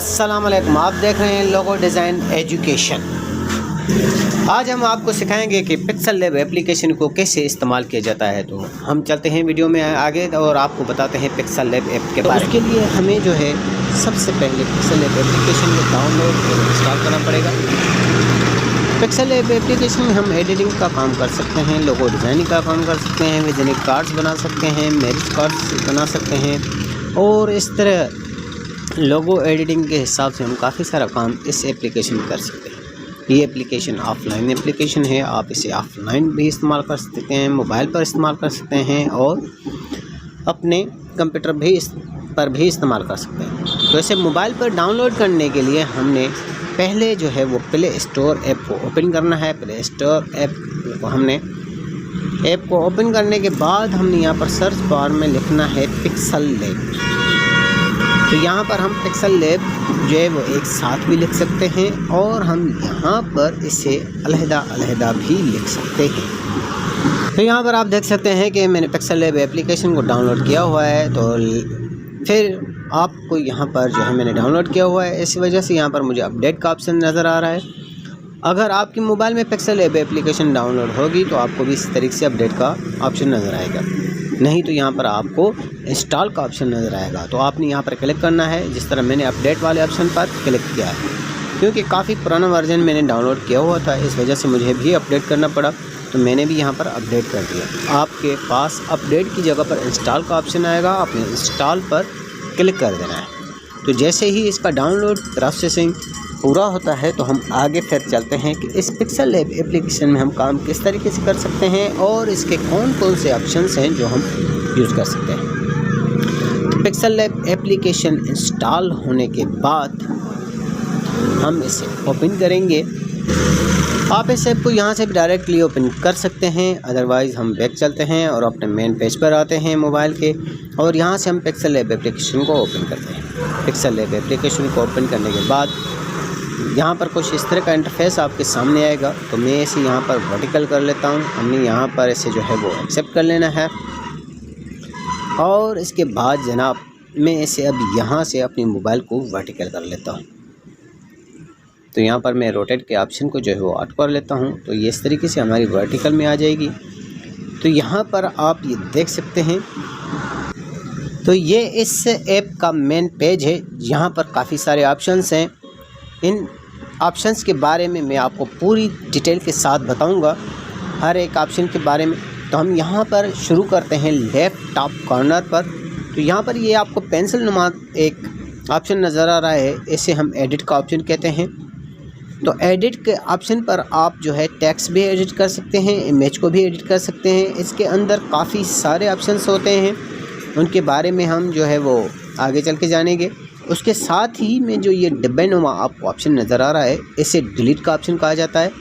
अस्सलाम वालेकुम, आप देख रहे हैं लोगो डिज़ाइन एजुकेशन। आज हम आपको सिखाएंगे कि पिक्सल लैब एप्लीकेशन को कैसे इस्तेमाल किया जाता है। तो हम चलते हैं वीडियो में आगे और आपको बताते हैं पिक्सल लैब ऐप के बारे में। उसके लिए हमें जो है सबसे पहले पिक्सल लैब एप्लीकेशन को डाउनलोड और इंस्टॉल करना पड़ेगा। पिक्सल लैब एप्लीकेशन में हम एडिटिंग का काम कर सकते हैं, लोगो डिज़ाइनिंग का काम कर सकते हैं, विजिटिंग कार्ड्स बना सकते हैं, मैरिज कार्ड्स बना सकते हैं और इस तरह लोगो एडिटिंग के हिसाब से हम काफ़ी सारा काम इस एप्लीकेशन में कर सकते हैं। ये एप्लीकेशन ऑफलाइन एप्लीकेशन है, आप इसे ऑफलाइन भी इस्तेमाल कर सकते हैं, मोबाइल पर इस्तेमाल कर सकते हैं और अपने कंप्यूटर पर भी इस्तेमाल कर सकते हैं। तो इसे मोबाइल पर डाउनलोड करने के लिए हमने पहले जो है वो प्ले स्टोर ऐप को ओपन करना है। प्ले स्टोर ऐप को ओपन करने के बाद हमने यहाँ पर सर्च बार में लिखना है पिक्सल लैब। तो यहाँ पर हम पिक्सल लैब जो है वो एक साथ भी लिख सकते हैं और हम यहाँ पर इसे अलहदा भी लिख सकते हैं। तो यहाँ पर आप देख सकते हैं कि मैंने पिक्सल लैब एप्लीकेशन को डाउनलोड किया हुआ है। तो फिर आपको यहाँ पर जो है मैंने डाउनलोड किया हुआ है, इसी वजह से यहाँ पर मुझे अपडेट का ऑप्शन नज़र आ रहा है। अगर आपके मोबाइल में पिक्सल लैब एप्लीकेशन डाउनलोड होगी तो आपको भी इस तरीके से अपडेट का ऑप्शन नज़र आएगा, नहीं तो यहाँ पर आपको इंस्टॉल का ऑप्शन नज़र आएगा। तो आपने यहाँ पर क्लिक करना है, जिस तरह मैंने अपडेट वाले ऑप्शन पर क्लिक किया है। क्योंकि काफ़ी पुराना वर्जन मैंने डाउनलोड किया हुआ था, इस वजह से मुझे भी अपडेट करना पड़ा, तो मैंने भी यहाँ पर अपडेट कर दिया। आपके पास अपडेट की जगह पर इंस्टॉल का ऑप्शन आएगा, आपने इंस्टॉल पर क्लिक कर देना है। तो जैसे ही इसका डाउनलोड प्रोसेसिंग पूरा होता है तो हम आगे फिर चलते हैं कि इस पिक्सल लैब एप्लीकेशन में हम काम किस तरीके से कर सकते हैं और इसके कौन कौन से ऑप्शंस हैं जो हम यूज़ कर सकते हैं। तो पिक्सल लैब एप्लीकेशन इंस्टॉल होने के बाद हम इसे ओपन करेंगे। आप इस ऐप को यहाँ से भी डायरेक्टली ओपन कर सकते हैं, अदरवाइज़ हम बैक चलते हैं और अपने मेन पेज पर आते हैं मोबाइल के और यहाँ से हम पिक्सल लैब एप्लीकेशन को ओपन करते हैं। पिक्सल लैब एप्लीकेशन को ओपन करने के बाद यहाँ पर कुछ इस तरह का इंटरफेस आपके सामने आएगा। तो मैं इसे यहाँ पर वर्टिकल कर लेता हूँ। हमने यहाँ पर इसे जो है वो एक्सेप्ट कर लेना है और इसके बाद जनाब मैं इसे अब यहाँ से अपनी मोबाइल को वर्टिकल कर लेता हूँ। तो यहाँ पर मैं रोटेट के ऑप्शन को जो है वो ऑट कर लेता हूँ, तो ये इस तरीके से हमारी वर्टिकल में आ जाएगी। तो यहाँ पर आप ये देख सकते हैं, तो ये इस ऐप का मेन पेज है। यहाँ पर काफ़ी सारे ऑप्शंस हैं। इन ऑप्शंस के बारे में मैं आपको पूरी डिटेल के साथ बताऊंगा, हर एक ऑप्शन के बारे में। तो हम यहाँ पर शुरू करते हैं लेफ़्ट टॉप कॉर्नर पर। तो यहाँ पर ये आपको पेंसिल नुमा एक ऑप्शन नज़र आ रहा है, इसे हम एडिट का ऑप्शन कहते हैं। तो एडिट के ऑप्शन पर आप जो है टेक्स्ट भी एडिट कर सकते हैं, इमेज को भी एडिट कर सकते हैं। इसके अंदर काफ़ी सारे ऑप्शंस होते हैं, उनके बारे में हम जो है वो आगे चल के जानेंगे। उसके साथ ही में जो ये डिब्बे नुमा आपको ऑप्शन नज़र आ रहा है, इसे डिलीट का ऑप्शन कहा जाता है।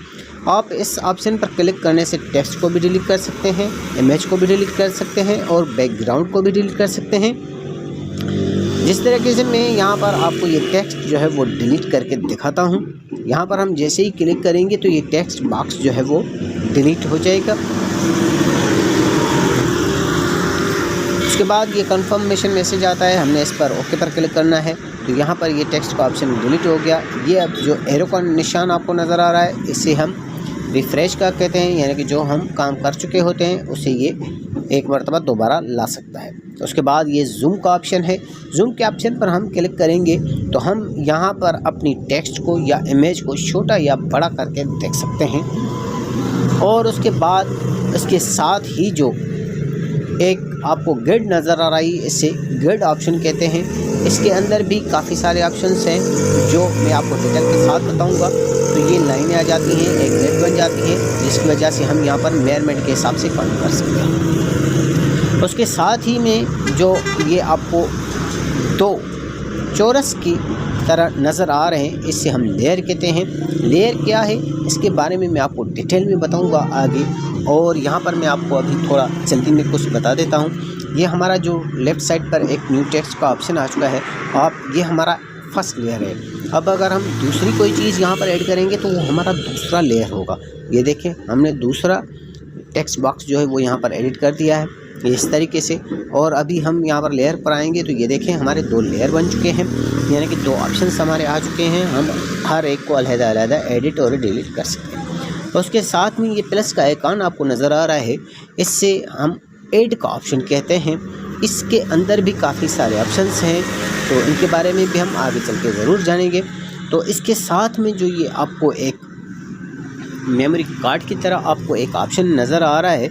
आप इस ऑप्शन पर क्लिक करने से टेक्स्ट को भी डिलीट कर सकते हैं, इमेज को भी डिलीट कर सकते हैं और बैकग्राउंड को भी डिलीट कर सकते हैं। जिस तरीके से मैं यहाँ पर आपको ये टेक्स्ट जो है वो डिलीट करके दिखाता हूँ। यहाँ पर हम जैसे ही क्लिक करेंगे तो ये टेक्स्ट बॉक्स जो है वो डिलीट हो जाएगा। उसके बाद ये कंफर्मेशन मैसेज आता है, हमने इस पर ओके पर क्लिक करना है। तो यहाँ पर ये टेक्स्ट का ऑप्शन डिलीट हो गया। ये अब जो एरो का निशान आपको नज़र आ रहा है, इसे हम रिफ़्रेश का कहते हैं, यानी कि जो हम काम कर चुके होते हैं उसे ये एक मरतबा दोबारा ला सकता है। तो उसके बाद ये जूम का ऑप्शन है। जूम के ऑप्शन पर हम क्लिक करेंगे तो हम यहाँ पर अपनी टेक्स्ट को या इमेज को छोटा या बड़ा करके देख सकते हैं। और उसके बाद इसके साथ ही जो एक आपको ग्रिड नज़र आ रही है, इसे ग्रिड ऑप्शन कहते हैं। इसके अंदर भी काफ़ी सारे ऑप्शंस हैं जो मैं आपको डिटेल के साथ बताऊंगा। तो ये लाइनें आ जाती हैं, एक ग्रिड बन जाती है, जिसकी वजह से हम यहाँ पर मेजरमेंट के हिसाब से काम कर सकते हैं। उसके साथ ही में जो ये आपको दो चौरस की तरह नज़र आ रहे हैं, इससे हम लेयर कहते हैं। लेयर क्या है इसके बारे में मैं आपको डिटेल में बताऊंगा आगे। और यहाँ पर मैं आपको अभी थोड़ा जल्दी में कुछ बता देता हूँ। ये हमारा जो लेफ़्ट साइड पर एक न्यू टेक्स्ट का ऑप्शन आ चुका है, ये हमारा फर्स्ट लेयर है। अब अगर हम दूसरी कोई चीज़ यहाँ पर ऐड करेंगे तो वो हमारा दूसरा लेयर होगा। ये देखें, हमने दूसरा टेक्स्ट बॉक्स जो है वो यहाँ पर एडिट कर दिया है। इस तरीके से। और अभी हम यहाँ पर लेयर पर आएंगे तो ये देखें हमारे 2 लेयर बन चुके हैं, यानी कि 2 ऑप्शंस हमारे आ चुके हैं। हम हर एक को अलग-अलग एडिट और डिलीट कर सकते हैं। तो उसके साथ में ये प्लस का आइकॉन आपको नज़र आ रहा है, इससे हम ऐड का ऑप्शन कहते हैं। इसके अंदर भी काफ़ी सारे ऑप्शंस हैं, तो इनके बारे में भी हम आगे चल के ज़रूर जानेंगे। तो इसके साथ में जो ये आपको एक मेमोरी कार्ड की तरह आपको एक ऑप्शन नज़र आ रहा है,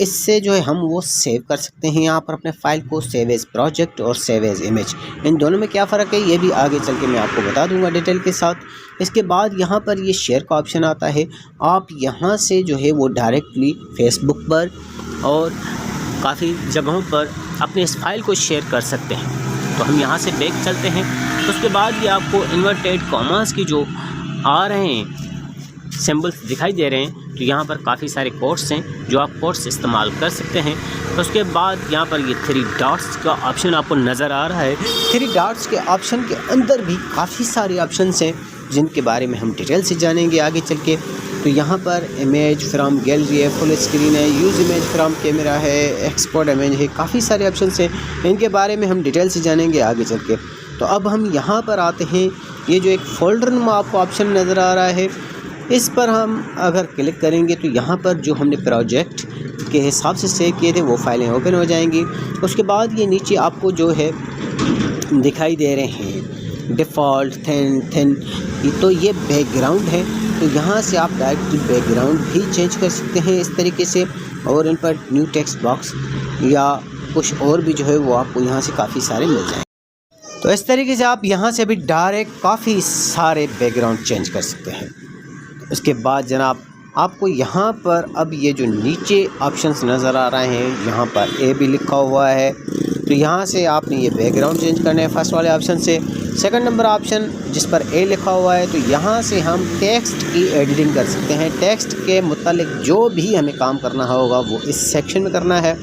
इससे जो है हम वो सेव कर सकते हैं यहाँ पर अपने फ़ाइल को, सेव एज़ प्रोजेक्ट और सेव एज़ इमेज। इन दोनों में क्या फ़र्क है ये भी आगे चल के मैं आपको बता दूंगा डिटेल के साथ। इसके बाद यहाँ पर ये शेयर का ऑप्शन आता है। आप यहाँ से जो है वो डायरेक्टली फेसबुक पर और काफ़ी जगहों पर अपने इस फाइल को शेयर कर सकते हैं। तो हम यहाँ से बैक चलते हैं। उसके बाद ये आपको इन्वर्टेड कॉमास की जो आ रहे हैं सिंबल्स दिखाई दे रहे हैं, तो यहाँ पर काफ़ी सारे कोड्स हैं जो आप कोड्स इस्तेमाल कर सकते हैं। तो उसके बाद यहाँ पर ये 3 डॉट्स का ऑप्शन आपको नज़र आ रहा है। 3 डॉट्स के ऑप्शन के अंदर भी काफ़ी सारे ऑप्शंस हैं जिनके बारे में हम डिटेल से जानेंगे आगे चल के। तो यहाँ पर इमेज फ्रॉम गैलरी है, फुल स्क्रीन है, यूज़ इमेज फ्रॉम कैमरा है, एक्सपोर्ट इमेज है, काफ़ी सारे ऑप्शंस हैं। इनके बारे में हम डिटेल से जानेंगे आगे चल के। तो अब हम यहाँ पर आते हैं। ये जो एक फ़ोल्डर नुमा आपको ऑप्शन नज़र आ रहा है, इस पर हम अगर क्लिक करेंगे तो यहाँ पर जो हमने प्रोजेक्ट के हिसाब से सेव किए थे वो फाइलें ओपन हो जाएंगी। उसके बाद ये नीचे आपको जो है दिखाई दे रहे हैं डिफ़ॉल्ट थिन, तो ये बैकग्राउंड है। तो यहाँ से आप डायरेक्ट बैकग्राउंड भी चेंज कर सकते हैं इस तरीके से, और इन पर न्यू टेक्स्ट बॉक्स या कुछ और भी जो है वो आपको यहाँ से काफ़ी सारे मिल जाएंगे। तो इस तरीके से आप यहाँ से भी डायरेक्ट काफ़ी सारे बैकग्राउंड चेंज कर सकते हैं। उसके बाद जनाब आपको यहाँ पर अब ये जो नीचे ऑप्शंस नज़र आ रहे हैं, यहाँ पर ए भी लिखा हुआ है, तो यहाँ से आपने ये बैकग्राउंड चेंज करना है फर्स्ट वाले ऑप्शन से। सेकंड नंबर ऑप्शन जिस पर ए लिखा हुआ है, तो यहाँ से हम टेक्स्ट की एडिटिंग कर सकते हैं। टेक्स्ट के मुतालिक जो भी हमें काम करना होगा वो इस सेक्शन में करना है।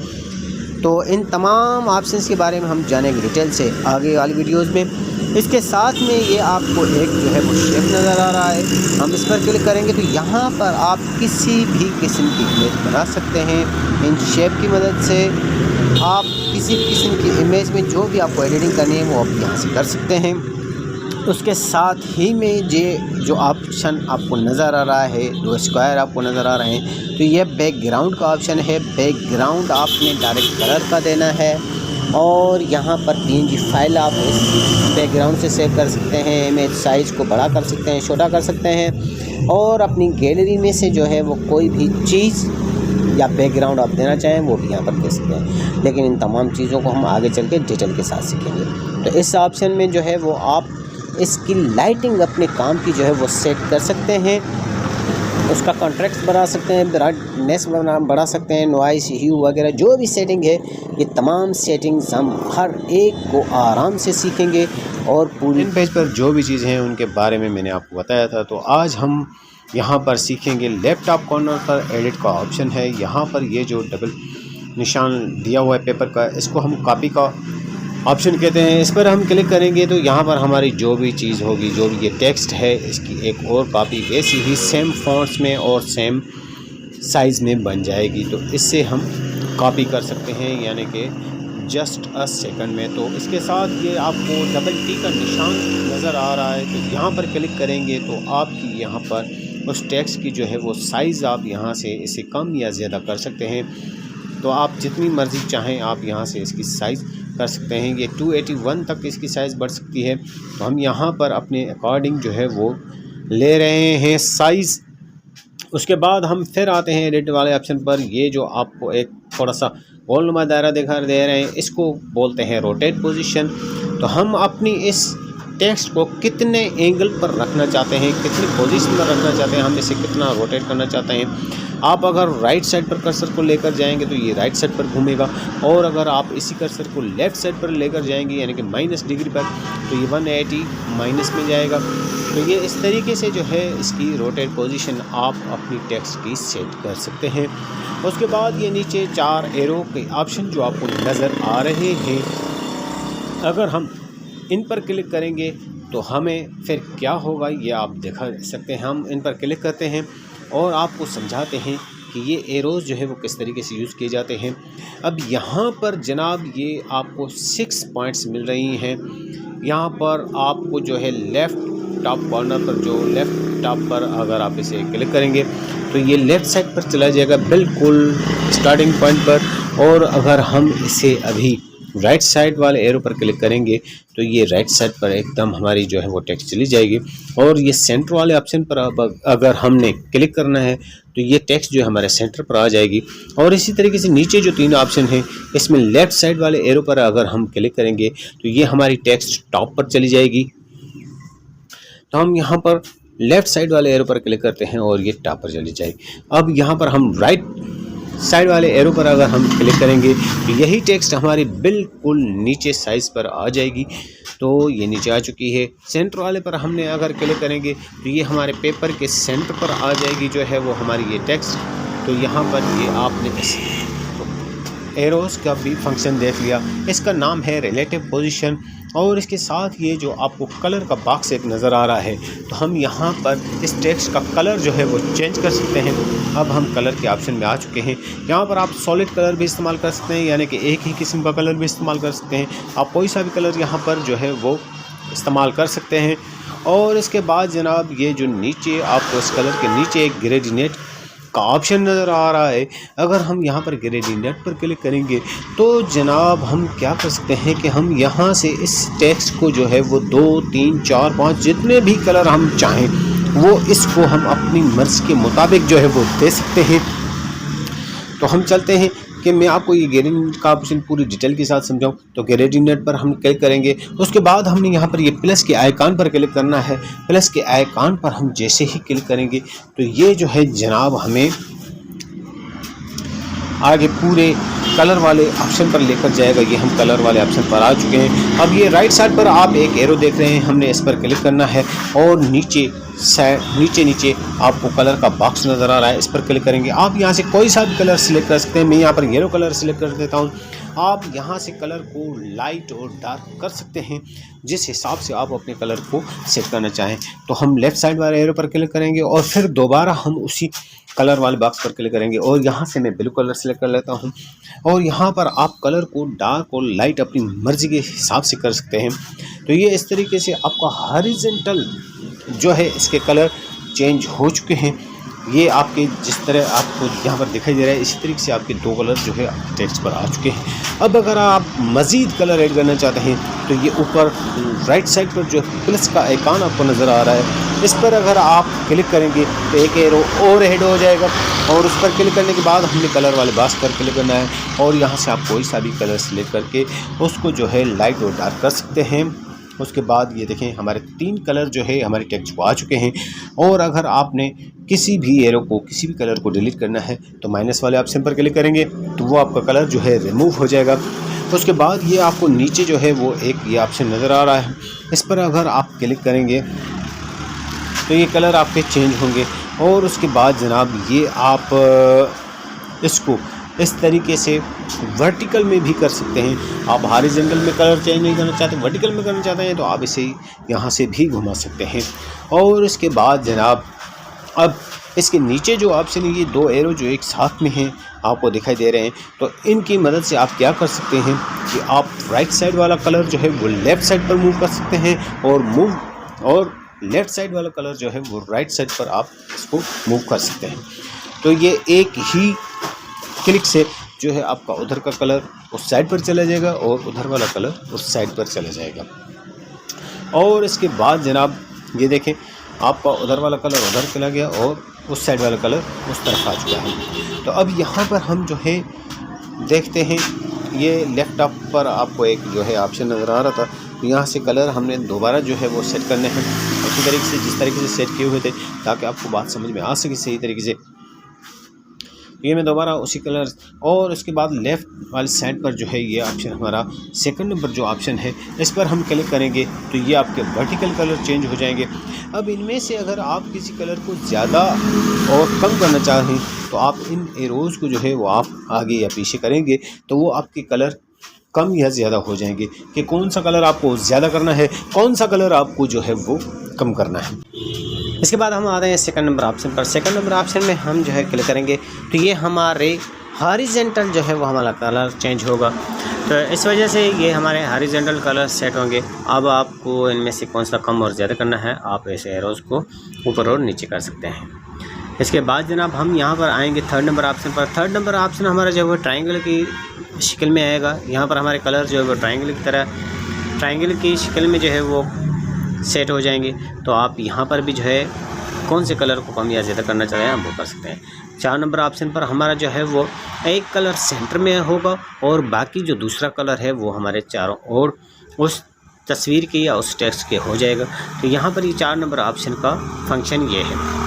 तो इन तमाम ऑप्शंस के बारे में हम जानेंगे डिटेल से आगे वाली वीडियोस में। इसके साथ में ये आपको एक जो है वो शेप नज़र आ रहा है, हम इस पर क्लिक करेंगे तो यहाँ पर आप किसी भी किस्म की इमेज बना सकते हैं। इन शेप की मदद से आप किसी भी किस्म की इमेज में जो भी आपको एडिटिंग करनी है वो आप यहाँ से कर सकते हैं। उसके साथ ही में ये जो ऑप्शन आपको नज़र आ रहा है, 2 स्क्वायर आपको नज़र आ रहे हैं, तो ये बैकग्राउंड का ऑप्शन है। बैकग्राउंड आपने डायरेक्ट कलर का देना है, और यहाँ पर PNG फाइल आप इस बैकग्राउंड से सेव कर सकते हैं। इमेज साइज़ को बड़ा कर सकते हैं, छोटा कर सकते हैं, और अपनी गैलरी में से जो है वो कोई भी चीज़ या बैकग्राउंड आप देना चाहें वो भी यहाँ पर दे सकते हैं। लेकिन इन तमाम चीज़ों को हम आगे चल के डिटेल के साथ सीखेंगे। तो इस ऑप्शन में जो है वो आप इसकी लाइटिंग अपने काम की जो है वो सेट कर सकते हैं, उसका कॉन्ट्रास्ट बढ़ा सकते हैं, ब्राइटनेस बढ़ा सकते हैं, नॉइस, ह्यू वगैरह जो भी सेटिंग है, ये तमाम सेटिंग्स हम हर एक को आराम से सीखेंगे। और पूरी पेज पर जो भी चीज़ें हैं उनके बारे में मैंने आपको बताया था। तो आज हम यहाँ पर सीखेंगे लैपटॉप कॉर्नर पर एडिट का ऑप्शन है। यहाँ पर ये जो डबल निशान दिया हुआ है पेपर का, इसको हम कॉपी का ऑप्शन कहते हैं। इस पर हम क्लिक करेंगे तो यहाँ पर हमारी जो भी चीज़ होगी, जो भी ये टेक्स्ट है, इसकी एक और कॉपी वैसी ही सेम फॉन्ट्स में और सेम साइज़ में बन जाएगी। तो इससे हम कॉपी कर सकते हैं, यानी कि जस्ट अ सेकंड में। तो इसके साथ ये आपको डबल टी का निशान नज़र आ रहा है, तो यहाँ पर क्लिक करेंगे तो आपकी यहाँ पर उस टेक्स्ट की जो है वो साइज़ आप यहाँ से इसे कम या ज़्यादा कर सकते हैं। तो आप जितनी मर्ज़ी चाहें आप यहाँ से इसकी साइज़ कर सकते हैं। ये 281 तक इसकी साइज़ बढ़ सकती है। तो हम यहाँ पर अपने अकॉर्डिंग जो है वो ले रहे हैं साइज़। उसके बाद हम फिर आते हैं एडिट वाले ऑप्शन पर। ये जो आपको एक थोड़ा सा गोलनुमा दायरा दिखा दे रहे हैं, इसको बोलते हैं रोटेट पोजीशन। तो हम अपनी इस टेक्स्ट को कितने एंगल पर रखना चाहते हैं, कितनी पोजीशन पर रखना चाहते हैं, हम इसे कितना रोटेट करना चाहते हैं। आप अगर राइट साइड पर कर्सर को लेकर जाएंगे तो ये राइट साइड पर घूमेगा, और अगर आप इसी कर्सर को लेफ़्ट साइड पर लेकर जाएंगे यानी कि माइनस डिग्री पर, तो ये 180 माइनस में जाएगा। तो ये इस तरीके से जो है इसकी रोटेट पोजीशन आप अपनी टेक्स्ट की सेट कर सकते हैं। उसके बाद ये नीचे 4 एरो के ऑप्शन जो आपको नज़र आ रहे हैं, अगर हम इन पर क्लिक करेंगे तो हमें फिर क्या होगा ये आप दिखा सकते हैं। हम इन पर क्लिक करते हैं और आपको समझाते हैं कि ये एरोज़ जो है वो किस तरीके से यूज़ किए जाते हैं। अब यहाँ पर जनाब ये आपको 6 पॉइंट्स मिल रही हैं। यहाँ पर आपको जो है लेफ़्ट टॉप कॉर्नर पर, जो लेफ़्ट टॉप पर अगर आप इसे क्लिक करेंगे तो ये लेफ़्ट साइड पर चला जाएगा बिल्कुल स्टार्टिंग पॉइंट पर। और अगर हम इसे अभी राइट साइड वाले एरो पर क्लिक करेंगे तो ये राइट साइड पर एकदम हमारी जो है वो टेक्स्ट चली जाएगी। और ये सेंटर वाले ऑप्शन पर अगर हमने क्लिक करना है तो ये टेक्स्ट जो है हमारे सेंटर पर आ जाएगी। और इसी तरीके से नीचे जो 3 ऑप्शन हैं इसमें लेफ़्ट साइड वाले एरो पर अगर हम क्लिक करेंगे तो ये हमारी टेक्स्ट टॉप पर चली जाएगी। तो हम यहाँ पर लेफ़्ट साइड वाले एरो पर क्लिक करते हैं और ये टॉप पर चली जाएगी। अब यहाँ पर हम राइट साइड वाले एरो पर अगर हम क्लिक करेंगे तो यही टेक्स्ट हमारी बिल्कुल नीचे साइज़ पर आ जाएगी। तो ये नीचे आ चुकी है। सेंटर वाले पर हमने अगर क्लिक करेंगे तो ये हमारे पेपर के सेंटर पर आ जाएगी जो है वो हमारी ये टेक्स्ट। तो यहाँ पर ये आपने इस एरोज़ का भी फंक्शन देख लिया। इसका नाम है रिलेटिव पोजीशन। और इसके साथ ये जो आपको कलर का बॉक्स एक नज़र आ रहा है, तो हम यहाँ पर इस टेक्स्ट का कलर जो है वो चेंज कर सकते हैं। अब हम कलर के ऑप्शन में आ चुके हैं। यहाँ पर आप सॉलिड कलर भी इस्तेमाल कर सकते हैं, यानी कि एक ही किस्म का कलर भी इस्तेमाल कर सकते हैं। आप कोई सा भी कलर यहाँ पर जो है वो इस्तेमाल कर सकते हैं। और इसके बाद जनाब ये जो नीचे आपको इस कलर के नीचे एक ग्रेडिएंट का ऑप्शन नज़र आ रहा है। अगर हम यहाँ पर ग्रेडिएंट पर क्लिक करेंगे तो जनाब हम क्या कर सकते हैं कि हम यहाँ से इस टेक्स्ट को जो है वो 2, 3, 4, 5 जितने भी कलर हम चाहें वो इसको हम अपनी मर्ज़ी के मुताबिक जो है वो दे सकते हैं। तो हम चलते हैं कि मैं आपको ये ग्रेडिएंट का ऑप्शन पूरी डिटेल के साथ समझाऊं। तो ग्रेडिएंट पर हम क्लिक करेंगे। उसके बाद हमने यहाँ पर ये प्लस के आइकॉन पर क्लिक करना है। प्लस के आइकॉन पर हम जैसे ही क्लिक करेंगे तो ये जो है जनाब हमें आगे पूरे कलर वाले ऑप्शन पर लेकर जाएगा। ये हम कलर वाले ऑप्शन पर आ चुके हैं। अब ये राइट साइड पर आप एक एरो देख रहे हैं, हमने इस पर क्लिक करना है और नीचे आपको कलर का बॉक्स नज़र आ रहा है, इस पर क्लिक करेंगे। आप यहाँ से कोई सा भी कलर सिलेक्ट कर सकते हैं। मैं यहाँ पर येलो कलर सिलेक्ट कर देता हूँ। आप यहाँ से कलर को लाइट और डार्क कर सकते हैं जिस हिसाब से आप अपने कलर को सेट करना चाहें। तो हम लेफ़्ट साइड वाले एरो पर क्लिक करेंगे और फिर दोबारा हम उसी कलर वाले बॉक्स पर क्लिक करेंगे और यहाँ से मैं ब्लू कलर सेलेक्ट कर लेता हूँ। और यहाँ पर आप कलर को डार्क और लाइट अपनी मर्ज़ी के हिसाब से कर सकते हैं। तो ये इस तरीके से आपका हॉरिजॉन्टल जो है इसके कलर चेंज हो चुके हैं। ये आपके जिस तरह आपको यहाँ पर दिखाई दे रहा है इसी तरीके से आपके 2 कलर जो है टेक्स्ट पर आ चुके हैं। अब अगर आप मज़ीद कलर ऐड करना चाहते हैं तो ये ऊपर राइट साइड पर जो प्लस का आइकॉन आपको नज़र आ रहा है, इस पर अगर आप क्लिक करेंगे तो एक एरो और ऐड हो जाएगा। और उस पर क्लिक करने के बाद हमने कलर वाले बॉक्स पर क्लिक करना है और यहाँ से आप कोई सा भी कलर सेलेक्ट करके उसको जो है लाइट और डार्क कर सकते हैं। उसके बाद ये देखें हमारे 3 कलर जो है हमारे टेक्स्ट को आ चुके हैं। और अगर आपने किसी भी एरो को, किसी भी कलर को डिलीट करना है तो माइनस वाले ऑप्शन पर क्लिक करेंगे तो वो आपका कलर जो है रिमूव हो जाएगा। उसके बाद ये आपको नीचे जो है वो एक ये ऑप्शन नज़र आ रहा है, इस पर अगर आप क्लिक करेंगे तो ये कलर आपके चेंज होंगे। और उसके बाद जनाब ये आप इसको इस तरीके से वर्टिकल में भी कर सकते हैं। आप हॉरिजॉन्टल में कलर चेंज नहीं करना चाहते, वर्टिकल में करना चाहते हैं तो आप इसे यहाँ से भी घुमा सकते हैं। और उसके बाद जनाब अब इसके नीचे जो ऑप्शन है ये 2 एरो जो एक साथ में हैं आपको दिखाई दे रहे हैं। तो इनकी मदद से आप क्या कर सकते हैं कि आप राइट साइड वाला कलर जो है वो लेफ़्ट साइड पर मूव कर सकते हैं और लेफ़्ट साइड वाला कलर जो है वो राइट साइड पर आप इसको मूव कर सकते हैं। तो ये एक ही क्लिक से जो है आपका उधर का कलर उस साइड पर चला जाएगा और उधर वाला कलर उस साइड पर चला जाएगा। और इसके बाद जनाब ये देखें आपका उधर वाला कलर उधर चला गया और उस साइड वाला कलर उस तरफ आ चुका है। तो अब यहाँ पर हम जो है देखते हैं ये लेफ़्ट टॉप पर आपको एक जो है ऑप्शन नज़र आ रहा था। तो यहाँ से कलर हमने दोबारा जो है वो सेट करने हैं उसी तरीके से जिस तरीके से सेट किए हुए थे ताकि आपको बात समझ में आ सके सही तरीके से। ये मैं दोबारा उसी कलर और उसके बाद लेफ़्ट वाली साइड पर जो है ये ऑप्शन हमारा सेकंड नंबर जो ऑप्शन है इस पर हम क्लिक करेंगे तो ये आपके वर्टिकल कलर चेंज हो जाएंगे। अब इनमें से अगर आप किसी कलर को ज़्यादा और कम करना चाहें तो आप इन एरोज़ को जो है वो आप आगे या पीछे करेंगे तो वो आपके कलर कम या ज़्यादा हो जाएंगे कि कौन सा कलर आपको ज़्यादा करना है, कौन सा कलर आपको जो है वो कम करना है। इसके बाद हम आते हैं सेकंड नंबर ऑप्शन पर। सेकंड नंबर ऑप्शन में हम जो है क्लिक करेंगे तो ये हमारे हॉरिजॉन्टल जो है वो हमारा कलर चेंज होगा। तो इस वजह से ये हमारे हॉरिजॉन्टल कलर सेट होंगे। अब आपको इनमें से कौन सा कम और ज़्यादा करना है, आप ऐसे एरोज़ को ऊपर और नीचे कर सकते हैं। इसके बाद जनाब हम यहाँ पर आएंगे थर्ड नंबर ऑप्शन पर। थर्ड नंबर ऑप्शन हमारा जो है वो ट्रायंगल की शक्ल में आएगा। यहाँ पर हमारे कलर जो है वो ट्रायंगल की तरह ट्रायंगल की शक्ल में जो है वो सेट हो जाएंगे। तो आप यहाँ पर भी जो है कौन से कलर को कम या ज़्यादा करना चाहें आप वो कर सकते हैं। 4 नंबर ऑप्शन पर हमारा जो है वो एक कलर सेंटर में होगा और बाकी जो दूसरा कलर है वो हमारे चारों ओर उस तस्वीर के या उस टेक्स्ट के हो जाएगा। तो यहाँ पर ये 4 नंबर ऑप्शन का फंक्शन ये है।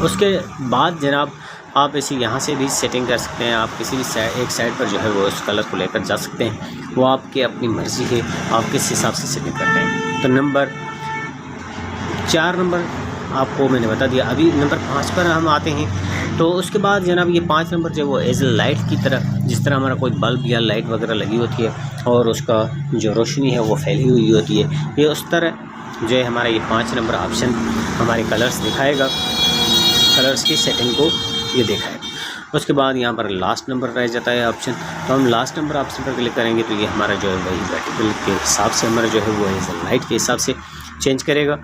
उसके बाद जनाब आप इसे यहाँ से भी सेटिंग कर सकते हैं। आप किसी भी एक साइड पर जो है वो उस कलर को लेकर जा सकते हैं, वो आपकी अपनी मर्ज़ी है, आप किस हिसाब से सेटिंग करते हैं। तो नंबर 4 नंबर आपको मैंने बता दिया। अभी नंबर 5 पर हम आते हैं। तो उसके बाद जनाब ये 5 नंबर जो वो एज लाइट की तरह, जिस तरह हमारा कोई बल्ब या लाइट वगैरह लगी होती है और उसका जो रोशनी है वो फैली हुई होती है, ये उस तरह जो है हमारा ये 5 नंबर ऑप्शन हमारे कलर्स दिखाएगा, कलर्स की सेटिंग को ये दिखाएगा। उसके बाद यहाँ पर लास्ट नंबर रह जाता है ऑप्शन। तो हम लास्ट नंबर ऑप्शन पर क्लिक करेंगे तो ये हमारा जो है वही वर्टिकल के हिसाब से हमारा जो है वो एज लाइट के हिसाब से चेंज करेगा।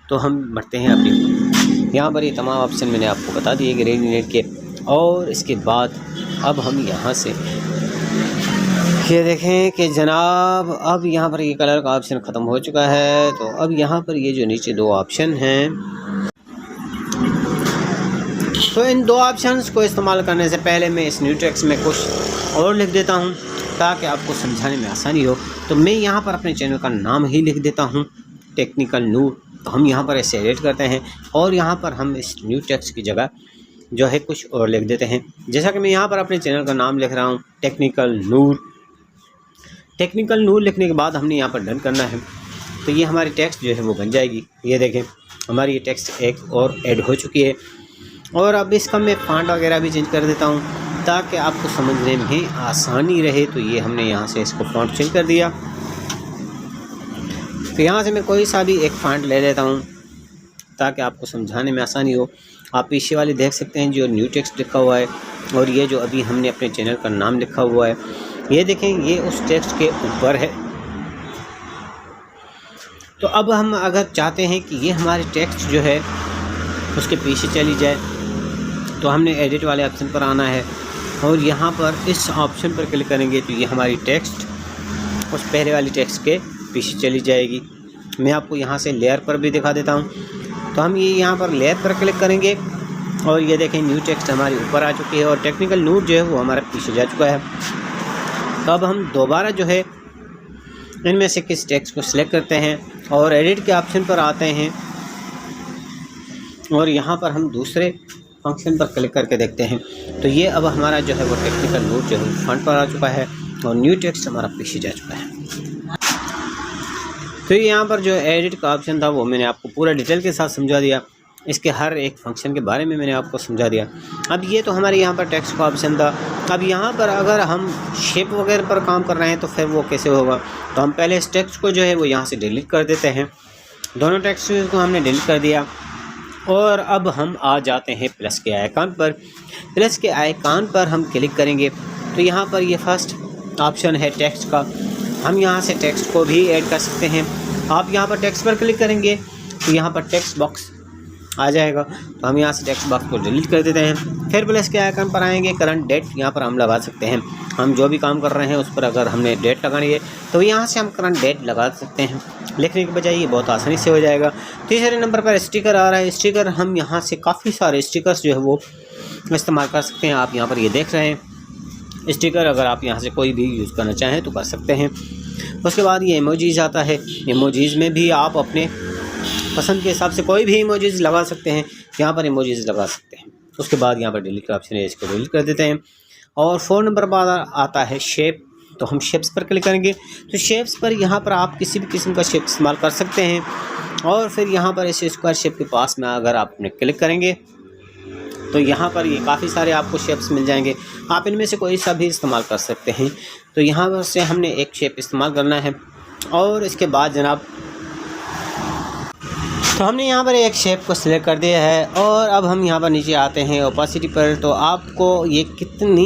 तो हम बढ़ते हैं अपनी, यहाँ पर ये तमाम ऑप्शन मैंने आपको बता दिए कि रेडिनेट के। और इसके बाद अब हम यहाँ से ये देखें कि जनाब अब यहाँ पर ये कलर का ऑप्शन ख़त्म हो चुका है। तो अब यहाँ पर ये जो नीचे 2 ऑप्शन हैं, तो इन 2 ऑप्शंस को इस्तेमाल करने से पहले मैं इस न्यू टेक्स्ट में कुछ और लिख देता हूँ ताकि आपको समझाने में आसानी हो। तो मैं यहाँ पर अपने चैनल का नाम ही लिख देता हूँ, टेक्निकल नूर। तो हम यहाँ पर ऐसे एडिट करते हैं और यहाँ पर हम इस न्यू टेक्स्ट की जगह जो है कुछ और लिख देते हैं। जैसा कि मैं यहाँ पर अपने चैनल का नाम लिख रहा हूँ, टेक्निकल नूर। टेक्निकल नूर लिखने के बाद हमने यहाँ पर डन करना है। तो ये हमारी टेक्स्ट जो है वो बन जाएगी। ये देखें हमारी ये टेक्स्ट एक और ऐड हो चुकी है। और अब इसका मैं फ़ॉन्ट वगैरह भी चेंज कर देता हूँ ताकि आपको समझने में आसानी रहे। तो ये हमने यहाँ से इसको फ़ॉन्ट चेंज कर दिया। तो यहाँ से मैं कोई सा भी एक फ़ॉन्ट ले लेता हूँ ताकि आपको समझाने में आसानी हो। आप पीछे वाले देख सकते हैं जो न्यू टेक्स्ट लिखा हुआ है और ये जो अभी हमने अपने चैनल का नाम लिखा हुआ है, ये देखें ये उस टेक्स्ट के ऊपर है। तो अब हम अगर चाहते हैं कि ये हमारी टेक्स्ट जो है उसके पीछे चली जाए तो हमने एडिट वाले ऑप्शन पर आना है और यहाँ पर इस ऑप्शन पर क्लिक करेंगे तो ये हमारी टेक्स्ट उस पहले वाली टेक्स्ट के पीछे चली जाएगी। मैं आपको यहाँ से लेयर पर भी दिखा देता हूँ। तो हम ये यहाँ पर लेयर पर क्लिक करेंगे और ये देखें न्यू टेक्स्ट हमारी ऊपर आ चुकी है और टेक्निकल नूर जो है वो हमारे पीछे जा चुका है। तो अब हम दोबारा जो है इनमें से किस टेक्स्ट को सिलेक्ट करते हैं और एडिट के ऑप्शन पर आते हैं और यहाँ पर हम दूसरे फंक्शन पर क्लिक करके देखते हैं। तो ये अब हमारा जो है वो टेक्निकल नूर जो है फ्रंट पर आ चुका है और न्यू टेक्स्ट हमारा पीछे जा चुका है। तो यहाँ पर जो एडिट का ऑप्शन था वो मैंने आपको पूरा डिटेल के साथ समझा दिया। इसके हर एक फंक्शन के बारे में मैंने आपको समझा दिया। अब ये तो हमारे यहाँ पर टेक्स्ट का ऑप्शन था। अब यहाँ पर अगर हम शेप वगैरह पर काम कर रहे हैं तो फिर वो कैसे होगा। तो हम पहले इस टेक्स्ट को जो है वो यहाँ से डिलीट कर देते हैं। दोनों टेक्स्ट को हमने डिलीट कर दिया और अब हम आ जाते हैं प्लस के आइकॉन पर। प्लस के आइकॉन पर हम क्लिक करेंगे तो यहाँ पर ये फर्स्ट ऑप्शन है टेक्स्ट का। हम यहाँ से टेक्स्ट को भी ऐड कर सकते हैं। आप यहाँ पर टेक्स्ट पर क्लिक करेंगे तो यहाँ पर टेक्स्ट बॉक्स आ जाएगा। तो हम यहाँ से टेक्स्ट बॉक्स को डिलीट कर देते हैं। फिर प्लस के आइकन पर आएंगे, करंट डेट यहाँ पर हम लगा सकते हैं। हम जो भी काम कर रहे हैं उस पर अगर हमने डेट लगानी है तो यहाँ से हम करंट डेट लगा सकते हैं। लिखने के बजाय ये बहुत आसानी से हो जाएगा। तीसरे नंबर पर स्टिकर आ रहा है। स्टिकर हम यहाँ से काफ़ी सारे स्टिकर्स जो है वो इस्तेमाल कर सकते हैं। आप यहाँ पर ये देख रहे हैं स्टिकर, अगर आप यहाँ से कोई भी यूज़ करना चाहें तो कर सकते हैं। उसके बाद ये इमोजीज आता है। इमोजीज में भी आप अपने पसंद के हिसाब से कोई भी इमोजीज लगा सकते हैं। यहाँ पर इमोजीज लगा सकते हैं। उसके बाद यहाँ पर डिलीट का ऑप्शन है, इसको डिलीट कर देते हैं। और 4 नंबर पर आता है शेप। तो हम शेप्स पर क्लिक करेंगे तो शेप्स पर यहाँ पर आप किसी भी किस्म का शेप इस्तेमाल कर सकते हैं। और फिर यहाँ पर इस स्क्वायर शेप के पास में अगर आपने क्लिक करेंगे तो यहाँ पर ये काफ़ी सारे आपको शेप्स मिल जाएंगे। आप इनमें से कोई सा भी इस्तेमाल कर सकते हैं। तो यहाँ पर से हमने एक शेप इस्तेमाल करना है। और इसके बाद जनाब तो हमने यहाँ पर एक शेप को सिलेक्ट कर दिया है और अब हम यहाँ पर नीचे आते हैं ओपेसिटी पर। तो आपको ये कितनी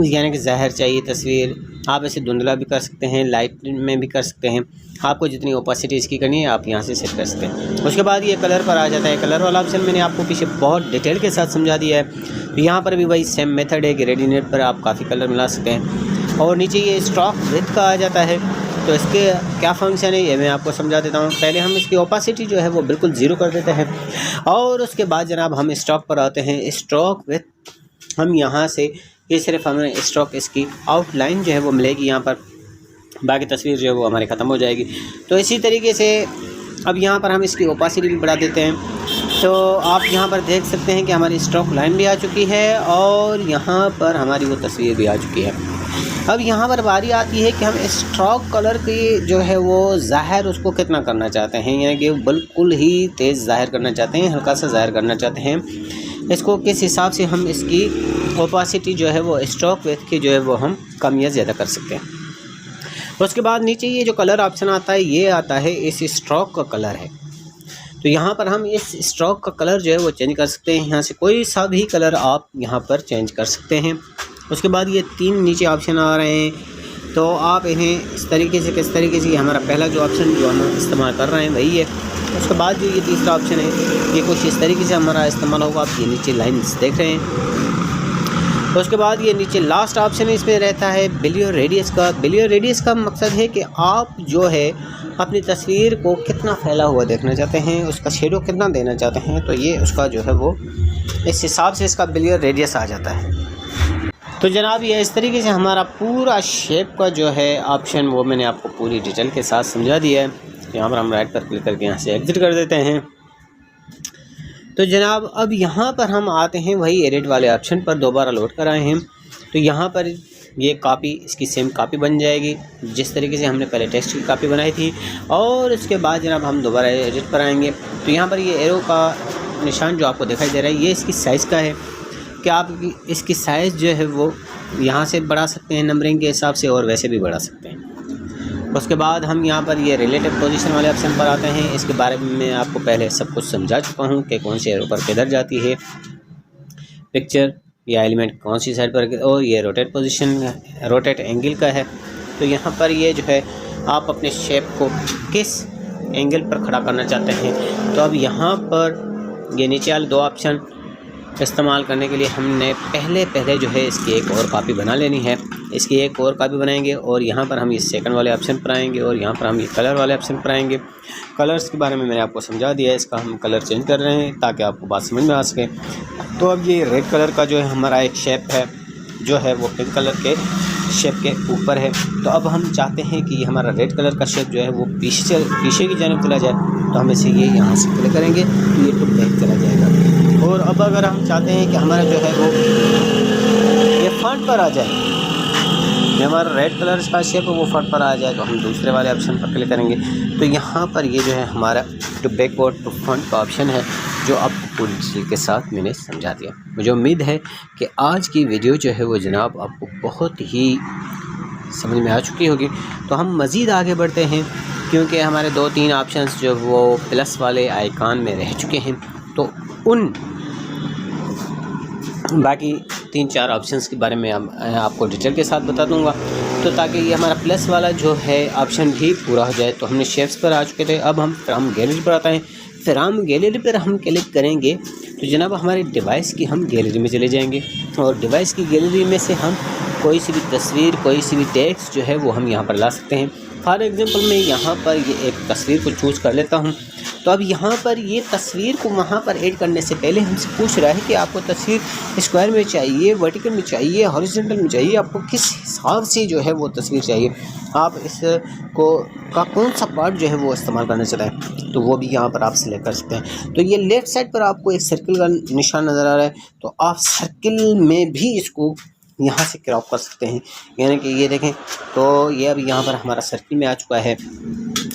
यानी कि ज़ाहिर चाहिए तस्वीर, आप इसे धुंधला भी कर सकते हैं, लाइट में भी कर सकते हैं। आपको जितनी ओपेसिटी इसकी करनी है आप यहाँ से सेट कर सकते हैं। उसके बाद ये कलर पर आ जाता है। कलर वाला ऑप्शन मैंने आपको पीछे बहुत डिटेल के साथ समझा दिया है। तो यहाँ पर भी वही सेम मेथड है कि रेडीनेट पर आप काफ़ी कलर मिला सकते हैं। और नीचे ये स्ट्रोक विड्थ का आ जाता है। तो इसके क्या फंक्शन है ये मैं आपको समझा देता हूँ। पहले हम इसकी ओपेसिटी जो है वो बिल्कुल ज़ीरो कर देते हैं और उसके बाद जनाब हम स्ट्रोक पर आते हैं। स्ट्रोक विड्थ हम यहाँ से ये सिर्फ हमें स्ट्रोक इसकी आउटलाइन जो है वो मिलेगी यहाँ पर, बाकी तस्वीर जो है वो हमारी ख़त्म हो जाएगी। तो इसी तरीके से अब यहाँ पर हम इसकी ओपेसिटी भी बढ़ा देते हैं। तो आप यहाँ पर देख सकते हैं कि हमारी स्ट्रोक लाइन भी आ चुकी है और यहाँ पर हमारी वो तस्वीर भी आ चुकी है। अब यहाँ पर बारी आती है कि हम स्ट्रोक कलर की जो है वो ज़ाहिर उसको कितना करना चाहते हैं, यानी कि बिल्कुल ही तेज़ ज़ाहिर करना चाहते हैं, हल्का सा ज़ाहिर करना चाहते हैं। इसको किस हिसाब से हम इसकी ओपेसिटी जो है वो स्ट्रोक विड्थ की जो है वो हम कम या ज़्यादा कर सकते हैं। उसके बाद नीचे ये जो कलर ऑप्शन आता है ये आता है इस स्ट्रोक का कलर है। तो यहाँ पर हम इस स्ट्रोक का कलर जो है वो चेंज कर सकते हैं। यहाँ से कोई सा भी कलर आप यहाँ पर चेंज कर सकते हैं। उसके बाद ये 3 नीचे ऑप्शन आ रहे हैं, तो आप इन्हें इस तरीके से किस तरीके से, हमारा पहला जो ऑप्शन जो हम इस्तेमाल कर रहे हैं वही है। उसके बाद जो ये तीसरा ऑप्शन है ये कुछ इस तरीके से हमारा इस्तेमाल होगा। आप ये नीचे लाइन्स देख रहे हैं। तो उसके बाद ये नीचे लास्ट ऑप्शन है, इसमें रहता है बिलियो रेडियस का। बिलियो रेडियस का मकसद है कि आप जो है अपनी तस्वीर को कितना फैला हुआ देखना चाहते हैं, उसका शेडो कितना देना चाहते हैं। तो ये उसका जो है वो इस हिसाब से इसका बिलियो रेडियस आ जाता है। तो जनाब ये इस तरीके से हमारा पूरा शेप का जो है ऑप्शन वो मैंने आपको पूरी डिटेल के साथ समझा दिया है। यहाँ पर हम राइट पर क्लिक करके यहाँ से एग्जिट कर देते हैं। तो जनाब अब यहाँ पर हम आते हैं वही एडिट वाले ऑप्शन पर, दोबारा लोड कर आए हैं। तो यहाँ पर ये कॉपी, इसकी सेम कॉपी बन जाएगी जिस तरीके से हमने पहले टेक्स्ट की कॉपी बनाई थी। और उसके बाद जनाब हम दोबारा एडिट पर आएंगे। तो यहाँ पर ये एरो का निशान जो आपको दिखाई दे रहा है ये इसकी साइज़ का है कि आप इसकी साइज़ जो है वो यहाँ से बढ़ा सकते हैं नंबरिंग के हिसाब से और वैसे भी बढ़ा सकते हैं। उसके बाद हम यहाँ पर ये रिलेटिव पोजीशन वाले ऑप्शन पर आते हैं। इसके बारे में मैं आपको पहले सब कुछ समझा चुका हूँ कि कौन से एरो पर किधर जाती है पिक्चर या एलिमेंट, कौन सी साइड पर, और ये रोटेट पोजीशन, रोटेट एंगल का है। तो यहाँ पर ये जो है आप अपने शेप को किस एंगल पर खड़ा करना चाहते हैं। तो अब यहाँ पर ये नीचे वाले 2 ऑप्शन इस्तेमाल करने के लिए हमने पहले जो है इसकी एक और कॉपी बना लेनी है। इसकी एक और कॉपी बनाएंगे और यहाँ पर हम इस सेकंड वाले ऑप्शन पर आएंगे और यहाँ पर हम ये कलर वाले ऑप्शन पर आएंगे। कलर्स के बारे में मैंने आपको समझा दिया है, इसका हम कलर चेंज कर रहे हैं ताकि आपको बात समझ में आ सके। तो अब ये रेड कलर का जो है हमारा एक शेप है जो है वो पिंक कलर के शेप के ऊपर है। तो अब हम चाहते हैं कि हमारा रेड कलर का शेप जो है वो पीछे की जानब चला जाए। तो हम इसे ये यहाँ से क्लिक करेंगे तो ये टू बैक चला जाएगा। और अब अगर हम चाहते हैं कि हमारा जो है वो ये फ्रंट पर आ जाए, जो हमारा रेड कलर का शेप है वो फ्रंट पर आ जाए, तो हम दूसरे वाले ऑप्शन पर क्लिक करेंगे। तो यहाँ पर ये जो है हमारा टू बैकवर्ड टू फ्रंट का ऑप्शन है जो आपको पूरी डिटेल के साथ मैंने समझा दिया। मुझे उम्मीद है कि आज की वीडियो जो है वो जनाब आपको बहुत ही समझ में आ चुकी होगी। तो हम मज़ीद आगे बढ़ते हैं क्योंकि हमारे 2-3 ऑप्शंस जो वो प्लस वाले आइकॉन में रह चुके हैं। तो उन बाकी 3-4 ऑप्शंस के बारे में आपको डिटेल के साथ बता दूंगा, तो ताकि ये हमारा प्लस वाला जो है ऑप्शन भी पूरा हो जाए। तो हमने शेप्स पर आ चुके थे, अब हम गैलरी पर आते हैं। फिर हम गैलरी पर हम क्लिक करेंगे तो जनाब हमारे डिवाइस की हम गैलरी में चले जाएंगे और डिवाइस की गैलरी में से हम कोई सी भी तस्वीर, कोई सी भी टेक्स्ट जो है वो हम यहाँ पर ला सकते हैं। फॉर एग्ज़ाम्पल मैं यहाँ पर ये एक तस्वीर को चूज़ कर लेता हूँ। तो अब यहाँ पर ये तस्वीर को वहाँ पर ऐड करने से पहले हमसे पूछ रहा है कि आपको तस्वीर स्क्वायर में चाहिए, वर्टिकल में चाहिए, हॉरिजॉन्टल में चाहिए, आपको किस हिसाब से जो है वो तस्वीर चाहिए, आप इसको का कौन सा पार्ट जो है वो इस्तेमाल करना चाहते हैं, तो वो भी यहाँ पर आप सिलेक्ट कर सकते हैं। तो ये लेफ़्ट साइड पर आपको एक सर्किल का निशान नज़र आ रहा है, तो आप सर्किल में भी इसको यहाँ से क्रॉप कर सकते हैं। यानी कि ये देखें तो ये अब यहाँ पर हमारा सर्किल में आ चुका है।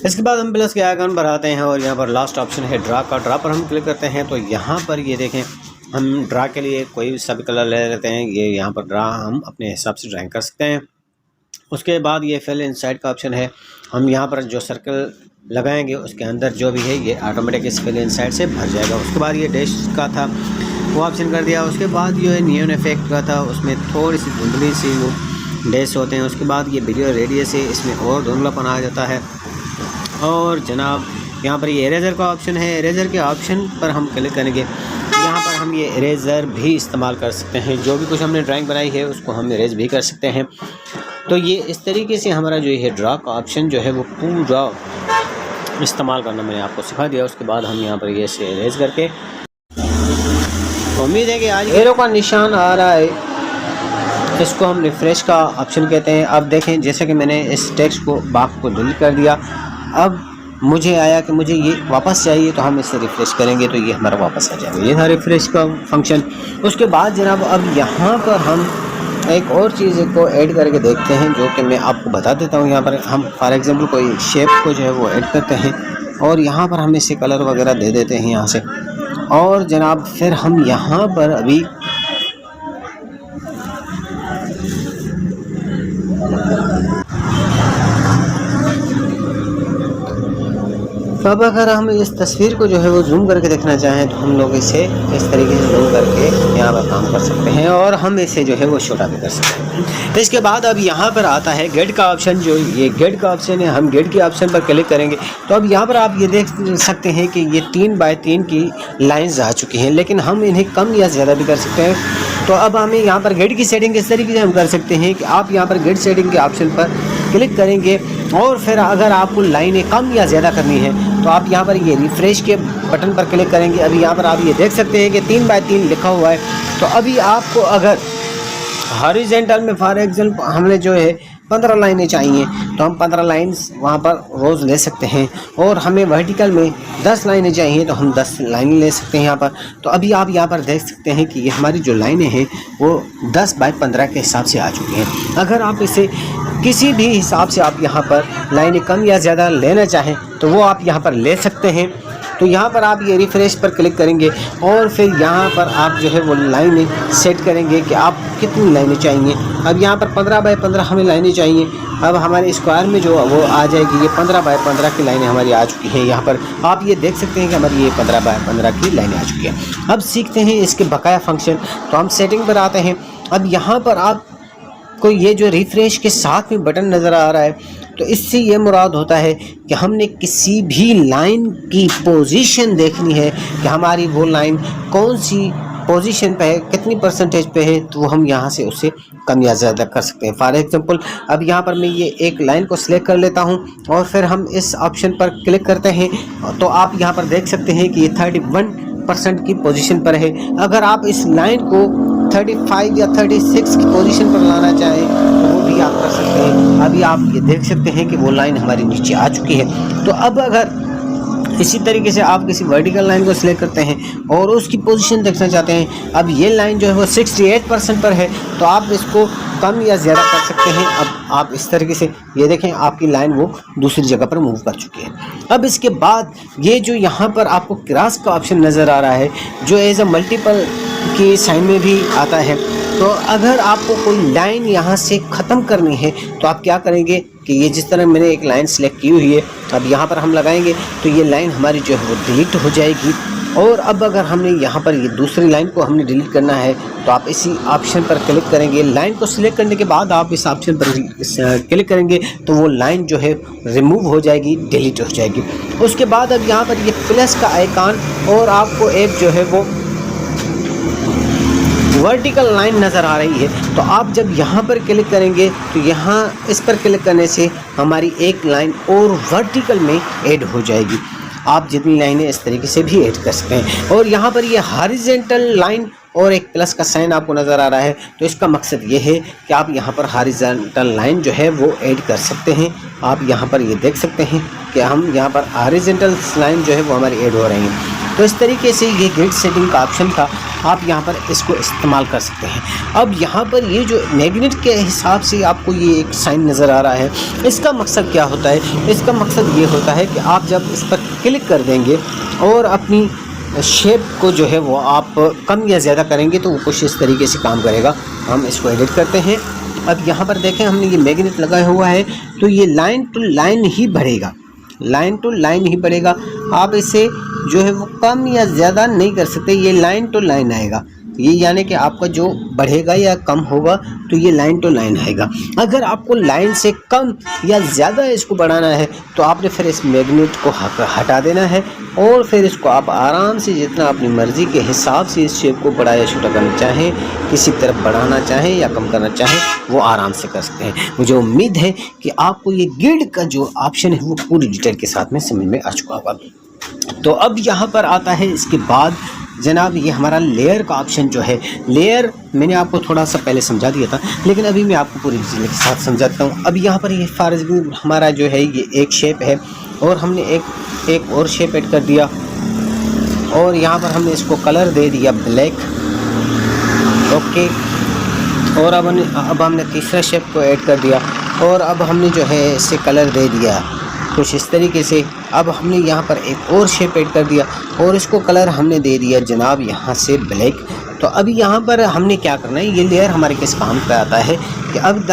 इसके बाद हम प्लस के आइकन पर आते हैं और यहाँ पर लास्ट ऑप्शन है ड्रा का। ड्रा पर हम क्लिक करते हैं तो यहाँ पर ये देखें हम ड्रा के लिए कोई भी सब कलर ले लेते हैं। ये यहाँ पर ड्रा हम अपने हिसाब से ड्राइंग कर सकते हैं। उसके बाद ये फिल इनसाइड का ऑप्शन है। हम यहाँ पर जो सर्कल लगाएंगे उसके अंदर जो भी है ये ऑटोमेटिक इस फिल इन साइड से भर जाएगा। उसके बाद ये डैश का था वो ऑप्शन कर दिया। उसके बाद जो है नियॉन इफेक्ट का था, उसमें थोड़ी सी धुंधली सी वो डैश होते हैं। उसके बाद ये वीडियो रेडियस है, इसमें और धुंधलापन आ जाता है। और जनाब यहाँ पर ये इरेज़र का ऑप्शन है, इरेज़र के ऑप्शन पर हम क्लिक करेंगे। यहाँ पर हम ये इरेज़र भी इस्तेमाल कर सकते हैं, जो भी कुछ हमने ड्राइंग बनाई है उसको हम इरेज भी कर सकते हैं। तो ये इस तरीके से हमारा जो है ड्रा का ऑप्शन जो है वो पूरा इस्तेमाल करना मैंने आपको सिखा दिया। उसके बाद हम यहाँ पर ये से इरेज करके, उम्मीद है कि आज एरो का निशान आ रहा है, इसको हम रिफ़्रेश का ऑप्शन कहते हैं। अब देखें जैसे कि मैंने इस टेक्स्ट को बाग को डिलीट कर दिया, अब मुझे आया कि मुझे ये वापस चाहिए, तो हम इसे रिफ़्रेश करेंगे तो ये हमारा वापस आ जाएगा। ये था रिफ़्रेश का फंक्शन। उसके बाद जनाब अब यहाँ पर हम एक और चीज़ को ऐड करके देखते हैं, जो कि मैं आपको बता देता हूँ। यहाँ पर हम फॉर एग्जांपल कोई शेप को जो है वो ऐड करते हैं और यहाँ पर हम इसे कलर वगैरह दे देते हैं यहाँ से। और जनाब फिर हम यहाँ पर अभी अब अगर हम इस तस्वीर को जो है वो जूम करके देखना चाहें तो हम लोग इसे इस तरीके से जूम करके यहाँ पर काम कर सकते हैं और हम इसे जो है वो छोटा भी कर सकते हैं। इसके बाद अब यहाँ पर आता है गेट का ऑप्शन, जो ये गेट का ऑप्शन है। हम गेट के ऑप्शन पर क्लिक करेंगे तो अब यहाँ पर आप ये देख सकते हैं कि ये 3x3 की लाइन्स आ चुकी हैं, लेकिन हम इन्हें कम या ज़्यादा भी कर सकते हैं। तो अब हमें यहाँ पर गेट की सेटिंग इस तरीके से हम कर सकते हैं कि आप यहाँ पर गेट सेटिंग के ऑप्शन पर क्लिक करेंगे और फिर अगर आपको लाइनें कम या ज़्यादा करनी है तो आप यहाँ पर ये रिफ़्रेश के बटन पर क्लिक करेंगे। अभी यहाँ पर आप ये देख सकते हैं कि 3x3 लिखा हुआ है। तो अभी आपको अगर हॉरिजॉन्टल में फॉर एग्जाम्पल हमने जो है 15 लाइनें चाहिए तो हम 15 लाइन्स वहाँ पर रोज़ ले सकते हैं, और हमें वर्टिकल में 10 लाइनें चाहिए तो हम 10 लाइनें ले सकते हैं यहाँ पर। तो अभी आप यहाँ पर देख सकते हैं कि ये हमारी जो लाइनें हैं वो 10x15 के हिसाब से आ चुकी हैं। अगर आप इसे किसी भी हिसाब से आप यहाँ पर लाइनें कम या ज़्यादा लेना चाहें तो वो आप यहाँ पर ले सकते हैं। तो यहाँ पर आप ये रिफ़्रेश पर क्लिक करेंगे और फिर यहाँ पर आप जो है वो लाइनें सेट करेंगे कि आप कितनी लाइनें चाहिए। अब यहाँ पर 15x15 हमें लाइनें चाहिए। अब हमारे स्क्वायर में जो वो आ जाएगी, ये 15x15 की लाइनें हमारी आ चुकी हैं। यहाँ पर आप ये देख सकते हैं कि हमारी ये 15x15 की लाइनें आ चुकी हैं। अब सीखते हैं इसके बकाया फंक्शन। तो हम सेटिंग पर आते हैं। अब यहाँ पर आप को ये जो रिफ़्रेश के साथ में बटन नज़र आ रहा है, तो इससे ये मुराद होता है कि हमने किसी भी लाइन की पोजीशन देखनी है कि हमारी वो लाइन कौन सी पोजीशन पे है, कितनी परसेंटेज पे है, तो हम यहाँ से उसे कम या ज़्यादा कर सकते हैं। फॉर एग्जांपल अब यहाँ पर मैं ये एक लाइन को सिलेक्ट कर लेता हूँ और फिर हम इस ऑप्शन पर क्लिक करते हैं तो आप यहाँ पर देख सकते हैं कि ये 31% की पोजीशन पर है। अगर आप इस लाइन को 35 या 36 की पोजीशन पर लाना चाहें तो वो भी आप कर सकते हैं। अभी आप ये देख सकते हैं कि वो लाइन हमारी नीचे आ चुकी है। तो अब अगर इसी तरीके से आप किसी वर्टिकल लाइन को सिलेक्ट करते हैं और उसकी पोजीशन देखना चाहते हैं, अब ये लाइन जो है वो 68% पर है, तो आप इसको कम या ज़्यादा कर सकते हैं। अब आप इस तरीके से ये देखें आपकी लाइन वो दूसरी जगह पर मूव कर चुकी है। अब इसके बाद ये जो यहाँ पर आपको क्रॉस का ऑप्शन नज़र आ रहा है, जो एज अ मल्टीपल की साइन में भी आता है। तो अगर आपको कोई लाइन यहाँ से ख़त्म करनी है तो आप क्या करेंगे कि ये जिस तरह मैंने एक लाइन सेलेक्ट की हुई है, अब यहाँ पर हम लगाएंगे तो ये लाइन हमारी जो है वो डिलीट हो जाएगी। और अब अगर हमने यहाँ पर ये दूसरी लाइन को हमने डिलीट करना है तो आप इसी ऑप्शन पर क्लिक करेंगे। लाइन को सिलेक्ट करने के बाद आप इस ऑप्शन पर क्लिक करेंगे तो वो लाइन जो है रिमूव हो जाएगी, डिलीट हो जाएगी। उसके बाद अब यहाँ पर ये प्लस का आइकॉन और आपको एक जो है वो वर्टिकल लाइन नज़र आ रही है, तो आप जब यहाँ पर क्लिक करेंगे तो यहाँ इस पर क्लिक करने से हमारी एक लाइन और वर्टिकल में ऐड हो जाएगी। आप जितनी लाइनें इस तरीके से भी ऐड कर सकते हैं। और यहाँ पर ये हॉरिजॉन्टल लाइन और एक प्लस का साइन आपको नज़र आ रहा है, तो इसका मकसद ये है कि आप यहाँ पर हॉरिजॉन्टल लाइन जो है वो ऐड कर सकते हैं। आप यहाँ पर ये देख सकते हैं कि हम यहाँ पर हॉरिजॉन्टल लाइन जो है वो हमारी ऐड हो रही हैं। तो इस तरीके से ये ग्रिड सेटिंग का ऑप्शन था, आप यहाँ पर इसको इस्तेमाल कर सकते हैं। अब यहाँ पर ये जो मैग्नेट के हिसाब से आपको ये एक साइन नज़र आ रहा है, इसका मकसद क्या होता है? इसका मकसद ये होता है कि आप जब इस पर क्लिक कर देंगे और अपनी शेप को जो है वो आप कम या ज़्यादा करेंगे तो वो कुछ इस तरीके से काम करेगा। हम इसको एडिट करते हैं। अब यहाँ पर देखें हमने ये मैग्नेट लगाया हुआ है तो ये लाइन टू लाइन ही बढ़ेगा। लाइन टू लाइन ही बढ़ेगा। आप इसे जो है वो कम या ज़्यादा नहीं कर सकते, ये लाइन टू लाइन आएगा। ये यानी कि आपका जो बढ़ेगा या कम होगा तो ये लाइन टू लाइन आएगा। अगर आपको लाइन से कम या ज़्यादा इसको बढ़ाना है तो आपने फिर इस मैग्नेट को हटा देना है और फिर इसको आप आराम से जितना अपनी मर्ज़ी के हिसाब से इस शेप को बड़ा या छोटा करना चाहें, किसी तरफ बढ़ाना चाहें या कम करना चाहें, वो आराम से कर सकते हैं। मुझे उम्मीद है कि आपको ये ग्रिड का जो ऑप्शन है वो पूरी डिटेल के साथ में समझ में आ चुका होगा। तो अब यहाँ पर आता है इसके बाद जनाब ये हमारा लेयर का ऑप्शन जो है। लेयर मैंने आपको थोड़ा सा पहले समझा दिया था, लेकिन अभी मैं आपको पूरी डिटेल के साथ समझाता हूँ। अब यहाँ पर ये फॉर एग्जाम्पल हमारा जो है ये एक शेप है और हमने एक और शेप ऐड कर दिया और यहाँ पर हमने इसको कलर दे दिया ब्लैक। ओके, और अब हमने तीसरा शेप को ऐड कर दिया और अब हमने जो है इसे कलर दे दिया कुछ इस तरीके से। अब हमने यहाँ पर एक और शेप ऐड कर दिया और इसको कलर हमने दे दिया जनाब यहाँ से ब्लैक। तो अभी यहाँ पर हमने क्या करना है, ये लेयर हमारे किस काम पे आता है कि अब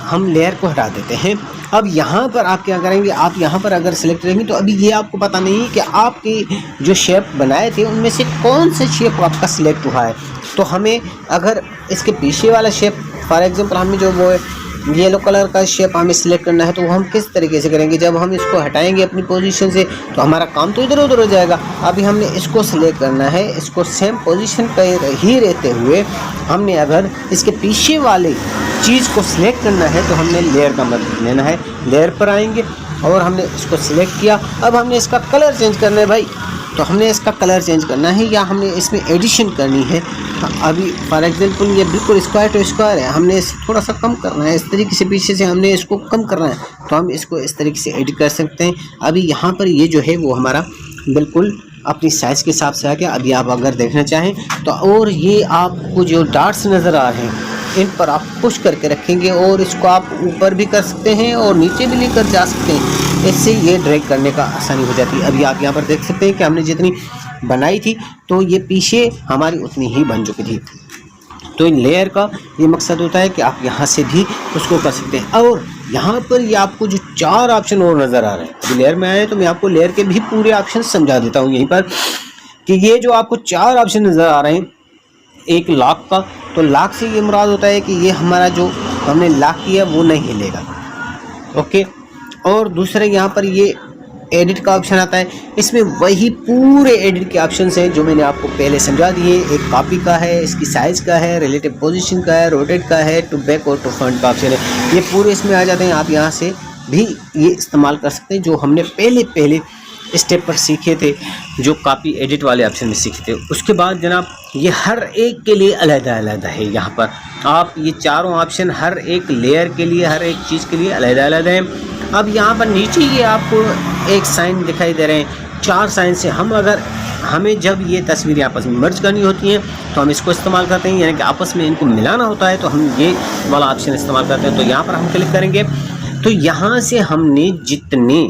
हम लेयर को हटा देते हैं। अब यहाँ पर आप क्या करेंगे, आप यहाँ पर अगर सेलेक्ट करेंगे तो अभी ये आपको पता नहीं कि आपके जो शेप बनाए थे उनमें से कौन सा शेप आपका सिलेक्ट हुआ है। तो हमें अगर इसके पीछे वाला शेप फॉर एग्जांपल हमें जो वो येलो कलर का शेप हमें सिलेक्ट करना है तो वो हम किस तरीके से करेंगे, जब हम इसको हटाएंगे अपनी पोजीशन से तो हमारा काम तो इधर उधर हो जाएगा। अभी हमने इसको सिलेक्ट करना है, इसको सेम पोजीशन पर ही रहते हुए हमने अगर इसके पीछे वाले चीज़ को सिलेक्ट करना है तो हमने लेयर का मदद लेना है। लेयर पर आएंगे और हमने इसको सिलेक्ट किया। अब हमने इसका कलर चेंज करना है भाई, तो हमने इसका कलर चेंज करना है या हमने इसमें एडिशन करनी है। अभी फॉर एग्जांपल ये बिल्कुल स्क्वायर टू स्क्वायर है, हमने इसे थोड़ा सा कम करना है, इस तरीके से पीछे से हमने इसको कम करना है तो हम इसको इस तरीके से एडिट कर सकते हैं। अभी यहाँ पर ये जो है वो हमारा बिल्कुल अपनी साइज़ के हिसाब से आ गया। अभी आप अगर देखना चाहें तो और ये आपको जो डॉट्स नज़र आ रहे हैं इन पर आप पुश करके रखेंगे और इसको आप ऊपर भी कर सकते हैं और नीचे भी लेकर जा सकते हैं। इससे ये ड्रैग करने का आसानी हो जाती है। अभी आप यहाँ पर देख सकते हैं कि हमने जितनी बनाई थी तो ये पीछे हमारी उतनी ही बन चुकी थी। तो इन लेयर का ये मकसद होता है कि आप यहाँ से भी उसको कर सकते हैं। और यहाँ पर ये आपको जो 4 ऑप्शन और नज़र आ रहे हैं, अभी लेयर में आए तो मैं आपको लेयर के भी पूरे ऑप्शन समझा देता हूँ यहीं पर कि ये जो आपको 4 ऑप्शन नज़र आ रहे हैं, एक लॉक का, तो लॉक से ये मुराद होता है कि ये हमारा जो हमने लॉक किया वो नहीं हिलेगा। ओके, और दूसरे यहाँ पर ये एडिट का ऑप्शन आता है, इसमें वही पूरे एडिट के ऑप्शन हैं जो मैंने आपको पहले समझा दिए। एक कॉपी का है, इसकी साइज़ का है, रिलेटिव पोजीशन का है, रोटेट का है, टू बैक और टू फ्रंट का ऑप्शन है। ये पूरे इसमें आ जाते हैं। आप यहाँ से भी ये इस्तेमाल कर सकते हैं जो हमने पहले स्टेप पर सीखे थे, जो कॉपी एडिट वाले ऑप्शन में सीखे थे। उसके बाद जनाब ये हर एक के लिए अलग-अलग है। यहाँ पर आप ये चारों ऑप्शन हर एक लेयर के लिए, हर एक चीज़ के लिए अलग-अलग हैं। अब यहाँ पर नीचे ये आपको एक साइन दिखाई दे रहे हैं, 4 साइन से हमें जब ये तस्वीरें आपस में मर्ज करनी होती हैं तो हम इसको इस्तेमाल करते हैं, यानी कि आपस में इनको मिलाना होता है तो हम ये वाला ऑप्शन इस्तेमाल करते हैं। तो यहाँ पर हम क्लिक करेंगे तो यहाँ से हमने जितने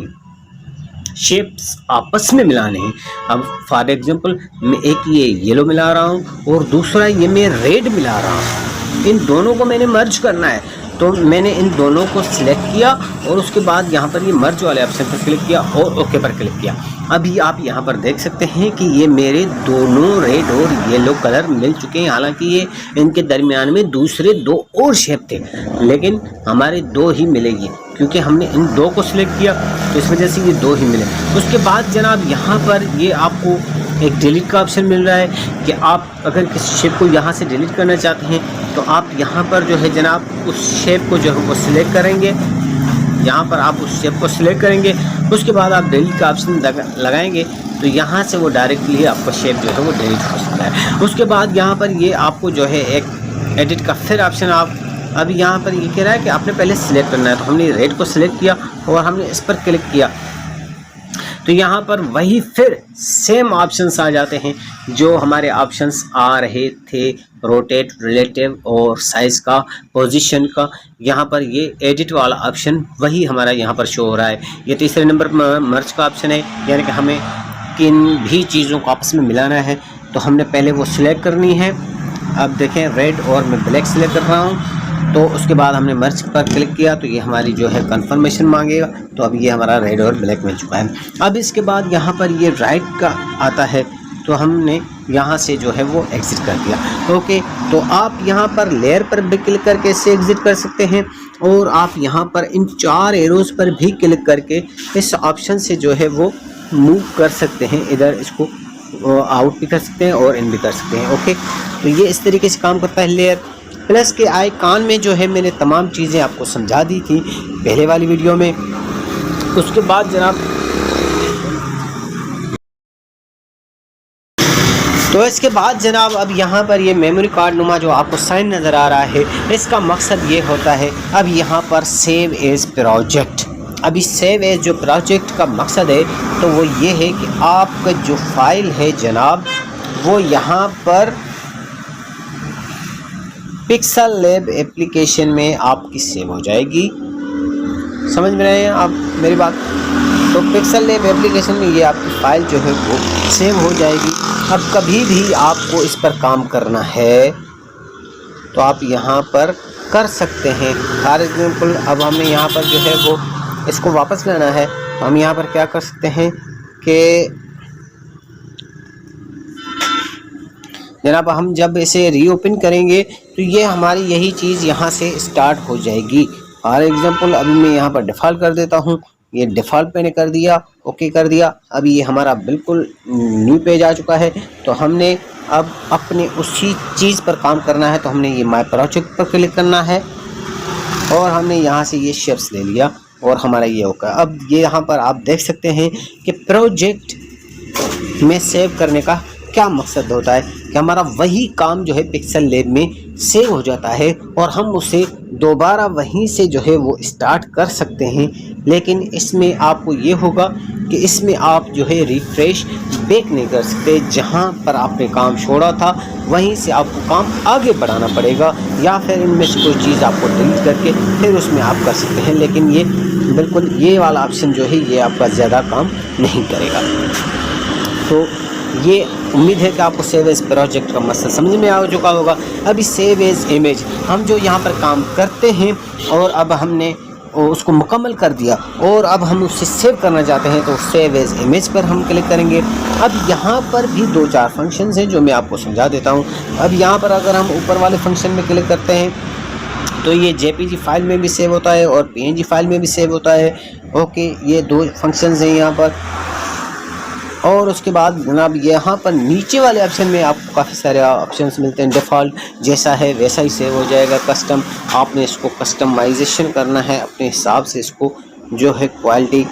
शेप्स आपस में मिलाने हैं, अब फॉर एग्जांपल मैं एक ये येलो मिला रहा हूँ और दूसरा ये मैं रेड मिला रहा हूँ, इन दोनों को मैंने मर्ज करना है। तो मैंने इन दोनों को सिलेक्ट किया और उसके बाद यहाँ पर ये मर्ज वाले ऑप्शन पर क्लिक किया और ओके पर क्लिक किया। अभी आप यहाँ पर देख सकते हैं कि ये मेरे दोनों रेड और येलो कलर मिल चुके हैं। हालांकि ये इनके दरमियान में दूसरे 2 और शेप थे, लेकिन हमारे 2 ही मिलेगी क्योंकि हमने इन 2 को सिलेक्ट किया तो इस वजह से ये 2 ही मिले। उसके बाद जनाब यहाँ पर ये आपको एक डिलीट का ऑप्शन मिल रहा है कि आप अगर किसी शेप को यहाँ से डिलीट करना चाहते हैं तो आप यहाँ पर जो है जनाब उस शेप को जो है वो सिलेक्ट करेंगे। यहाँ पर आप उस शेप को सिलेक्ट करेंगे, उसके बाद आप डिलीट का ऑप्शन लगाएंगे तो यहाँ से वो डायरेक्टली आपका शेप जो है वो डिलीट हो सकता है। उसके बाद यहाँ पर ये आपको जो है एक एडिट का फिर ऑप्शन आप अभी यहाँ पर ये कह रहा है कि आपने पहले सिलेक्ट करना है। तो हमने रेड को सिलेक्ट किया और हमने इस पर क्लिक किया तो यहाँ पर वही फिर सेम ऑप्शंस आ जाते हैं जो हमारे ऑप्शंस आ रहे थे, रोटेट, रिलेटिव और साइज़ का, पोजीशन का। यहाँ पर ये एडिट वाला ऑप्शन वही हमारा यहाँ पर शो हो रहा है। ये तीसरे नंबर पर मर्ज का ऑप्शन है, यानी कि हमें किन भी चीज़ों को आपस में मिलाना है तो हमने पहले वो सिलेक्ट करनी है। अब देखें रेड और मैं ब्लैक सिलेक्ट कर रहा हूँ तो उसके बाद हमने मर्ज पर क्लिक किया तो ये हमारी जो है कंफर्मेशन मांगेगा। तो अब ये हमारा रेड और ब्लैक मिल चुका है। अब इसके बाद यहाँ पर ये राइट का आता है, तो हमने यहाँ से जो है वो एग्ज़िट कर दिया। ओके, तो आप यहाँ पर लेयर पर भी क्लिक करके इससे एग्ज़िट कर सकते हैं, और आप यहाँ पर इन 4 एरोज़ पर भी क्लिक करके इस ऑप्शन से जो है वो मूव कर सकते हैं। इधर इसको आउट भी कर सकते हैं और इन भी कर सकते हैं। ओके, तो ये इस तरीके से काम करता है लेयर। प्लस के आइकॉन में जो है मैंने तमाम चीज़ें आपको समझा दी थी पहले वाली वीडियो में। उसके बाद जनाब, तो इसके बाद जनाब अब यहाँ पर ये मेमोरी कार्ड नुमा जो आपको साइन नज़र आ रहा है, इसका मकसद ये होता है अब यहाँ पर सेव एज प्रोजेक्ट। अभी सेव एज जो प्रोजेक्ट का मकसद है तो वो ये है कि आपका जो फाइल है जनाब वो यहाँ पर पिक्सल लैब एप्लीकेशन में आपकी सेव हो जाएगी। समझ में रहे हैं आप मेरी बात? तो पिक्सल लैब एप्लीकेशन में ये आपकी फ़ाइल जो है वो सेव हो जाएगी। अब कभी भी आपको इस पर काम करना है तो आप यहाँ पर कर सकते हैं। फॉर एग्जाम्पल अब हमें यहाँ पर जो है वो इसको वापस लाना है, तो हम यहाँ पर क्या कर सकते हैं कि जनाब हम जब इसे रीओपन करेंगे तो ये हमारी यही चीज़ यहाँ से स्टार्ट हो जाएगी। फॉर एग्जांपल अभी मैं यहाँ पर डिफ़ॉल्ट कर देता हूँ, ये डिफ़ॉल्ट मैंने कर दिया, ओके कर दिया। अभी ये हमारा बिल्कुल न्यू पेज आ चुका है। तो हमने अब अपने उसी चीज़ पर काम करना है, तो हमने ये माय प्रोजेक्ट पर क्लिक करना है और हमने यहाँ से ये शेप्स ले लिया और हमारा ये होगा। अब ये यहाँ पर आप देख सकते हैं कि प्रोजेक्ट में सेव करने का क्या मकसद होता है कि हमारा वही काम जो है पिक्सल लैब में सेव हो जाता है और हम उसे दोबारा वहीं से जो है वो स्टार्ट कर सकते हैं। लेकिन इसमें आपको ये होगा कि इसमें आप जो है रिफ्रेश बैक नहीं कर सकते। जहाँ पर आपने काम छोड़ा था वहीं से आपको काम आगे बढ़ाना पड़ेगा, या फिर इनमें से कोई चीज़ आपको डिलीट करके फिर उसमें आप कर सकते हैं। लेकिन ये बिल्कुल ये वाला ऑप्शन जो है ये आपका ज़्यादा काम नहीं करेगा। तो ये उम्मीद है कि आपको सेव एज प्रोजेक्ट का मसला समझ में आ चुका होगा। अभी सेव एज इमेज हम जो यहाँ पर काम करते हैं और अब हमने उसको मुकम्मल कर दिया और अब हम उसे सेव करना चाहते हैं, तो सेव एज इमेज पर हम क्लिक करेंगे। अब यहाँ पर भी 2-4 फंक्शंस हैं जो मैं आपको समझा देता हूँ। अब यहाँ पर अगर हम ऊपर वाले फंक्शन में क्लिक करते हैं तो ये जेपीजी फाइल में भी सेव होता है और पीएनजी फाइल में भी सेव होता है। ओके, ये 2 फंक्शंस हैं यहाँ पर। और उसके बाद जनाब यहाँ पर नीचे वाले ऑप्शन में आपको काफ़ी सारे ऑप्शंस मिलते हैं। डिफ़ॉल्ट जैसा है वैसा ही सेव हो जाएगा। कस्टम आपने इसको कस्टमाइजेशन करना है अपने हिसाब से, इसको जो है क्वालिटी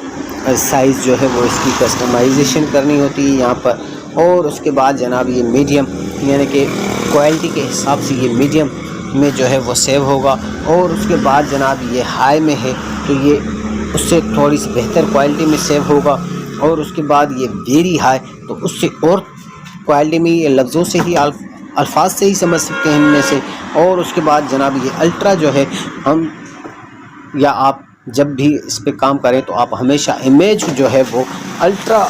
साइज़ जो है वो इसकी कस्टमाइजेशन करनी होती है यहाँ पर। और उसके बाद जनाब ये मीडियम यानी कि क्वालिटी के हिसाब से ये मीडियम में जो है वो सेव होगा। और उसके बाद जनाब ये हाई में है तो ये उससे थोड़ी सी बेहतर क्वालिटी में सेव होगा। और उसके बाद ये वेरी हाई तो उससे और क्वालिटी में, ये लफ्ज़ों से ही अल्फाज से ही समझ सकते हैं इनमें से। और उसके बाद जनाब ये अल्ट्रा जो है हम या आप जब भी इस पे काम करें तो आप हमेशा इमेज जो है वो अल्ट्रा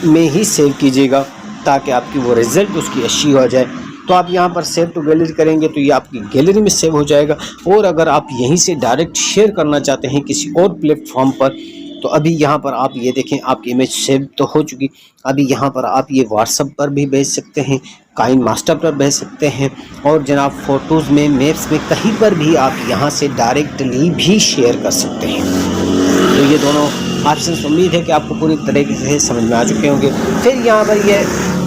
में ही सेव कीजिएगा ताकि आपकी वो रिज़ल्ट उसकी अच्छी हो जाए। तो आप यहाँ पर सेव टू गैलरी करेंगे तो ये आपकी गैलरी में सेव हो जाएगा। और अगर आप यहीं से डायरेक्ट शेयर करना चाहते हैं किसी और प्लेटफॉर्म पर तो अभी यहाँ पर आप ये देखें आपकी इमेज सेव तो हो चुकी। अभी यहाँ पर आप ये व्हाट्सएप पर भी भेज सकते हैं, काइन मास्टर पर भेज सकते हैं और जनाब फ़ोटोज़ में, मैप्स में, कहीं पर भी आप यहाँ से डायरेक्टली भी शेयर कर सकते हैं। तो ये दोनों ऑप्शन उम्मीद है कि आपको पूरी तरीके से समझ में आ चुके होंगे। फिर यहाँ पर ये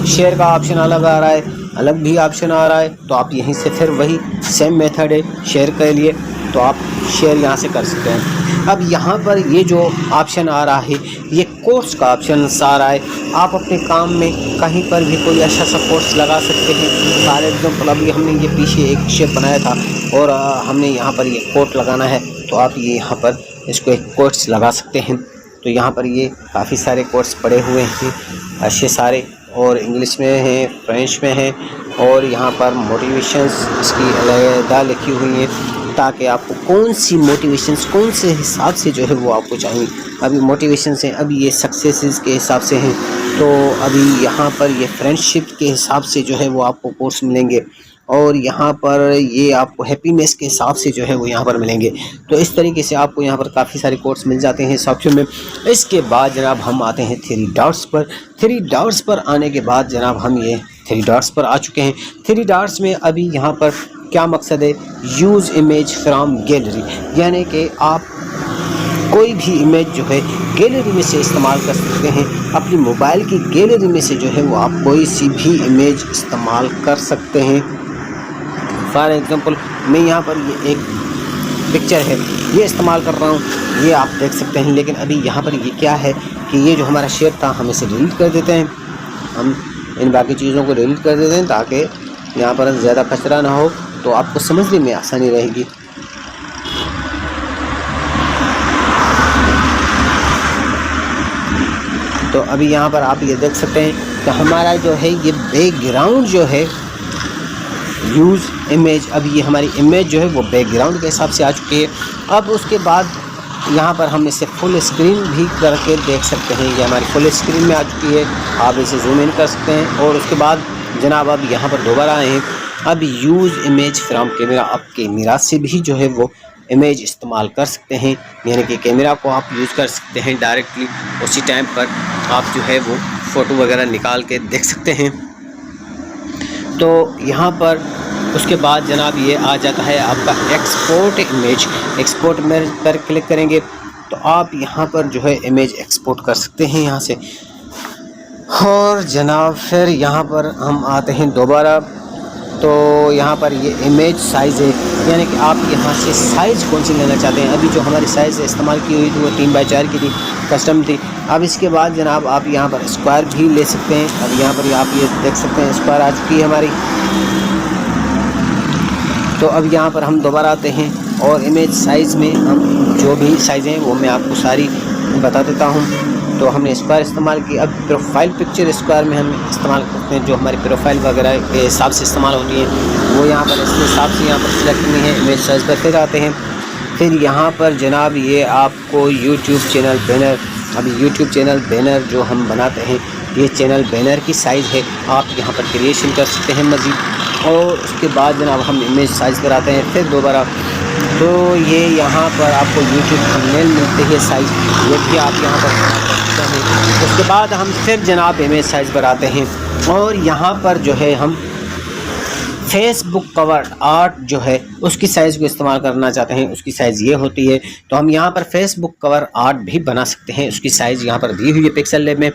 शेयर का ऑप्शन अलग आ रहा है, अलग भी ऑप्शन आ रहा है। तो आप यहीं से फिर वही सेम मेथड है शेयर के लिए, तो आप शेयर यहाँ से कर सकते हैं। अब यहाँ पर ये जो ऑप्शन आ रहा है ये कोर्स का ऑप्शन आ रहा है। आप अपने काम में कहीं पर भी कोई अच्छा सा कोर्स लगा सकते हैं। फॉर एग्जाम्पल अभी हमने ये पीछे एक शेप बनाया था और हमने यहाँ पर ये कोट लगाना है, तो आप ये यहाँ पर इसको एक कोट्स लगा सकते हैं। तो यहाँ पर ये काफ़ी सारे कोर्स पड़े हुए हैं अच्छे सारे, और इंग्लिश में हैं, फ्रेंच में हैं, और यहाँ पर मोटिवेशंस इसकी अलग लिखी हुई हैं ताकि आपको कौन सी मोटिवेशंस कौन से हिसाब से जो है वो आपको चाहिए। अभी मोटिवेशंस हैं, अभी ये सक्सेसेस के हिसाब से हैं, तो अभी यहाँ पर ये फ्रेंडशिप के हिसाब से जो है वो आपको कोर्स मिलेंगे। और यहाँ पर ये आपको हैप्पीनेस के हिसाब से जो है वो यहाँ पर मिलेंगे। तो इस तरीके से आपको यहाँ पर काफ़ी सारे कोड्स मिल जाते हैं इस ऑप्शन में। इसके बाद जनाब हम आते हैं 3 डॉट्स पर। 3 डॉट्स पर आने के बाद जनाब हम ये 3 डॉट्स पर आ चुके हैं। 3 डॉट्स में अभी यहाँ पर क्या मकसद है, यूज़ इमेज फ्रॉम गैलरी, यानी कि आप कोई भी इमेज जो है गैलरी में से इस्तेमाल कर सकते हैं। अपनी मोबाइल की गैलरी में से जो है वो आप कोई सी भी इमेज इस्तेमाल कर सकते हैं। फॉर एग्ज़ाम्पल मैं यहाँ पर ये एक पिक्चर है ये इस्तेमाल कर रहा हूँ, ये आप देख सकते हैं। लेकिन अभी यहाँ पर ये क्या है कि ये जो हमारा शेप था हम इसे डिलीट कर देते हैं। हम इन बाकी चीज़ों को डिलीट कर देते हैं ताकि यहाँ पर ज़्यादा कचरा ना हो, तो आपको समझने में आसानी रहेगी। तो अभी यहाँ पर आप ये देख सकते हैं कि हमारा जो है ये बैकग्राउंड जो है यूज़ इमेज, अभी ये हमारी इमेज जो है वो बैकग्राउंड के हिसाब से आ चुकी है। अब उसके बाद यहाँ पर हम इसे फुल स्क्रीन भी करके देख सकते हैं। ये हमारी फुल स्क्रीन में आ चुकी है, आप इसे जूम इन कर सकते हैं। और उसके बाद जनाब अब यहाँ पर दोबारा आए हैं। अब यूज़ इमेज फ्रॉम कैमरा, आप कैमरा से भी जो है वो इमेज इस्तेमाल कर सकते हैं, यानी कि कैमरा को आप यूज़ कर सकते हैं डायरेक्टली। उसी टाइम पर आप जो है वो फ़ोटो वगैरह निकाल के देख सकते हैं। तो यहाँ पर उसके बाद जनाब ये आ जाता है आपका एक्सपोर्ट इमेज। एक्सपोर्ट इमेज पर क्लिक करेंगे तो आप यहाँ पर जो है इमेज एक्सपोर्ट कर सकते हैं यहाँ से। और जनाब फिर यहाँ पर हम आते हैं दोबारा, तो यहाँ पर ये इमेज साइज़ है, यानी कि आप यहाँ से साइज़ कौन सी लेना चाहते हैं। अभी जो हमारी साइज़ इस्तेमाल की हुई थी वो 3x4 की थी, कस्टम थी। अब इसके बाद जनाब आप यहाँ पर स्क्वायर भी ले सकते हैं। अब यहाँ पर आप ये देख सकते हैं स्क्वायर आ चुकी है हमारी। तो अब यहाँ पर हम दोबारा आते हैं और इमेज साइज़ में हम जो भी साइज़ हैं वो मैं आपको सारी बता देता हूँ। तो हमने स्क्वायर इस्तेमाल की। अब प्रोफाइल पिक्चर स्क्वायर में हम इस्तेमाल करते हैं, जो हमारी प्रोफाइल वगैरह के हिसाब से इस्तेमाल होती है वो यहाँ पर इसके हिसाब से यहाँ पर सिलेक्ट करनी है। इमेज साइज़ पर फिर आते हैं। फिर यहाँ पर जनाब ये आपको यूट्यूब चैनल बैनर, अभी यूट्यूब चैनल बैनर जो हम बनाते हैं ये चैनल बैनर की साइज़ है, आप यहाँ पर क्रिएशन कर सकते हैं मज़ीद। और उसके बाद जनाब हम इमेज साइज़ पर आते हैं फिर दोबारा। तो ये यहाँ पर आपको यूट्यूब थंबनेल मिलते हैं साइज़, ये भी आप यहाँ पर बना सकते हैं। उसके बाद हम फिर जनाब इमेज साइज़ पर आते हैं और यहाँ पर जो है हम फेसबुक कवर आर्ट जो है उसकी साइज़ को इस्तेमाल करना चाहते हैं, उसकी साइज़ ये होती है। तो हम यहाँ पर फेसबुक कवर आर्ट भी बना सकते हैं, उसकी साइज़ यहाँ पर दी हुई है पिक्सल लैब में।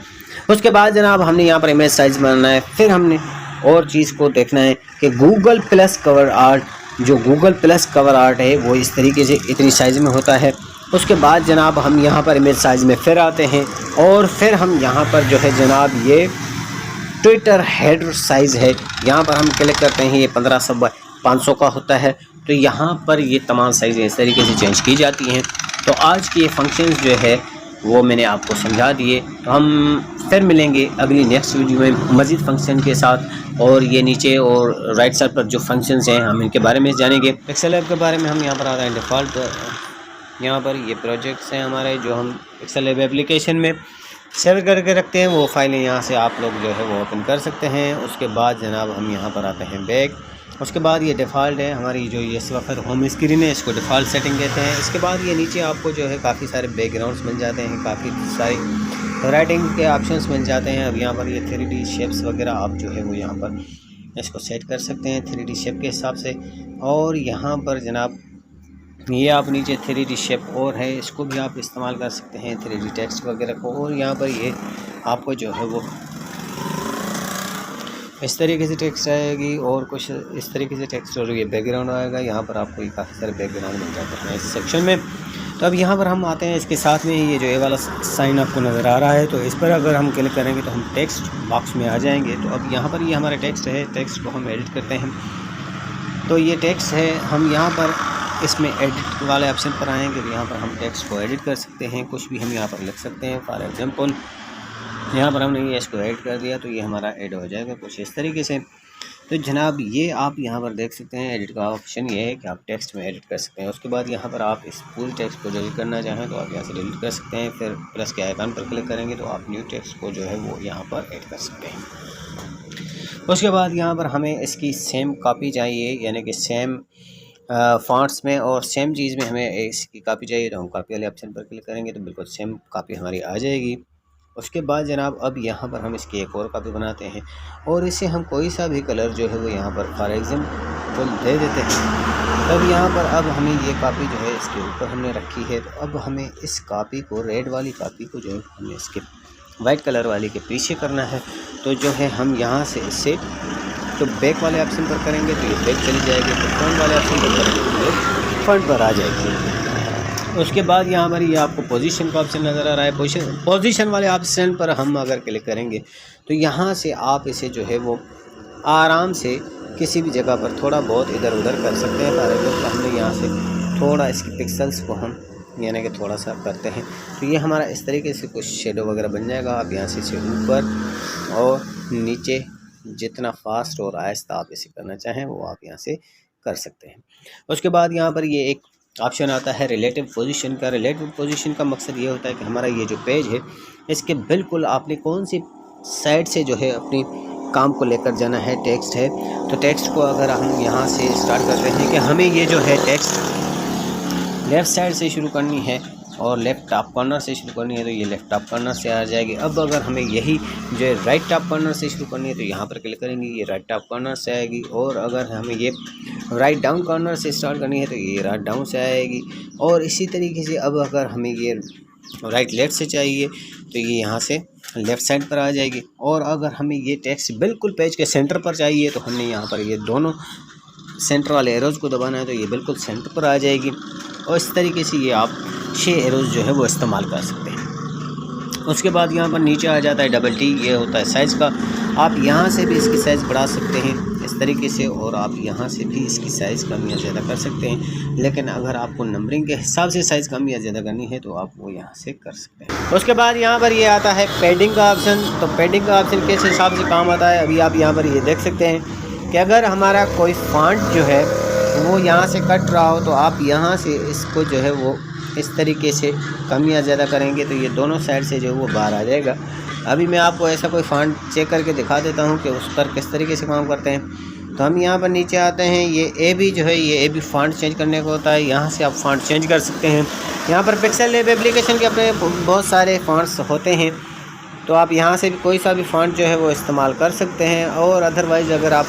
उसके बाद जनाब हमने यहाँ पर इमेज साइज़ बनाना है। फिर हमने और चीज़ को देखना है कि गूगल प्लस कवर आर्ट, जो गूगल प्लस कवर आर्ट है वो इस तरीके से इतनी साइज़ में होता है। उसके बाद जनाब हम यहाँ पर इमेज साइज़ में फिर आते हैं और फिर हम यहाँ पर जो है जनाब ये ट्विटर हेडर साइज़ है, यहाँ पर हम क्लिक करते हैं। ये 1500 बाय 500 का होता है। तो यहाँ पर ये तमाम साइज़ें इस तरीके से चेंज की जाती हैं। तो आज की ये फंक्शंस जो है वो मैंने आपको समझा दिए। तो हम फिर मिलेंगे अगली नेक्स्ट वीडियो में मज़ीद फंक्शन के साथ। और ये नीचे और राइट साइड पर जो फंक्शंस हैं हम इनके बारे में जानेंगे। पिक्सल लैब के बारे में हम यहाँ पर आ रहे हैं डिफ़ॉल्ट, यहाँ पर ये प्रोजेक्ट्स हैं हमारे जो हम पिक्सल लैब एप्लीकेशन में सेव करके रखते हैं, वो फाइलें यहाँ से आप लोग जो है वो ओपन कर सकते हैं। उसके बाद जनाब हम यहाँ पर आते हैं बैक। उसके बाद ये डिफ़ॉल्ट है हमारी जो ये इस वक्त होम स्क्रीन है, इसको डिफ़ॉल्ट सेटिंग कहते हैं। इसके बाद ये नीचे आपको जो है काफ़ी सारे बैकग्राउंड्स मिल जाते हैं, काफ़ी सारी राइटिंग के ऑप्शंस मिल जाते हैं। अब यहाँ पर ये 3D शेप्स वगैरह आप जो है वो यहाँ पर इसको सेट कर सकते हैं 3D शेप के हिसाब से। और यहाँ पर जनाब ये आप नीचे 3D शेप और है, इसको भी आप इस्तेमाल कर सकते हैं 3D टेक्स्ट वगैरह को। और यहाँ पर ये आपको जो है वो इस तरीके से टेक्स्ट आएगी और कुछ इस तरीके से टेक्स्ट और ये बैकग्राउंड आएगा। यहाँ पर आपको ये काफ़ी सारे बैकग्राउंड मिल जाते हैं इस सेक्शन में। तो अब यहाँ पर हम आते हैं, इसके साथ में ये जो ये वाला साइन आपको नज़र आ रहा है, तो इस पर अगर हम क्लिक करेंगे तो हम टेक्स्ट बॉक्स में आ जाएंगे। तो अब यहाँ पर ये हमारा टेक्स्ट है, टेक्स्ट को हम एडिट करते हैं। तो ये टेक्स्ट है, हम यहाँ पर इसमें एडिट वाले ऑप्शन पर आएंगे तो यहाँ पर हम टेक्स्ट को एडिट कर सकते हैं, कुछ भी हम यहाँ पर लिख सकते हैं। फॉर एग्जांपल यहाँ पर हमने ये इसको ऐड कर दिया तो ये हमारा ऐड हो जाएगा कुछ इस तरीके से। तो जनाब ये आप यहाँ पर देख सकते हैं एडिट का ऑप्शन ये है कि आप टेक्स्ट में एडिट कर सकते हैं। उसके बाद यहाँ पर आप इस पूरे टेक्स्ट को डिलीट करना चाहें तो आप यहाँ से डिलीट कर सकते हैं। फिर प्लस के आइकन पर क्लिक करेंगे तो आप न्यू टेक्स्ट को जो है वो यहाँ पर ऐड कर सकते हैं। उसके बाद यहाँ पर हमें इसकी सेम कॉपी चाहिए, यानी कि सेम फॉन्ट्स में और सेम चीज़ में हमें इसकी कॉपी चाहिए। तो हम कॉपी वाले ऑप्शन पर क्लिक करेंगे तो बिल्कुल सेम कॉपी हमारी आ जाएगी। उसके बाद जनाब अब यहाँ पर हम इसकी एक और कॉपी बनाते हैं और इसे हम कोई सा भी कलर जो है वो यहाँ पर फॉर एग्जाम्पल दे देते हैं। तब यहाँ पर अब हमें ये कॉपी जो है इसके ऊपर हमने रखी है, तो अब हमें इस कॉपी को, रेड वाली कॉपी को जो है हमें इसके वाइट कलर वाली के पीछे करना है। तो जो है हम यहाँ से इससे तो बैक वाले ऑप्शन पर करेंगे तो ये बैक चली जाएगी, तो फ्रंट वाले ऑप्शन पर करेंगे तो ये फ्रंट पर आ जाएगी। उसके बाद यहाँ पर ये आपको पोजीशन का ऑप्शन नज़र आ रहा है। पोजीशन वाले ऑप्शन पर हम अगर क्लिक करेंगे तो यहाँ से आप इसे जो है वो आराम से किसी भी जगह पर थोड़ा बहुत इधर उधर कर सकते हैं। फॉर एग्जाम्पल हमने यहाँ से थोड़ा इसकी पिक्सल्स को हम यानी कि थोड़ा सा करते हैं तो ये हमारा इस तरीके से कुछ शेडो वगैरह बन जाएगा। आप यहाँ से ऊपर और नीचे जितना फास्ट और आहिस्ता आप इसे करना चाहें वो आप यहाँ से कर सकते हैं। उसके बाद यहाँ पर ये एक ऑप्शन आता है रिलेटिव पोजीशन का। रिलेटिव पोजीशन का मकसद ये होता है कि हमारा ये जो पेज है इसके बिल्कुल आपने कौन सी साइड से जो है अपनी काम को लेकर जाना है। टेक्स्ट है तो टेक्स्ट को अगर हम यहाँ से स्टार्ट करते हैं कि हमें ये जो है टेक्स्ट लेफ़्ट साइड से शुरू करनी है और लेफ़्ट टॉप कॉर्नर से शुरू करनी है तो ये लेफ़्ट टॉप कॉर्नर से आ जाएगी। अब अगर हमें यही जो है राइट टॉप कॉर्नर से शुरू करनी है तो यहाँ पर क्लिक करेंगे, ये राइट टॉप कॉर्नर से आएगी। और अगर हमें ये राइट डाउन कॉर्नर से स्टार्ट करनी है तो ये राइट डाउन से आएगी। और इसी तरीके से अब अगर हमें ये राइट लेफ़्ट से चाहिए तो ये यहाँ से लेफ़्ट साइड पर आ जाएगी। और अगर हमें ये टेक्स्ट बिल्कुल पेज के सेंटर पर चाहिए तो हमने यहाँ पर ये दोनों सेंटर वाले एरोज़ को दबाना है तो ये बिल्कुल सेंटर पर आ जाएगी। और इस तरीके से ये आप 6 एरोज़ जो है वो इस्तेमाल कर सकते हैं। उसके बाद यहाँ पर नीचे आ जाता है डबल टी, ये होता है साइज़ का। आप यहाँ से भी इसकी साइज़ बढ़ा सकते हैं इस तरीके से और आप यहाँ से भी इसकी साइज़ कम या ज़्यादा कर सकते हैं। लेकिन अगर आपको नंबरिंग के हिसाब से साइज़ कम या ज़्यादा करनी है तो आप वो यहाँ से कर सकते हैं। उसके बाद यहाँ पर ये आता है पेडिंग का ऑप्शन। तो पेडिंग का ऑप्शन किस हिसाब से काम आता है अभी आप यहाँ पर ये देख सकते हैं कि अगर हमारा कोई फॉन्ट जो है वो यहाँ से कट रहा हो तो आप यहाँ से इसको जो है वो इस तरीके से कम या ज़्यादा करेंगे तो ये दोनों साइड से जो है वो बाहर आ जाएगा। अभी मैं आपको ऐसा कोई फॉन्ट चेक करके दिखा देता हूँ कि उस पर किस तरीके से काम करते हैं। तो हम यहाँ पर नीचे आते हैं, ये ए बी जो है ये ए बी फॉन्ट चेंज करने को होता है। यहाँ से आप फॉन्ट चेंज कर सकते हैं। यहाँ पर पिक्सल लैब एप्लीकेशन के अपने बहुत सारे फॉन्ट्स होते हैं तो आप यहाँ से भी कोई सा भी फॉन्ट जो है वो इस्तेमाल कर सकते हैं। और अदरवाइज़ अगर आप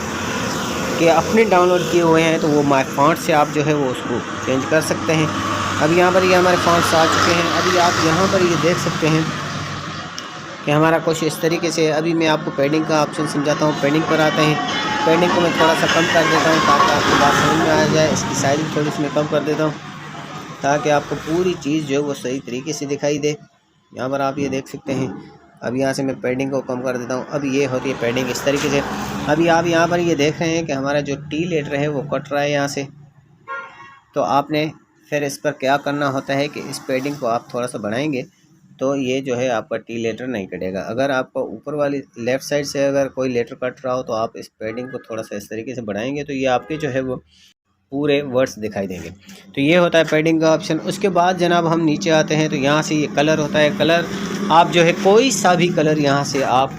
के अपने डाउनलोड किए हुए हैं तो वो माय फॉन्ट से आप जो है वो उसको चेंज कर सकते हैं। अब यहाँ पर ये हमारे फॉन्ट्स आ चुके हैं। अभी आप यहाँ पर ये देख सकते हैं कि हमारा कुछ इस तरीके से। अभी मैं आपको पेडिंग का ऑप्शन समझाता हूँ। पेडिंग पर आते हैं, पेडिंग को मैं थोड़ा सा कम कर देता हूँ ताकि आपको बात समझ में आ जाए। इसकी साइज थोड़ी सी मैं कम कर देता हूँ ताकि आपको पूरी चीज़ जो है वो सही तरीके से दिखाई दे। यहाँ पर आप ये देख सकते हैं। अब यहाँ से मैं पेडिंग को कम कर देता हूँ। अब ये होती है पेडिंग इस तरीके से। अभी आप यहाँ पर ये देख रहे हैं कि हमारा जो टी लेटर है वो कट रहा है यहाँ से। तो आपने फिर इस पर क्या करना होता है कि इस पेडिंग को आप थोड़ा सा बढ़ाएंगे तो ये जो है आपका टी लेटर नहीं कटेगा। अगर आपको ऊपर वाली लेफ़्ट साइड से अगर कोई लेटर कट रहा हो तो आप इस पेडिंग को थोड़ा सा इस तरीके से बढ़ाएंगे तो ये आपके जो है वो पूरे वर्ड्स दिखाई देंगे। तो ये होता है पेडिंग का ऑप्शन। उसके बाद जनाब हम नीचे आते हैं तो यहाँ से ये कलर होता है। कलर आप जो है कोई सा भी कलर यहाँ से आप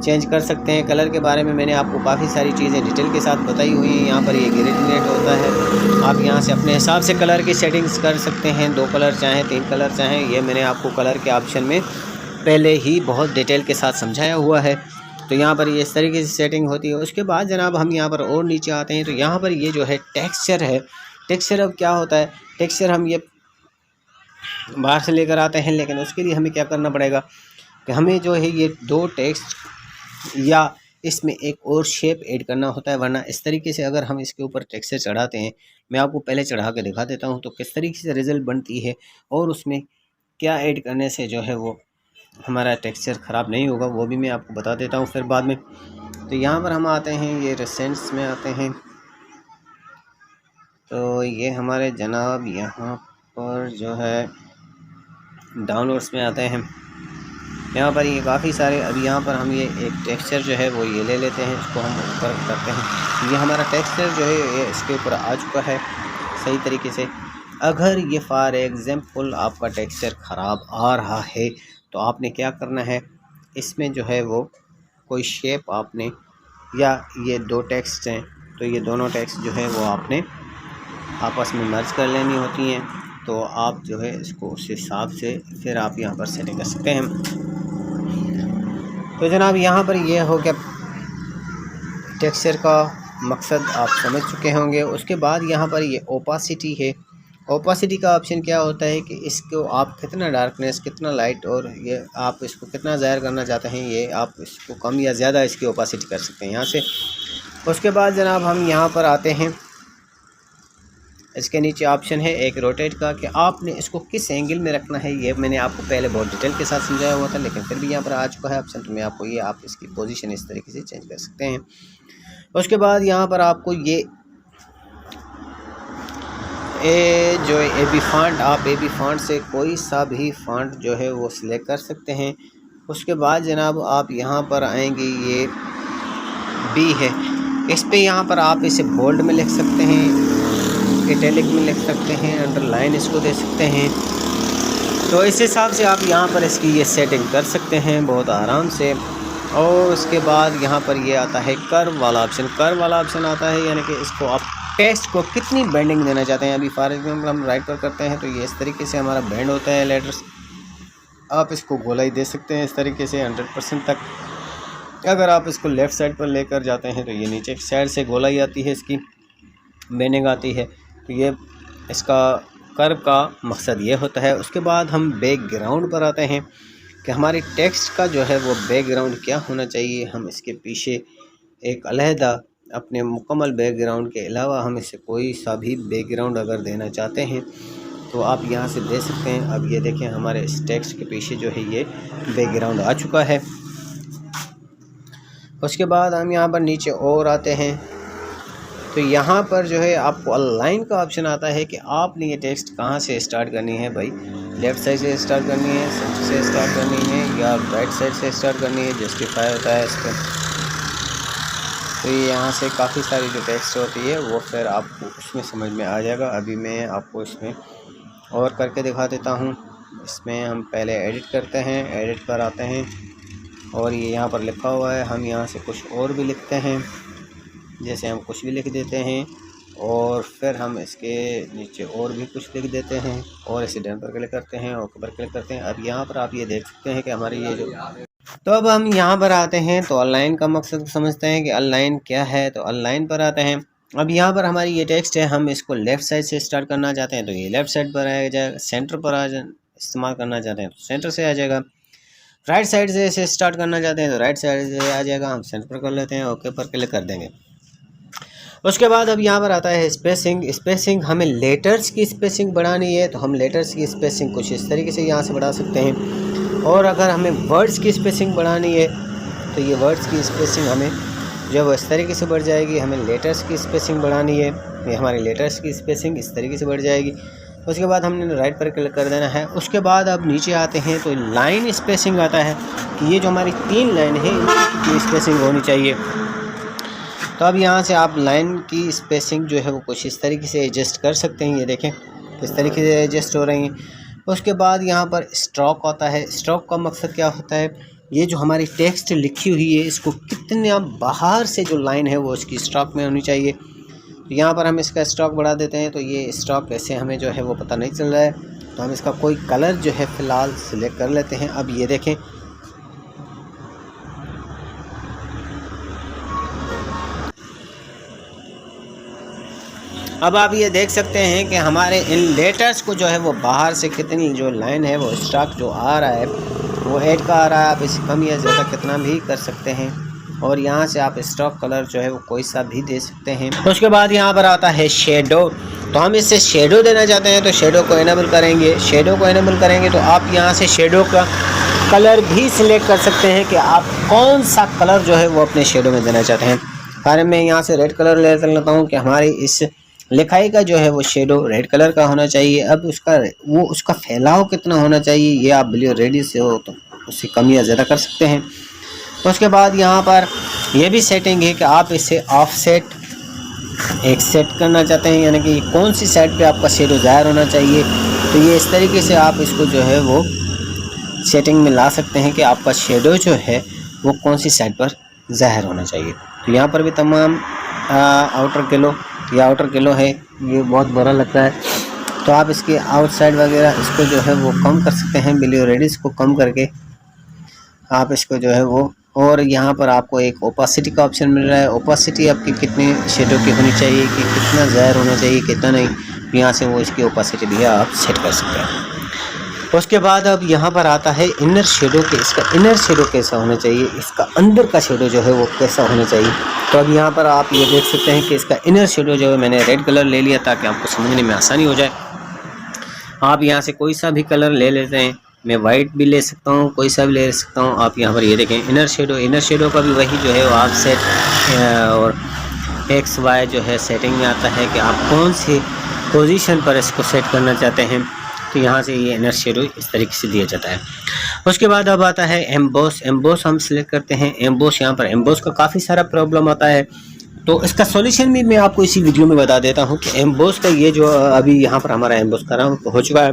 चेंज कर सकते हैं। कलर के बारे में मैंने आपको काफ़ी सारी चीज़ें डिटेल के साथ बताई हुई हैं। यहाँ पर ये ग्रेडिएंट होता है। आप यहाँ से अपने हिसाब से कलर की सेटिंग्स कर सकते हैं, 2 कलर चाहें 3 कलर चाहें। ये मैंने आपको कलर के ऑप्शन में पहले ही बहुत डिटेल के साथ समझाया हुआ है। तो यहाँ पर ये इस तरीके से सेटिंग होती है। उसके बाद जनाब हम यहाँ पर और नीचे आते हैं तो यहाँ पर ये जो है टेक्सचर है। टेक्सचर अब क्या होता है, टेक्सचर हम ये बाहर से लेकर आते हैं, लेकिन उसके लिए हमें क्या करना पड़ेगा कि हमें जो है ये 2 टेक्स्ट या इसमें एक और शेप ऐड करना होता है। वरना इस तरीके से अगर हम इसके ऊपर टेक्सचर चढ़ाते हैं, मैं आपको पहले चढ़ा के दिखा देता हूँ तो किस तरीके से रिज़ल्ट बनती है और उसमें क्या ऐड करने से जो है वो हमारा टेक्सचर ख़राब नहीं होगा, वो भी मैं आपको बता देता हूँ फिर बाद में। तो यहाँ पर हम आते हैं, ये रिसेंट्स में आते हैं तो ये हमारे जनाब यहाँ पर जो है डाउनलोड्स में आते हैं। यहाँ पर ये काफ़ी सारे, अभी यहाँ पर हम ये एक टेक्सचर जो है वो ये ले लेते हैं, इसको हम ऊपर करते हैं। ये हमारा टेक्सचर जो है ये इसके ऊपर आ चुका है सही तरीके से। अगर ये फॉर एग्ज़ाम्पल आपका टेक्सचर ख़राब आ रहा है तो आपने क्या करना है, इसमें जो है वो कोई शेप आपने या ये 2 टेक्स्ट हैं, तो ये दोनों टेक्स्ट जो है वो आपने आपस में मर्ज कर लेनी होती हैं। तो आप जो है इसको उस हिसाब से फिर आप यहाँ पर सेटिंग कर सकते हैं। तो जनाब यहाँ पर ये हो गया टेक्सचर का मकसद आप समझ चुके होंगे। उसके बाद यहाँ पर ये ओपासिटी है। ओपासिटी का ऑप्शन क्या होता है कि इसको आप कितना डार्कनेस, कितना लाइट और ये आप इसको कितना ज़ाहिर करना चाहते हैं, ये आप इसको कम या ज़्यादा इसकी ओपासिटी कर सकते हैं यहाँ से। उसके बाद जनाब हम यहाँ पर आते हैं, इसके नीचे ऑप्शन है एक रोटेट का कि आपने इसको किस एंगल में रखना है। ये मैंने आपको पहले बहुत डिटेल के साथ समझाया हुआ था, लेकिन फिर भी यहाँ पर आ चुका है ऑप्शन, तो मैं आपको ये आप इसकी पोजीशन इस तरीके से चेंज कर सकते हैं। उसके बाद यहाँ पर आपको ये जो ए बी फॉन्ट, आप ए बी फॉन्ट से कोई सा भी फॉन्ट जो है वो सिलेक्ट कर सकते हैं। उसके बाद जनाब आप यहाँ पर आएंगे, ये बी है, इस पे यहाँ पर आप इसे बोल्ड में लिख सकते हैं, इटैलिक में लिख सकते हैं, अंडरलाइन इसको दे सकते हैं। तो इस हिसाब से आप यहाँ पर इसकी ये सेटिंग कर सकते हैं बहुत आराम से। और उसके बाद यहाँ पर ये आता है कर्व वाला ऑप्शन। कर्व वाला ऑप्शन आता है यानी कि इसको आप टेक्स्ट को कितनी बेंडिंग देना चाहते हैं। अभी फॉर एग्जाम्पल हम राइट पर करते हैं तो ये इस तरीके से हमारा बेंड होता है लेटर्स, आप इसको गोलाई दे सकते हैं इस तरीके से 100% तक। अगर आप इसको लेफ़्ट साइड पर लेकर जाते हैं तो ये नीचे साइड से गोलाई आती है, इसकी बेंडिंग आती है। तो ये इसका कर्व का मकसद ये होता है। उसके बाद हम बैकग्राउंड पर आते हैं कि हमारे टेक्स्ट का जो है वो बैकग्राउंड क्या होना चाहिए। हम इसके पीछे एक अलहदा अपने मुकम्मल बैकग्राउंड के अलावा हम इसे कोई सा भी बैकग्राउंड अगर देना चाहते हैं तो आप यहाँ से दे सकते हैं। अब ये देखें हमारे इस टेक्स्ट के पीछे जो है ये बैकग्राउंड आ चुका है। उसके बाद हम यहाँ पर नीचे और आते हैं तो यहाँ पर जो है आपको अलाइन का ऑप्शन आता है कि आपने ये टेक्स्ट कहाँ से स्टार्ट करनी है भाई, लेफ़्ट साइड से स्टार्ट करनी है, सेंटर से स्टार्ट करनी है या राइट साइड से स्टार्ट करनी है। जस्टिफाई होता है इस पर, तो ये यहाँ से काफ़ी सारी जो टेक्स्ट होती है वो फिर आपको उसमें समझ में आ जाएगा। अभी मैं आपको इसमें और करके दिखा देता हूँ। इसमें हम पहले एडिट करते हैं, एडिट पर आते हैं और ये यहाँ पर लिखा हुआ है, हम यहाँ से कुछ और भी लिखते हैं, जैसे हम कुछ भी लिख देते हैं और फिर हम इसके नीचे और भी कुछ लिख देते हैं और इसे डन पर क्लिक करते हैं, ओके पर क्लिक करते हैं। अब यहाँ पर आप ये देख सकते हैं कि हमारी ये जो, तो अब हम यहाँ पर आते हैं तो अलाइन का मकसद समझते हैं कि अलाइन क्या है। तो अलाइन पर आते हैं। अब यहाँ पर हमारी ये टेक्स्ट है, हम इसको लेफ़्ट साइड से स्टार्ट करना चाहते हैं तो ये लेफ़्ट साइड पर आ जाएगा, सेंटर पर इस्तेमाल करना चाहते हैं तो सेंटर से आ जाएगा, राइट साइड से इसे स्टार्ट करना चाहते हैं तो राइट साइड से आ जाएगा, हम सेंटर पर कर लेते हैं, ओके पर क्लिक कर देंगे। उसके बाद अब यहाँ पर आता है स्पेसिंग। स्पेसिंग हमें लेटर्स की स्पेसिंग बढ़ानी है तो हम लेटर्स की स्पेसिंग कुछ इस तरीके से यहाँ से बढ़ा सकते हैं। और अगर हमें वर्ड्स की स्पेसिंग बढ़ानी है तो ये वर्ड्स की स्पेसिंग हमें जो वो इस तरीके से बढ़ जाएगी। हमें लेटर्स की स्पेसिंग बढ़ानी है, ये हमारी लेटर्स की स्पेसिंग इस तरीके से बढ़ जाएगी। उसके बाद हमने राइट पर क्लिक कर देना है। उसके बाद अब नीचे आते हैं तो लाइन स्पेसिंग आता है कि ये जो हमारी 3 लाइन है इनकी स्पेसिंग होनी चाहिए। तो अब यहाँ से आप लाइन की स्पेसिंग जो है वो कुछ इस तरीके से एडजस्ट कर सकते हैं। ये देखें इस तरीके से एडजस्ट हो रही हैं। उसके बाद यहाँ पर स्ट्रोक आता है। स्ट्रोक का मकसद क्या होता है, ये जो हमारी टेक्स्ट लिखी हुई है इसको कितने बाहर से जो लाइन है वो इसकी स्ट्रोक में होनी चाहिए। तो यहाँ पर हम इसका स्ट्रोक बढ़ा देते हैं तो ये स्ट्रोक कैसे हमें जो है वो पता नहीं चल रहा है, तो हम इसका कोई कलर जो है फ़िलहाल सिलेक्ट कर लेते हैं। अब ये देखें अब आप ये देख सकते हैं कि हमारे इन लेटर्स को जो है वो बाहर से कितनी जो लाइन है वो स्ट्रोक जो आ रहा है वो ऐड का आ रहा है। आप इसे कम या ज़्यादा कितना भी कर सकते हैं और यहाँ से आप स्ट्रोक कलर जो है वो कोई सा भी दे सकते हैं। उसके बाद यहाँ पर आता है शेडो। तो हम इससे शेडो देना चाहते हैं तो शेडो को इनेबल करेंगे। शेडो को इनेबल करेंगे तो आप यहाँ से शेडो का कलर भी सिलेक्ट कर सकते हैं कि आप कौन सा कलर जो है वो अपने शेडो में देना चाहते हैं। फिर मैं यहाँ से रेड कलर ले लेता हूँ कि हमारी इस लिखाई का जो है वो शेडो रेड कलर का होना चाहिए। अब उसका फैलाव कितना होना चाहिए ये आप ब्लू रेडी से हो तो उससे कम या ज़्यादा कर सकते हैं। उसके बाद यहाँ पर यह भी सेटिंग है कि आप इसे ऑफसेट एक सेट करना चाहते हैं, यानी कि कौन सी साइड पे आपका शेडो ज़ाहिर होना चाहिए। तो ये इस तरीके से आप इसको जो है वो सेटिंग में ला सकते हैं कि आपका शेडो जो है वो कौन सी साइड पर ज़ाहिर होना चाहिए। तो यहाँ पर भी तमाम आउटर किलो, ये आउटर किलो है, ये बहुत बुरा लगता है। तो आप इसके आउटसाइड वगैरह इसको जो है वो कम कर सकते हैं, बिलियो रेडियस को कम करके आप इसको जो है वो। और यहाँ पर आपको एक ओपासिटी का ऑप्शन मिल रहा है। ओपासिटी आपकी कितनी शेडो की होनी चाहिए, कि कितना ज़ाहिर होना चाहिए, कितना नहीं, यहाँ से वो इसकी ओपासिटी भी आप सेट कर सकते हैं। उसके बाद अब यहाँ पर आता है इनर शेडो के, इसका इनर शेडो कैसा होना चाहिए, इसका अंदर का शेडो जो है वो कैसा होना चाहिए। तो अब यहाँ पर आप ये देख सकते हैं कि इसका इनर शेडो जो है मैंने रेड कलर ले लिया ताकि आपको समझने में आसानी हो जाए। आप यहाँ से कोई सा भी कलर ले लेते हैं, मैं वाइट भी ले सकता हूँ, कोई सा भी ले सकता हूँ। आप यहाँ पर ये देखें इनर शेडो का भी वही जो है वो आप सेट और एक्स वाई जो है सेटिंग में आता है कि आप कौन सी पोजीशन पर इसको सेट करना चाहते हैं। तो यहाँ से ये इनर शेडो इस तरीके से दिया जाता है। उसके बाद अब आता है एम्बोस। एम्बोस हम सिलेक्ट करते हैं। एम्बोस, यहाँ पर एम्बोस का काफ़ी सारा प्रॉब्लम आता है, तो इसका सॉल्यूशन भी मैं आपको इसी वीडियो में बता देता हूँ कि एम्बोस का ये जो अभी यहाँ पर हमारा एम्बोस का रंग हो चुका है।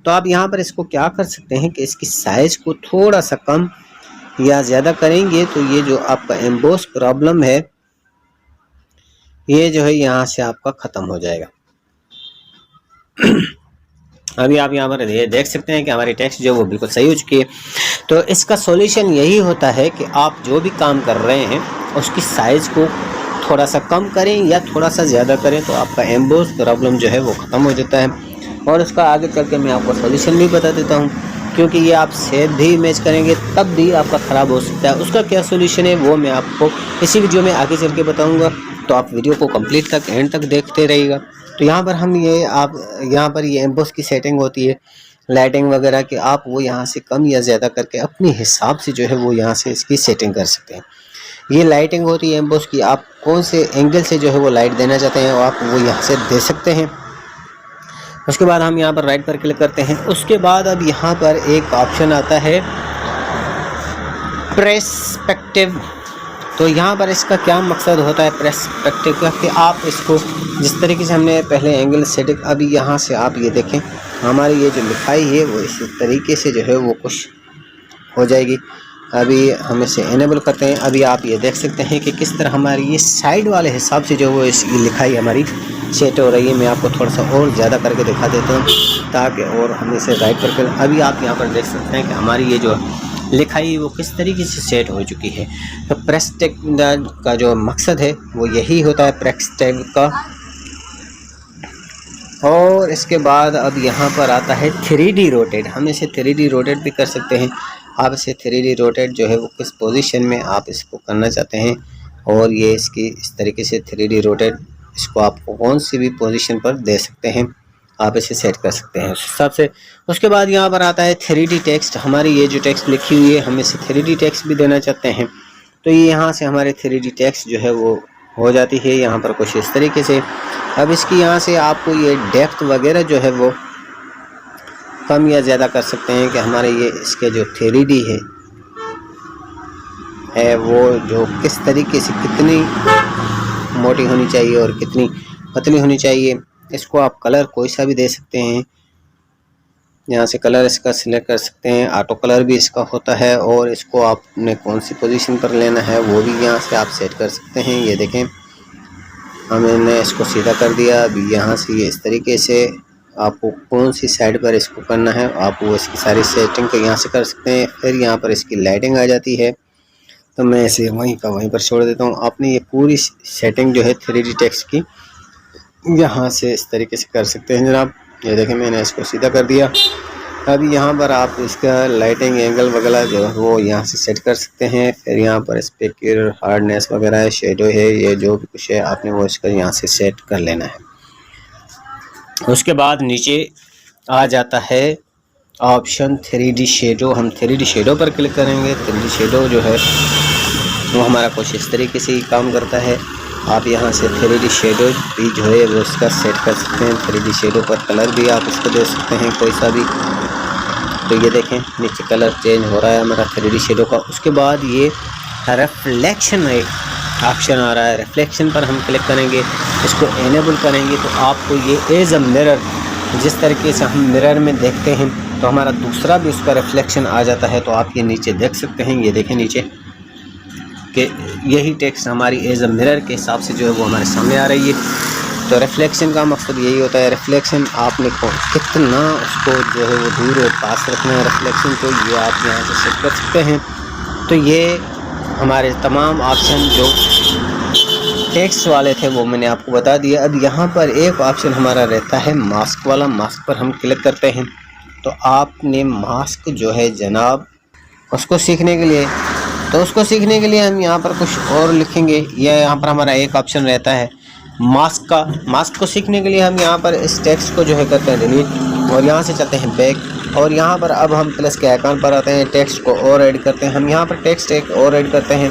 तो आप यहाँ पर इसको क्या कर सकते हैं कि इसकी साइज़ को थोड़ा सा कम या ज़्यादा करेंगे तो ये जो आपका एम्बोस प्रॉब्लम है ये जो है यहाँ से आपका ख़त्म हो जाएगा। अभी आप यहाँ पर ये देख सकते हैं कि हमारी टेक्स्ट जो वो बिल्कुल सही हो चुकी है। तो इसका सॉल्यूशन यही होता है कि आप जो भी काम कर रहे हैं उसकी साइज़ को थोड़ा सा कम करें या थोड़ा सा ज़्यादा करें तो आपका एम्बोस प्रॉब्लम जो है वो ख़त्म हो जाता है। और उसका आगे चल के मैं आपको सॉल्यूशन भी बता देता हूँ, क्योंकि ये आप सेव भी इमेज करेंगे तब भी आपका ख़राब हो सकता है। उसका क्या सॉल्यूशन है वो मैं आपको इसी वीडियो में आगे चल के बताऊँगा, तो आप वीडियो को कंप्लीट तक एंड तक देखते रहिएगा। तो यहाँ पर हम ये आप यहाँ पर ये एम्बोस की सेटिंग होती है, लाइटिंग वगैरह की, आप वो यहाँ से कम या ज़्यादा करके अपने हिसाब से जो है वो यहाँ से इसकी सेटिंग कर सकते हैं। ये लाइटिंग होती है एम्बोस की, आप कौन से एंगल से जो है वो लाइट देना चाहते हैं आप वो यहाँ से दे सकते हैं। उसके बाद हम यहाँ पर राइट पर क्लिक करते हैं। उसके बाद अब यहाँ पर एक ऑप्शन आता है पर्सपेक्टिव। तो यहाँ पर इसका क्या मकसद होता है पर्सपेक्टिव का, कि आप इसको जिस तरीके से हमने पहले एंगल सेटिंग, अभी यहाँ से आप ये देखें हमारी ये जो लिखाई है वो इस तरीके से जो है वो कुछ हो जाएगी। अभी हम इसे इनेबल करते हैं। अभी आप ये देख सकते हैं कि किस तरह हमारी ये साइड वाले हिसाब से जो वो इसकी लिखाई हमारी सेट हो रही है। मैं आपको थोड़ा सा और ज़्यादा करके दिखा देता हूँ ताकि, और हम इसे राइट पर कर, अभी आप यहाँ पर देख सकते हैं कि हमारी ये जो लिखाई वो किस तरीके से सेट हो चुकी है। तो पर्सपेक्टिव का जो मकसद है वो यही होता है पर्सपेक्टिव का। और इसके बाद अब यहाँ पर आता है 3D रोटेट। हम इसे 3D रोटेट भी कर सकते हैं। आप इसे 3D रोटेट जो है वो किस पोजीशन में आप इसको करना चाहते हैं, और ये इसकी इस तरीके से 3D रोटेट इसको आप कौन सी भी पोजीशन पर दे सकते हैं, आप इसे सेट कर सकते हैं उस हिसाब से। उसके बाद यहाँ पर आता है 3D टेक्स्ट। हमारी ये जो टेक्स्ट लिखी हुई है हम इसे 3D टेक्स्ट भी देना चाहते हैं, तो ये यहाँ से हमारे 3D टेक्स्ट जो है वो हो जाती है यहाँ पर कुछ इस तरीके से। अब इसकी यहाँ से आपको ये डेप्थ वगैरह जो है वो कम या ज़्यादा कर सकते हैं कि हमारे ये इसके जो 3D है वो जो किस तरीके से कितनी मोटी होनी चाहिए और कितनी पतली होनी चाहिए। इसको आप कलर कोई सा भी दे सकते हैं, यहाँ से कलर इसका सिलेक्ट कर सकते हैं। ऑटो कलर भी इसका होता है, और इसको आपने कौन सी पोजीशन पर लेना है वो भी यहाँ से आप सेट कर सकते हैं। ये देखें हमने इसको सीधा कर दिया। अभी यहाँ से ये इस तरीके से आपको कौन सी साइड पर इसको करना है आप वो इसकी सारी सेटिंग को यहाँ से कर सकते हैं। फिर यहाँ पर इसकी लाइटिंग आ जाती है, तो मैं इसे वहीं का वहीं पर छोड़ देता हूँ। आपने ये पूरी सेटिंग जो है 3D टेक्स्ट की यहाँ से इस तरीके से कर सकते हैं जनाब। ये देखें मैंने इसको सीधा कर दिया। अभी यहाँ पर आप इसका लाइटिंग एंगल वगैरह जो है वो यहाँ से सेट कर सकते हैं। फिर यहाँ पर स्पीकर हार्डनेस वगैरह है, शेडो है, ये जो भी कुछ है आपने वो इसका यहाँ से सेट कर लेना है। उसके बाद नीचे आ जाता है ऑप्शन 3D शेडो। हम 3D शेडो पर क्लिक करेंगे। 3D शेडो जो है वो हमारा कुछ इस तरीके से ही काम करता है। आप यहाँ से 3D शेडो भी जो है वो इसका सेट कर सकते हैं। 3D शेडो पर कलर भी आप इसको दे सकते हैं कोई सा भी। तो ये देखें नीचे कलर चेंज हो रहा है हमारा 3D शेडो का। उसके बाद ये रिफ्लेक्शन ऑप्शन आ रहा है। रिफ्लेक्शन पर हम क्लिक करेंगे, इसको इनेबल करेंगे तो आपको ये एज अ मिरर, जिस तरीके से हम मिरर में देखते हैं तो हमारा दूसरा भी उसका रिफ्लेक्शन आ जाता है। तो आप ये नीचे देख सकते हैं, ये देखें नीचे कि यही टेक्स्ट हमारी एज अ मिरर के हिसाब से जो है वो हमारे सामने आ रही है। तो रिफ्लेक्शन का मकसद यही होता है, रिफ्लेक्शन आपने को कितना उसको जो है वो दूर और पास रखना है रिफ्लेक्शन को, ये आप यहाँ से सेट कर सकते हैं। तो ये हमारे तमाम ऑप्शन जो टेक्स्ट वाले थे वो मैंने आपको बता दिया। अब यहाँ पर एक ऑप्शन हमारा रहता है मास्क वाला, मास्क पर हम क्लिक करते हैं। तो आपने मास्क जो है जनाब उसको सीखने के लिए, तो उसको सीखने के लिए हम यहाँ पर कुछ और लिखेंगे। यह यहाँ पर हमारा एक ऑप्शन रहता है मास्क का। मास्क को सीखने के लिए हम यहाँ पर इस टेक्स्ट को जो है करते हैं डिलीट और यहाँ से चलते हैं बैक और यहाँ पर अब हम प्लस के आइकन पर आते हैं, टेक्स्ट को और ऐड करते हैं। हम यहाँ पर टेक्स्ट एक और ऐड करते हैं।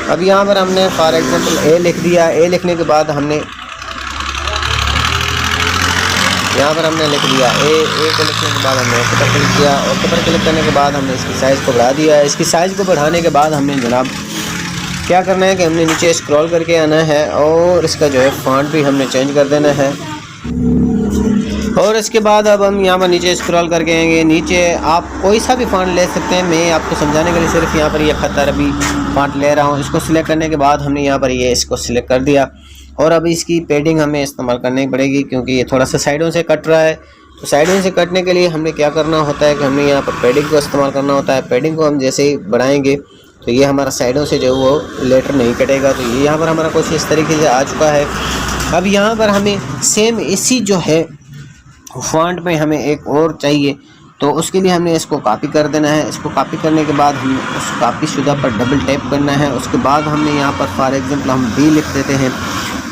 अब यहाँ पर हमने फॉर एग्जांपल ए लिख दिया। ए लिखने के बाद हमने यहाँ पर हमने लिख दिया ए को लिखने के बाद हमने ओके पर क्लिक किया। ओके पर क्लिक करने के बाद हमने इसकी साइज़ को बढ़ा दिया। इसकी साइज़ को बढ़ाने के बाद हमने जनाब क्या करना है कि हमने नीचे स्क्रॉल करके आना है और इसका जो है फॉन्ट भी हमने चेंज कर देना है। और इसके बाद अब हम यहाँ पर नीचे स्क्रॉल करके आएंगे। नीचे आप कोई सा भी फॉन्ट ले सकते हैं। मैं आपको समझाने के लिए सिर्फ यहाँ पर ये खत अरबी फॉन्ट ले रहा हूँ। इसको सिलेक्ट करने के बाद हमने यहाँ पर ये इसको सिलेक्ट कर दिया और अब इसकी पेडिंग हमें इस्तेमाल करनी पड़ेगी क्योंकि ये थोड़ा सा साइडों से कट रहा है। तो साइडों से कटने के लिए हमने क्या करना होता है कि हमने यहाँ पर पेडिंग को इस्तेमाल करना होता है। पेडिंग को हम जैसे ही बढ़ाएंगे तो ये हमारा साइडों से जो वो लेटर नहीं कटेगा। तो ये यहाँ पर हमारा कुछ इस तरीके से आ चुका है। अब यहाँ पर हमें सेम इसी जो है फॉन्ट में हमें एक और चाहिए, तो उसके लिए हमने इसको कॉपी कर देना है। इसको कॉपी करने के बाद हमें उस कॉपी शुदा पर डबल टैप करना है। उसके बाद हमने यहाँ पर फॉर एग्जांपल हम बी लिख देते हैं।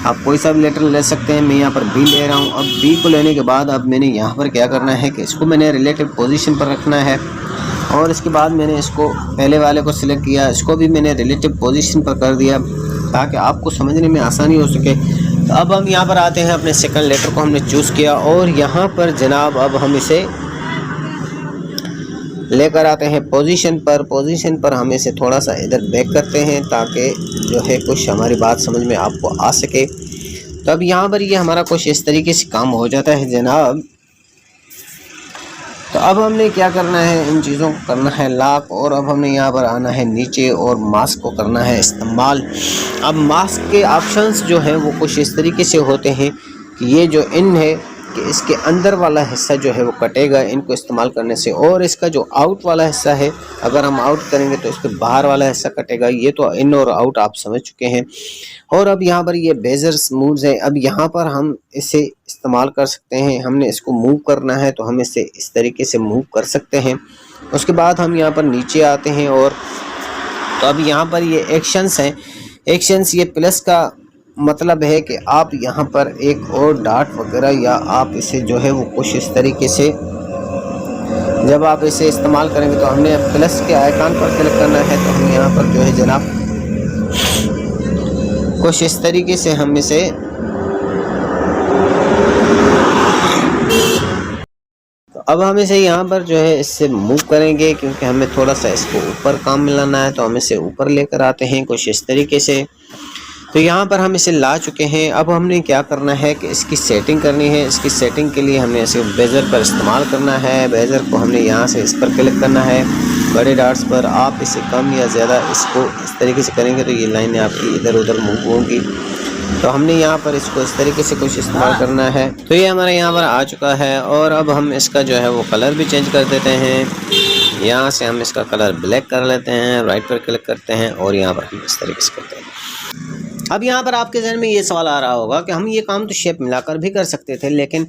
आप कोई सा भी लेटर ले सकते हैं, मैं यहाँ पर बी ले रहा हूँ। अब बी को लेने के बाद अब मैंने यहाँ पर क्या करना है कि इसको मैंने रिलेटिव पोजीशन पर रखना है और इसके बाद मैंने इसको पहले वाले को सिलेक्ट किया, इसको भी मैंने रिलेटिव पोजीशन पर कर दिया ताकि आपको समझने में आसानी हो सके। तो अब हम यहाँ पर आते हैं, अपने सेकंड लेटर को हमने चूज़ किया और यहाँ पर जनाब अब हम इसे लेकर आते हैं पोजीशन पर। पोजीशन पर हम इसे थोड़ा सा इधर बैक करते हैं ताकि जो है कुछ हमारी बात समझ में आपको आ सके। तो अब यहाँ पर ये हमारा कुछ इस तरीके से काम हो जाता है जनाब। तो अब हमने क्या करना है, इन चीज़ों को करना है लॉक और अब हमने यहाँ पर आना है नीचे और मास्क को करना है इस्तेमाल। अब मास्क के ऑप्शंस जो हैं वो कुछ इस तरीके से होते हैं कि ये जो इन है कि इसके अंदर वाला हिस्सा जो है वो कटेगा इनको इस्तेमाल करने से, और इसका जो आउट वाला हिस्सा है अगर हम आउट करेंगे तो इसके बाहर वाला हिस्सा कटेगा। ये तो इन और आउट आप समझ चुके हैं। और अब यहाँ पर ये बेजर्स मूव्स है। अब यहाँ पर हम इसे इस्तेमाल कर सकते हैं। हमने इसको मूव करना है तो हम इसे इस तरीके से मूव कर सकते हैं। उसके बाद हम यहाँ पर नीचे आते हैं और तो अब यहाँ पर ये एक्शंस हैं। एक्शंस ये प्लस का मतलब है कि आप यहाँ पर एक और डॉट वगैरह या आप इसे जो है वो कुछ इस तरीके से जब आप इसे इस्तेमाल करेंगे तो हमने प्लस के आइकन पर क्लिक करना है। तो हम यहाँ पर जो है जनाब कुछ इस तरीके से हम इसे तो अब हम इसे यहाँ पर जो है इससे मूव करेंगे क्योंकि हमें थोड़ा सा इसको ऊपर काम मिलाना है। तो हम इसे ऊपर लेकर आते हैं कुछ इस तरीके से। तो यहाँ पर हम इसे ला चुके हैं। अब हमने क्या करना है कि इसकी सेटिंग करनी है। इसकी सेटिंग के लिए हमें इसे बेजर पर इस्तेमाल करना है। बेजर को हमने यहाँ से इस पर क्लिक करना है, बड़े डॉट्स पर। आप इसे कम या ज़्यादा इसको इस तरीके से करेंगे तो ये लाइनें आपकी इधर उधर मूव होंगी। तो हमने यहाँ पर इसको इस तरीके से कुछ इस्तेमाल करना है। तो ये हमारे यहाँ पर आ चुका है और अब हम इसका जो है वो कलर भी चेंज कर देते हैं। यहाँ से हम इसका कलर ब्लैक कर लेते हैं, राइट पर क्लिक करते हैं और यहाँ पर हम इस तरीके से करते हैं। अब यहाँ पर आपके जहन में ये सवाल आ रहा होगा कि हम ये काम तो शेप मिलाकर भी कर सकते थे, लेकिन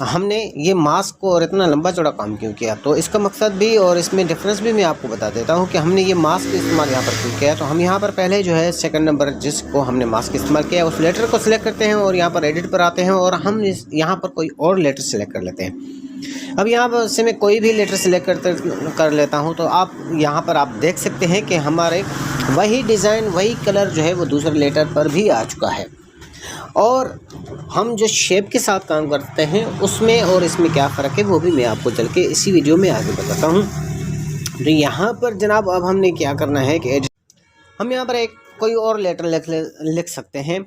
हमने ये मास्क को और इतना लंबा चौड़ा काम क्यों किया। तो इसका मकसद भी और इसमें डिफरेंस भी मैं आपको बता देता हूँ कि हमने ये मास्क इस्तेमाल यहाँ पर क्यों किया। तो हम यहाँ पर पहले जो है सेकंड नंबर जिसको हमने मास्क इस्तेमाल किया उस लेटर को सिलेक्ट करते हैं और यहाँ पर एडिट पर आते हैं और हम यहाँ पर कोई और लेटर सिलेक्ट कर लेते हैं। अब यहाँ पर से मैं कोई भी लेटर सिलेक्ट कर लेता हूँ तो आप यहाँ पर आप देख सकते हैं कि हमारे वही डिज़ाइन वही कलर जो है वो दूसरे लेटर पर भी आ चुका है। और हम जो शेप के साथ काम करते हैं उसमें और इसमें क्या फ़र्क है वो भी मैं आपको चल के इसी वीडियो में आगे बताता हूँ। तो यहाँ पर जनाब अब हमने क्या करना है कि हम यहाँ पर एक कोई और लेटर लिख सकते हैं।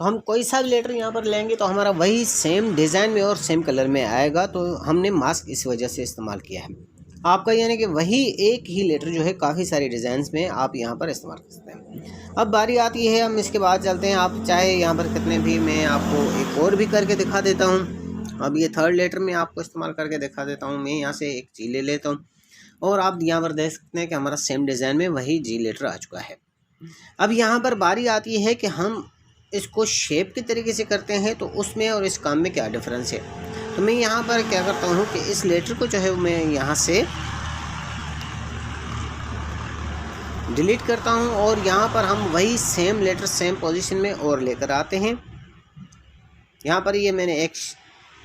तो हम कोई सा भी लेटर यहाँ पर लेंगे तो हमारा वही सेम डिज़ाइन में और सेम कलर में आएगा। तो हमने मास्क इस वजह से इस्तेमाल किया है आपका, यानी कि वही एक ही लेटर जो है काफ़ी सारे डिज़ाइंस में आप यहाँ पर इस्तेमाल कर सकते हैं। अब बारी आती है, हम इसके बाद चलते हैं। आप चाहे यहाँ पर कितने भी, मैं आपको एक और भी करके दिखा देता हूँ। अब ये थर्ड लेटर में आपको इस्तेमाल करके दिखा देता हूँ। मैं यहाँ से एक जी ले लेता हूँ और आप यहाँ पर देख सकते हैं कि हमारा सेम डिज़ाइन में वही जी लेटर आ चुका है। अब यहाँ पर बारी आती है कि हम इसको शेप के तरीके से करते हैं, तो उसमें और इस काम में क्या डिफरेंस है। तो मैं यहाँ पर क्या करता हूँ कि इस लेटर को जो है मैं यहाँ से डिलीट करता हूँ और यहाँ पर हम वही सेम लेटर सेम पोजीशन में और लेकर आते हैं। यहाँ पर ये मैंने एक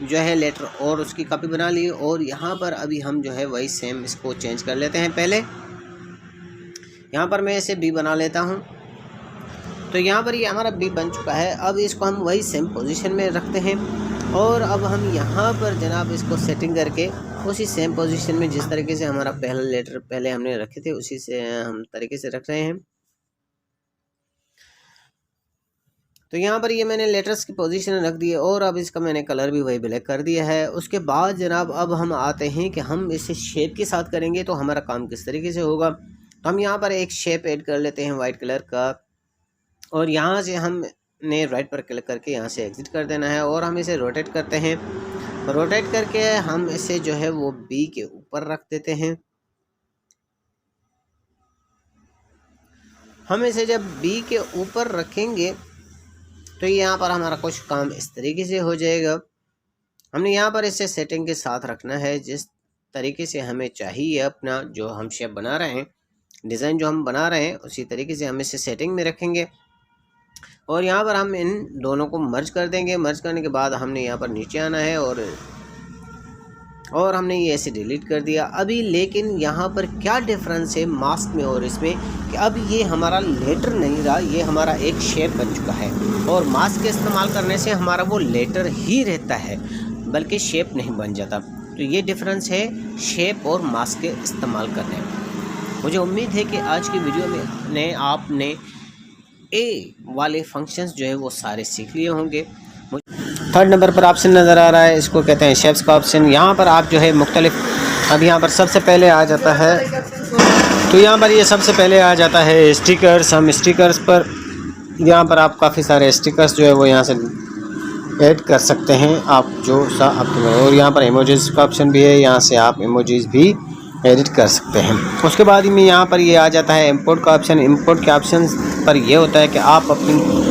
जो है लेटर और उसकी कॉपी बना ली और यहाँ पर अभी हम जो है वही सेम इसको चेंज कर लेते हैं। पहले यहाँ पर मैं इसे बी बना लेता हूँ। तो यहाँ पर ये हमारा बी बन चुका है। अब इसको हम वही सेम पोजीशन में रखते हैं और अब हम यहाँ पर जनाब इसको सेटिंग करके उसी सेम पोजीशन में जिस तरीके से हमारा पहला लेटर पहले हमने रखे थे उसी से हम तरीके से रख रहे हैं। तो यहाँ पर ये मैंने लेटर्स की पोजीशन रख दी है और अब इसका मैंने कलर भी वही ब्लैक कर दिया है। उसके बाद जनाब अब हम आते हैं कि हम इसे शेप के साथ करेंगे तो हमारा काम किस तरीके से होगा। तो हम यहाँ पर एक शेप ऐड कर लेते हैं वाइट कलर का और यहाँ से हमने राइट पर क्लिक करके यहाँ से एग्जिट कर देना है और हम इसे रोटेट करते हैं। रोटेट करके हम इसे जो है वो बी के ऊपर रख देते हैं। हम इसे जब बी के ऊपर रखेंगे तो यहाँ पर हमारा कुछ काम इस तरीके से हो जाएगा। हमने यहाँ पर इसे सेटिंग के साथ रखना है जिस तरीके से हमें चाहिए। अपना जो हम शेप बना रहे हैं, डिज़ाइन जो हम बना रहे हैं, उसी तरीके से हम इसे सेटिंग में रखेंगे और यहाँ पर हम इन दोनों को मर्ज कर देंगे। मर्ज करने के बाद हमने यहाँ पर नीचे आना है और हमने ये ऐसे डिलीट कर दिया। अभी लेकिन यहाँ पर क्या डिफरेंस है मास्क में और इसमें कि अब ये हमारा लेटर नहीं रहा, ये हमारा एक शेप बन चुका है और मास्क के इस्तेमाल करने से हमारा वो लेटर ही रहता है बल्कि शेप नहीं बन जाता। तो ये डिफरेंस है शेप और मास्क के इस्तेमाल करने में। मुझे उम्मीद है कि आज की वीडियो में आपने ए वाले फंक्शंस जो है वो सारे सीख लिए होंगे। थर्ड नंबर पर ऑप्शन नज़र आ रहा है, इसको कहते हैं शेप्स का ऑप्शन। यहाँ पर आप जो है मुख्तलिफ, अब यहाँ पर सबसे पहले आ जाता है, तो यहाँ पर ये सबसे पहले आ जाता है स्टिकर्स। हम स्टिकर्स पर यहाँ पर आप काफ़ी सारे स्टिकर्स जो है वो यहाँ से ऐड कर सकते हैं आप जो सा आपके। और यहाँ पर इमोजीज़ का ऑप्शन भी है, यहाँ से आप इमोजीज़ भी एडिट कर सकते हैं। उसके बाद में यहाँ पर ये आ जाता है इंपोर्ट का ऑप्शन। इंपोर्ट के ऑप्शन पर यह होता है कि आप अपनी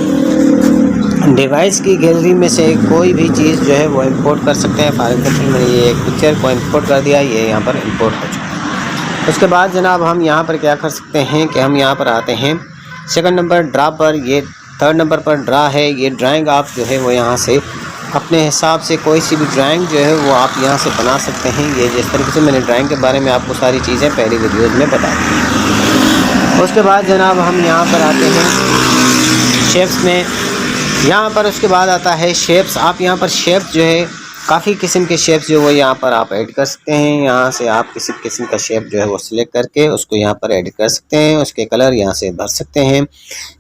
डिवाइस की गैलरी में से कोई भी चीज़ जो है वो इंपोर्ट कर सकते हैं। फॉर एग्जाम्पल मैंने ये एक पिक्चर को इंपोर्ट कर दिया, ये यहाँ पर इंपोर्ट हो चुका है। उसके बाद जनाब हम यहाँ पर क्या कर सकते हैं कि हम यहाँ पर आते हैं सेकंड नंबर ड्रा पर। ये थर्ड नंबर पर ड्रा है। ये ड्राइंग आप जो है वो यहाँ से अपने हिसाब से कोई सी भी ड्राइंग जो है वो आप यहाँ से बना सकते हैं। ये जिस तरीके से मैंने ड्राइंग के बारे में आपको सारी चीज़ें पहली वीडियोज़ में बता दी। उसके बाद जनाब हम यहाँ पर आते हैं शेप्स में। यहाँ पर उसके बाद आता है शेप्स। आप यहाँ पर शेप्स जो है काफ़ी किस्म के शेप्स जो वो यहाँ पर आप ऐड कर सकते हैं। यहाँ से आप किसी किस्म का शेप जो है वो सिलेक्ट करके उसको यहाँ पर ऐड कर सकते हैं। उसके कलर यहाँ से भर सकते हैं।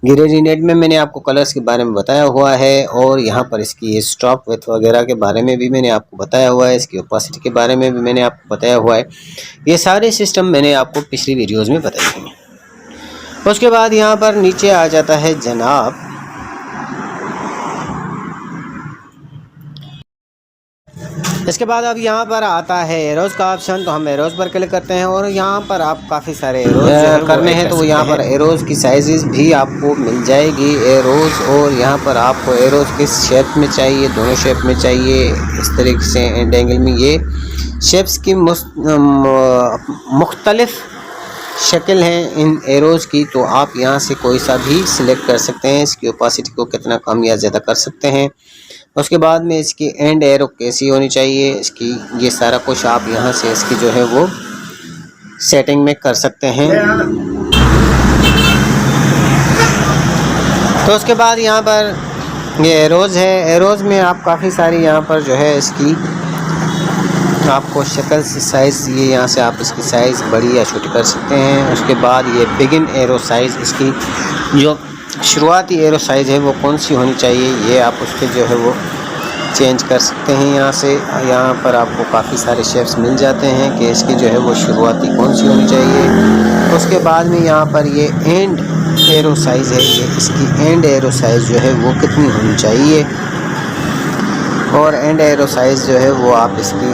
ग्रेडिएंट में मैंने आपको कलर्स के बारे में बताया हुआ है और यहाँ पर इसकी स्टॉप विथ वगैरह के बारे में भी मैंने आपको बताया हुआ है। इसकी ओपेसिटी के बारे में भी मैंने आपको बताया हुआ है। ये सारे सिस्टम मैंने आपको पिछली वीडियोज़ में बताए हैं। उसके बाद यहाँ पर नीचे आ जाता है जनाब इसके बाद अब यहाँ पर आता है एरोज का ऑप्शन। तो हम एरोज पर क्लिक करते हैं और यहाँ पर आप काफ़ी सारे एरोज करने हैं तो यहाँ पर एरोज की साइजेस भी आपको मिल जाएगी एरोज। और यहाँ पर आपको एरोज किस शेप में चाहिए, दोनों शेप में चाहिए, इस तरीके से एंड एंगल में ये शेप्स की मुख्तलिफ शक्ल हैं इन एरोज की। तो आप यहाँ से कोई सा भी सिलेक्ट कर सकते हैं। इसकी ओपेसिटी को कितना कम या ज़्यादा कर सकते हैं। उसके बाद में इसकी एंड एरो कैसी होनी चाहिए, इसकी ये सारा कुछ आप यहाँ से इसकी जो है वो सेटिंग में कर सकते हैं। तो उसके बाद यहाँ पर ये एरोज है। एरोज में आप काफ़ी सारी यहाँ पर जो है इसकी आपको शक्ल से साइज़, ये यहाँ से आप इसकी साइज़ बड़ी या छोटी कर सकते हैं। उसके बाद ये बिगिन एरो साइज़, इसकी जो शुरुआती एरो साइज़ है वो कौन सी होनी चाहिए, ये आप उसके जो है वो चेंज कर सकते हैं। यहाँ से यहाँ पर आपको काफ़ी सारे शेप्स मिल जाते हैं कि इसकी जो है वो शुरुआती कौन सी होनी चाहिए। उसके बाद में यहाँ पर ये एंड एरो साइज़ है, ये इसकी एंड एरो साइज़ जो है वो कितनी होनी चाहिए, और एंड एरो साइज़ जो है वो आप इसकी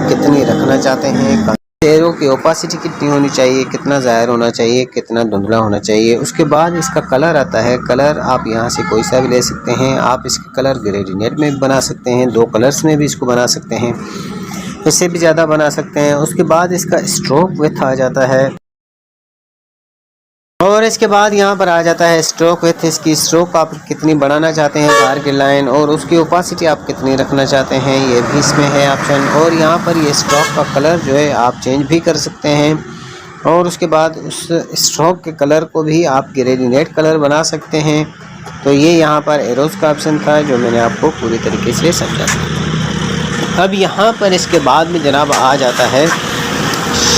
कितनी रखना चाहते हैं। एरो की ओपासिटी कितनी होनी चाहिए, कितना ज़ाहिर होना चाहिए, कितना धुंधला होना चाहिए। उसके बाद इसका कलर आता है। कलर आप यहाँ से कोई सा भी ले सकते हैं। आप इसके कलर ग्रेडिएंट में भी बना सकते हैं, 2 कलर्स में भी इसको बना सकते हैं, इससे भी ज़्यादा बना सकते हैं। उसके बाद इसका स्ट्रोक विड्थ आ जाता है, और इसके बाद यहाँ पर आ जाता है स्ट्रोक विड्थ। इसकी स्ट्रोक आप कितनी बढ़ाना चाहते हैं बाहर की लाइन, और उसकी ओपासिटी आप कितनी रखना चाहते हैं, ये भी इसमें है ऑप्शन। और यहाँ पर ये स्ट्रोक का कलर जो है आप चेंज भी कर सकते हैं, और उसके बाद उस स्ट्रोक के कलर को भी आप ग्रेडिएंट कलर बना सकते हैं। तो ये यहाँ पर एरोज़ का ऑप्शन था जो मैंने आपको पूरी तरीके से समझा। अब यहाँ पर इसके बाद में जनाब आ जाता है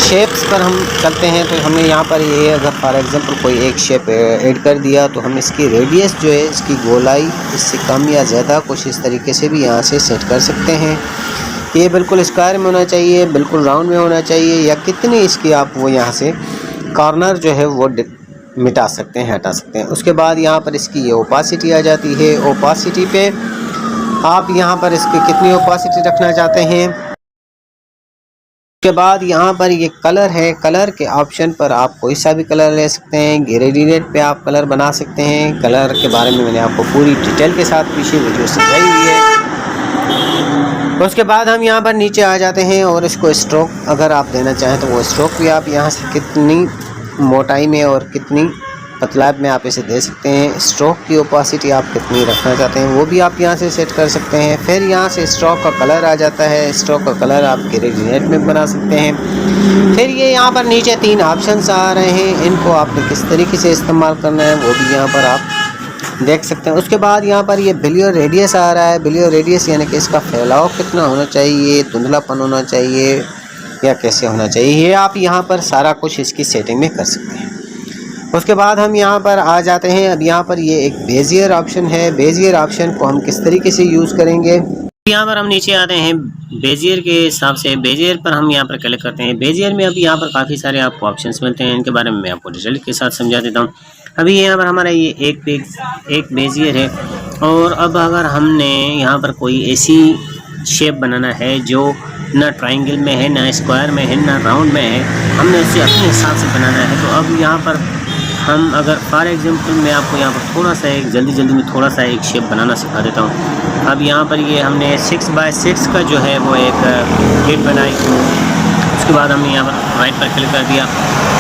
शेप्स पर हम चलते हैं। तो हमने यहाँ पर ये अगर फॉर एग्ज़ाम्पल कोई एक शेप ऐड कर दिया तो हम इसकी रेडियस जो है, इसकी गोलाई इससे कम या ज़्यादा कुछ इस तरीके से भी यहाँ से सेट कर सकते हैं। ये बिल्कुल स्क्वायर में होना चाहिए, बिल्कुल राउंड में होना चाहिए, या कितनी इसकी आप वो यहाँ से कॉर्नर जो है वो मिटा सकते हैं, हटा सकते हैं। उसके बाद यहाँ पर इसकी ये ओपासिटी आ जाती है। ओपासिटी पे आप यहाँ पर इसकी कितनी ओपासिटी रखना चाहते हैं। उसके बाद यहाँ पर ये कलर है। कलर के ऑप्शन पर आप कोई सा भी कलर ले सकते हैं। ग्रेडिएंट पे आप कलर बना सकते हैं। कलर के बारे में मैंने आपको पूरी डिटेल के साथ पीछे वीडियो समझाई हुई है। उसके बाद हम यहाँ पर नीचे आ जाते हैं, और इसको स्ट्रोक अगर आप देना चाहें तो वो स्ट्रोक भी आप यहाँ से कितनी मोटाई में और कितनी पतलाब में आप इसे दे सकते हैं। स्ट्रोक की ओपासिटी आप कितनी रखना चाहते हैं वो भी आप यहाँ से सेट कर सकते हैं। फिर यहाँ से स्ट्रोक का कलर आ जाता है। स्ट्रोक का कलर आप ग्रेडिएंट में बना सकते हैं। फिर ये यहाँ पर नीचे 3 ऑप्शंस आ रहे हैं, इनको आपने किस तरीके से इस्तेमाल करना है वो भी यहाँ पर आप देख सकते हैं। उसके बाद यहाँ पर ये बिलियो रेडियस आ रहा है। बिलियो रेडियस यानी कि इसका फैलाव कितना होना चाहिए, धुंधलापन होना चाहिए या कैसे होना चाहिए, ये आप यहाँ पर सारा कुछ इसकी सेटिंग में कर सकते हैं। उसके बाद हम यहाँ पर आ जाते हैं। अब यहाँ पर ये एक बेजियर ऑप्शन है। बेजियर ऑप्शन को हम किस तरीके से यूज़ करेंगे, यहाँ पर हम नीचे आते हैं बेजियर के हिसाब से। बेजियर पर हम यहाँ पर क्लिक करते हैं। बेजियर में अभी यहाँ पर काफ़ी सारे आपको ऑप्शंस मिलते हैं, इनके बारे में मैं आपको डिटेल के साथ समझा देता हूँ। अभी यहाँ पर हमारा ये एक बेजियर है, और अब अगर हमने यहाँ पर कोई ऐसी शेप बनाना है जो ना ट्रायंगल में है, ना स्क्वायर में है, ना राउंड में है, हमने उसे अपने हिसाब से बनाना है। तो अब यहाँ पर हम अगर फॉर एग्जांपल मैं आपको यहाँ पर थोड़ा सा एक जल्दी में थोड़ा सा एक शेप बनाना सिखा देता हूँ। अब यहाँ पर ये हमने 6x6 का जो है वो एक गेट बनाई। उसके बाद हमने यहाँ पर राइट पर क्लिक कर दिया,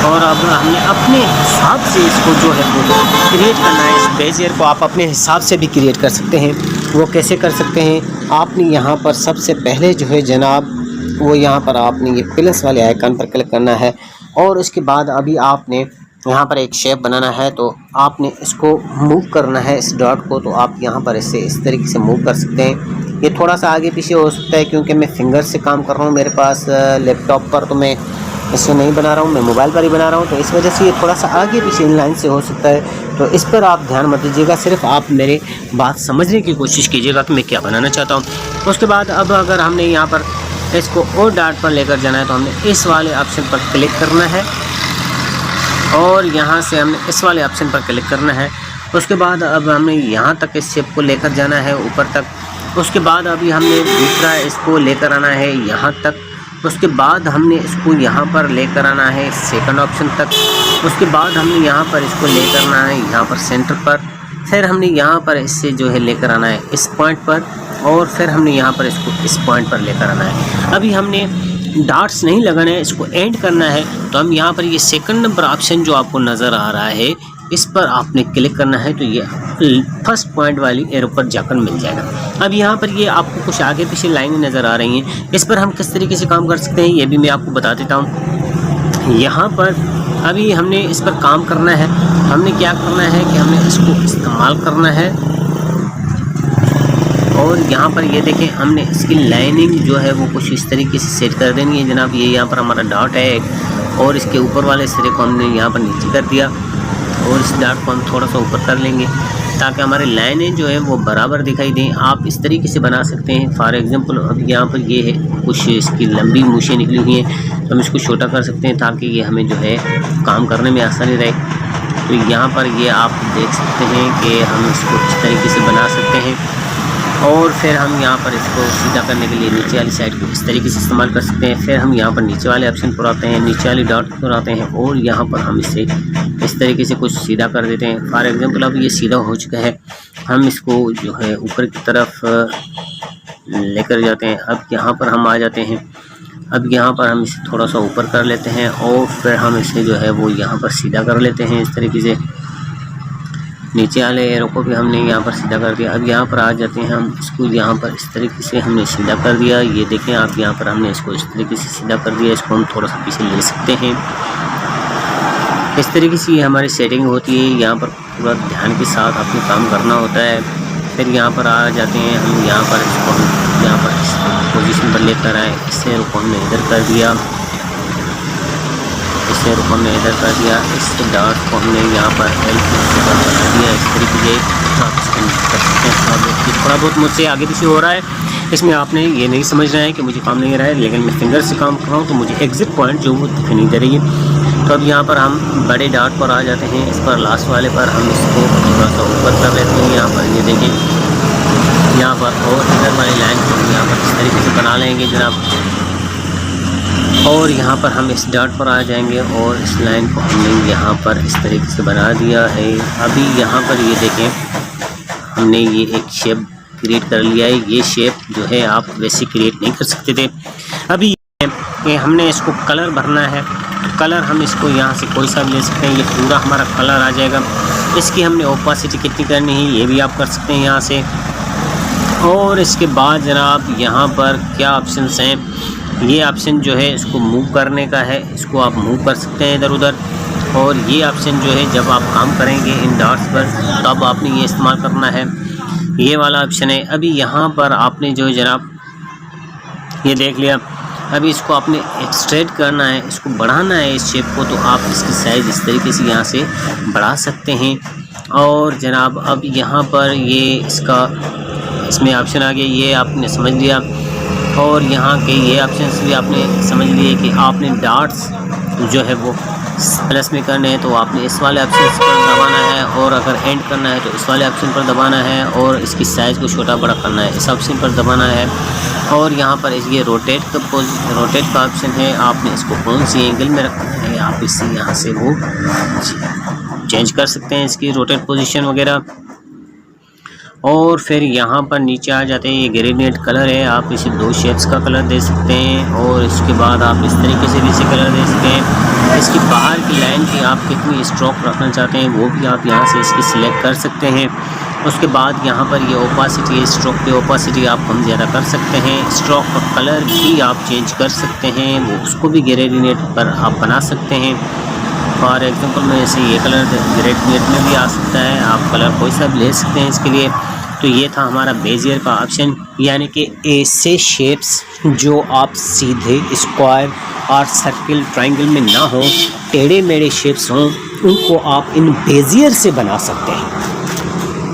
और अब हमने अपने हिसाब से इसको जो है वो क्रिएट करना है। इस बेजियर को आप अपने हिसाब से भी क्रिएट कर सकते हैं। वो कैसे कर सकते हैं, आपने यहाँ पर सबसे पहले जो है जनाब वो यहाँ पर आपने ये प्लस वाले आइकन पर क्लिक करना है, और उसके बाद अभी आपने यहाँ पर एक शेप बनाना है। तो आपने इसको मूव करना है, इस डॉट को। तो आप यहाँ पर इसे इस तरीके से मूव कर सकते हैं। ये थोड़ा सा आगे पीछे हो सकता है क्योंकि मैं फिंगर से काम कर रहा हूँ मेरे पास लैपटॉप पर, तो मैं इससे नहीं बना रहा हूँ, मैं मोबाइल पर ही बना रहा हूँ। तो इस वजह से ये थोड़ा सा आगे पीछे इन लाइन से हो सकता है। तो इस पर आप ध्यान मत दीजिएगा, सिर्फ आप मेरे बात समझने की कोशिश कीजिएगा कि मैं क्या बनाना चाहता हूँ। उसके बाद अब अगर हमने यहाँ पर इसको और डॉट पर लेकर जाना है तो हमने इस वाले ऑप्शन पर क्लिक करना है, और यहाँ से हमने इस वाले ऑप्शन पर क्लिक करना है। उसके बाद अब हमने यहाँ तक इस शेप को लेकर जाना है ऊपर तक। उसके बाद अभी हमने दूसरा इसको लेकर आना है यहाँ तक। उसके बाद हमने इसको यहाँ पर लेकर आना है सेकंड ऑप्शन तक। उसके बाद हमने यहाँ पर इसको लेकर आना है यहाँ पर सेंटर पर। फिर हमने यहाँ पर इससे जो है लेकर आना है इस पॉइंट पर, और फिर हमने यहाँ पर इसको इस पॉइंट पर लेकर आना है। अभी हमने डॉट्स नहीं लगाना है, इसको एंड करना है। तो हम यहाँ पर ये सेकंड नंबर ऑप्शन जो आपको नज़र आ रहा है इस पर आपने क्लिक करना है, तो ये फर्स्ट पॉइंट वाली एरो पर जाकर मिल जाएगा। अब यहाँ पर ये आपको कुछ आगे पीछे लाइनें नज़र आ रही हैं, इस पर हम किस तरीके से काम कर सकते हैं ये भी मैं आपको बता देता हूँ। यहाँ पर अभी हमने इस पर काम करना है। हमने क्या करना है कि हमने इसको इस्तेमाल करना है, और यहाँ पर ये देखें हमने इसकी लाइनिंग जो है वो कुछ इस तरीके से सेट कर देनी है जनाब। ये यहाँ पर हमारा डॉट है, और इसके ऊपर वाले सिरे को हमने यहाँ पर नीचे कर दिया, और इस डार्ट को हम थोड़ा सा ऊपर कर लेंगे ताकि हमारी लाइनें जो है वो बराबर दिखाई दें। आप इस तरीके से बना सकते हैं। फॉर एग्जांपल अब यहाँ पर ये है, कुछ इसकी लंबी मूछें निकली हुई हैं, तो हम इसको छोटा कर सकते हैं ताकि ये हमें जो है काम करने में आसानी रहे। तो यहाँ पर ये आप देख सकते हैं कि हम इसको इस तरीके से बना सकते हैं। और फिर हम यहाँ पर इसको सीधा करने के लिए नीचे वाली साइड को इस तरीके से इस्तेमाल कर सकते हैं। फिर हम यहाँ पर नीचे वाले ऑप्शन पर आते हैं, नीचे वाली डॉट पर आते हैं और यहाँ पर हम इसे इस तरीके से कुछ सीधा कर देते हैं। फॉर एग्जांपल अब ये सीधा हो चुका है, हम इसको जो है ऊपर की तरफ लेकर जाते हैं। अब यहाँ पर हम आ जाते हैं, अब यहाँ पर हम इसे थोड़ा सा ऊपर कर लेते हैं और फिर हम इसे जो है वो यहाँ पर सीधा कर लेते हैं इस तरीके से। नीचे वाले एरो को भी हमने यहाँ पर सीधा कर दिया। अब यहाँ पर आ जाते हैं, हम इसको यहाँ पर इस तरीके से हमने सीधा कर दिया। ये देखें आप, यहाँ पर हमने इसको इस तरीके से सीधा कर दिया। इसको हम थोड़ा सा पीछे ले सकते हैं। इस तरीके से ये हमारी सेटिंग होती है। यहाँ पर पूरा ध्यान के साथ अपने काम करना होता है। फिर यहाँ पर आ जाते हैं हम, यहाँ पर इसको हम यहाँ पर इस पोजीशन पर लेकर आए। इस एरो को हमने इधर कर दिया, इस एरो को हमने इधर कर दिया, इस डॉट को हमने यहाँ पर एल की जगह बना दिया। इस तरीके से आप इसको कर सकते हैं। थोड़ा बहुत मुझसे आगे पीछे हो रहा है, इसमें आपने ये नहीं समझना है कि मुझे काम नहीं आ रहा है, लेकिन मैं फिंगर से काम कर रहा हूँ तो मुझे एग्जिट पॉइंट जो वो दिखाई नहीं दे रही है। तो अब यहाँ पर हम बड़े डॉट पर आ जाते हैं, इस पर लास्ट वाले पर हम इसको थोड़ा सा ऊपर कर लेते हैं। यहाँ पर ये देखें, यहाँ पर और इधर वाली लाइन को हम यहाँ पर इस तरीके से बना लेंगे जनाब। और यहाँ पर हम इस डॉट पर आ जाएंगे और इस लाइन को हमने यहाँ पर इस तरीके से बना दिया है। अभी यहाँ पर ये देखें, हमने ये एक शेप क्रिएट कर लिया है। ये शेप जो है आप वैसे क्रिएट नहीं कर सकते थे। अभी ये हमने इसको कलर भरना है, तो कलर हम इसको यहाँ से कोई सा भी ले सकते हैं, ये पूरा हमारा कलर आ जाएगा। इसकी हमने ओपासिटी कितनी करनी है ये भी आप कर सकते हैं यहाँ से। और इसके बाद जनाब यहाँ पर क्या ऑप्शंस हैं, ये ऑप्शन जो है इसको मूव करने का है, इसको आप मूव कर सकते हैं इधर उधर। और ये ऑप्शन जो है जब आप काम करेंगे इन डॉट्स पर तब आपने ये इस्तेमाल करना है, ये वाला ऑप्शन है। अभी यहाँ पर आपने जो है जनाब ये देख लिया, अभी इसको आपने एक्सट्रेट करना है, इसको बढ़ाना है इस शेप को, तो आप इसकी साइज़ इस तरीके से यहाँ से बढ़ा सकते हैं। और जनाब अब यहाँ पर ये इसमें ऑप्शन आ गया, ये आपने समझ लिया। और यहाँ के ये ऑप्शंस भी आपने समझ लिए कि आपने डॉट्स जो है वो प्लस में करने हैं तो आपने इस वाले ऑप्शन पर दबाना है, और अगर एंड करना है तो इस वाले ऑप्शन पर दबाना है, और इसकी साइज़ को छोटा बड़ा करना है इस ऑप्शन पर दबाना है। और यहाँ पर ये रोटेट का ऑप्शन है, आपने इसको कौन सी एंगल में रखना है आप इसे यहाँ से वो चेंज कर सकते हैं, इसकी रोटेट पोजीशन वगैरह। और फिर यहाँ पर नीचे आ जाते हैं, ये ग्रेडिएंट कलर है, आप इसे 2 शेप्स का कलर दे सकते हैं। और इसके बाद आप इस तरीके से भी इसे कलर दे सकते हैं। इसकी बाहर की लाइन की आप कितनी स्ट्रोक रखना चाहते हैं वो भी आप यहाँ से इसकी सिलेक्ट कर सकते हैं। उसके बाद यहाँ पर ये ओपासिटी, स्ट्रोक की ओपासिटी आप कम ज़्यादा कर सकते हैं। स्ट्रोक का कलर भी आप चेंज कर सकते हैं, वो उसको भी ग्रेडिएंट पर आप बना सकते हैं। फॉर एग्जांपल में ऐसे ये कलर ग्रेडिएंट में भी आ सकता है, आप कलर कोई सा भी ले सकते हैं इसके लिए। तो ये था हमारा बेजियर का ऑप्शन, यानी कि ऐसे शेप्स जो आप सीधे स्क्वायर और सर्किल ट्रायंगल में ना हो, टेढ़े मेढ़े शेप्स हों, उनको आप इन बेजियर से बना सकते हैं।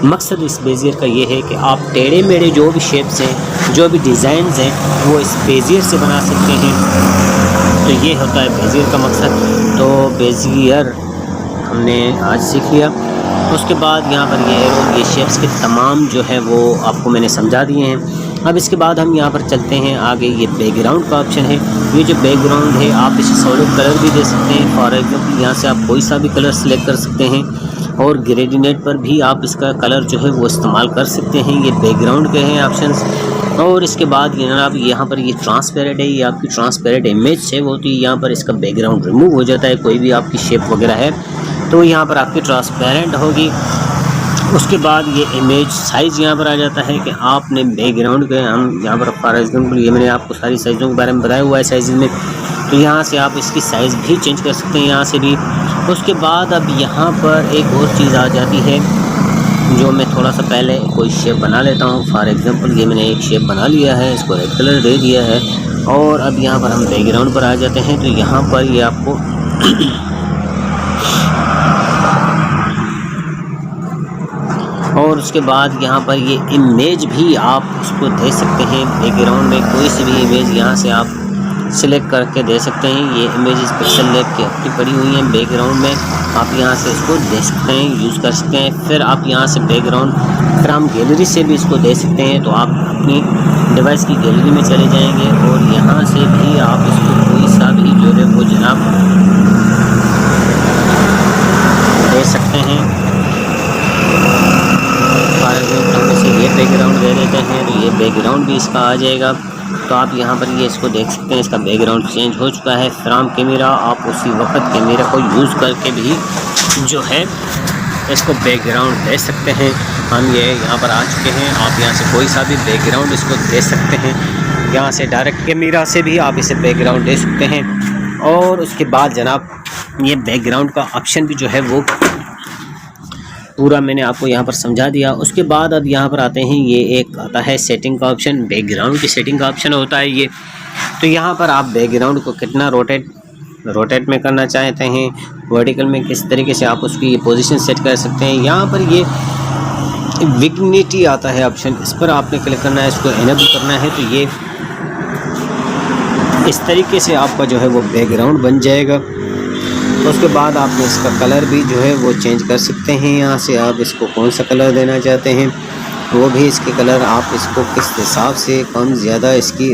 मकसद इस बेजियर का ये है कि आप टेढ़े मेढ़े जो भी शेप्स हैं, जो भी डिज़ाइंस हैं, वो इस बेजियर से बना सकते हैं। तो ये होता है बेजियर का मकसद। तो बेजियर हमने आज सीख लिया। उसके बाद यहाँ पर ये एरो, ये शेप्स के तमाम जो है वो आपको मैंने समझा दिए हैं। अब इसके बाद हम यहाँ पर चलते हैं आगे। ये बैकग्राउंड का ऑप्शन है, ये जो बैकग्राउंड है आप इसे सॉलिड कलर भी दे सकते हैं। फॉर एग्जाम्पल यहाँ से आप कोई सा भी कलर सेलेक्ट कर सकते हैं, और ग्रेडिएंट पर भी आप इसका कलर जो है वो इस्तेमाल कर सकते हैं। ये बैकग्राउंड के हैं ऑप्शंस। और इसके बाद जनाब यहाँ पर ये ट्रांसपेरेंट है, ये आपकी ट्रांसपेरेंट इमेज सेव होती है। यहाँ पर इसका बैकग्राउंड रिमूव हो जाता है, कोई भी आपकी शेप वगैरह है तो यहाँ पर आपकी ट्रांसपेरेंट होगी। उसके बाद ये इमेज साइज़ यहाँ पर आ जाता है कि आपने बैकग्राउंड के, हम यहाँ पर फॉर एग्जाम्पल ये मैंने आपको सारी साइज़ों के बारे में बताया हुआ है साइज़ में, तो यहाँ से आप इसकी साइज़ भी चेंज कर सकते हैं यहाँ से भी। उसके बाद अब यहाँ पर एक और चीज़ आ जाती है, जो मैं थोड़ा सा पहले कोई शेप बना लेता हूँ। फॉर एग्जांपल ये मैंने एक शेप बना लिया है, इसको रेड कलर दे दिया है। और अब यहाँ पर हम बैकग्राउंड पर आ जाते हैं। तो यहाँ पर ये आपको उसके बाद यहाँ पर ये इमेज भी आप उसको दे सकते हैं। बैकग्राउंड में कोई सी भी इमेज यहाँ से आप सिलेक्ट करके दे सकते हैं। ये इमेजेस पिक्सल लैब की अपनी पड़ी हुई हैं बैकग्राउंड में, आप यहाँ से इसको दे सकते हैं, यूज़ कर सकते हैं। फिर आप यहाँ से बैकग्राउंड फ्रॉम गैलरी से भी इसको दे सकते हैं। तो आप अपनी डिवाइस की गैलरी में चले जाएंगे और यहाँ से भी आप इसको कोई सा भी जो है वो जनाब दे सकते हैं। से ये बैकग्राउंड दे देते हैं तो ये बैकग्राउंड भी इसका आ जाएगा। तो आप यहाँ पर ये इसको देख सकते हैं, इसका बैकग्राउंड चेंज हो चुका है फ्रॉम कैमरा। आप उसी वक्त कैमरा को यूज़ करके भी जो है इसको बैकग्राउंड दे सकते हैं। हम ये यहाँ पर आ चुके हैं, आप यहाँ से कोई सा भी बैकग्राउंड इसको दे सकते हैं। यहाँ से डायरेक्ट कैमरा से भी आप इसे बैकग्राउंड दे सकते हैं। और उसके बाद जनाब ये बैकग्राउंड का ऑप्शन भी जो है वो पूरा मैंने आपको यहाँ पर समझा दिया। उसके बाद अब यहाँ पर आते हैं, ये एक आता है सेटिंग का ऑप्शन, बैकग्राउंड की सेटिंग का ऑप्शन होता है ये। तो यहाँ पर आप बैकग्राउंड को कितना रोटेट में करना चाहते हैं, वर्टिकल में किस तरीके से आप उसकी पोजीशन सेट कर सकते हैं। यहाँ पर ये विग्निटी आता है ऑप्शन, इस पर आपने क्लिक करना है, इसको एनेबल करना है। तो ये इस तरीके से आपका जो है वो बैकग्राउंड बन जाएगा। तो उसके बाद आपने इसका कलर भी जो है वो चेंज कर सकते हैं। यहाँ से आप इसको कौन सा कलर देना चाहते हैं वो भी इसके कलर आप इसको किस हिसाब से कम ज़्यादा इसकी।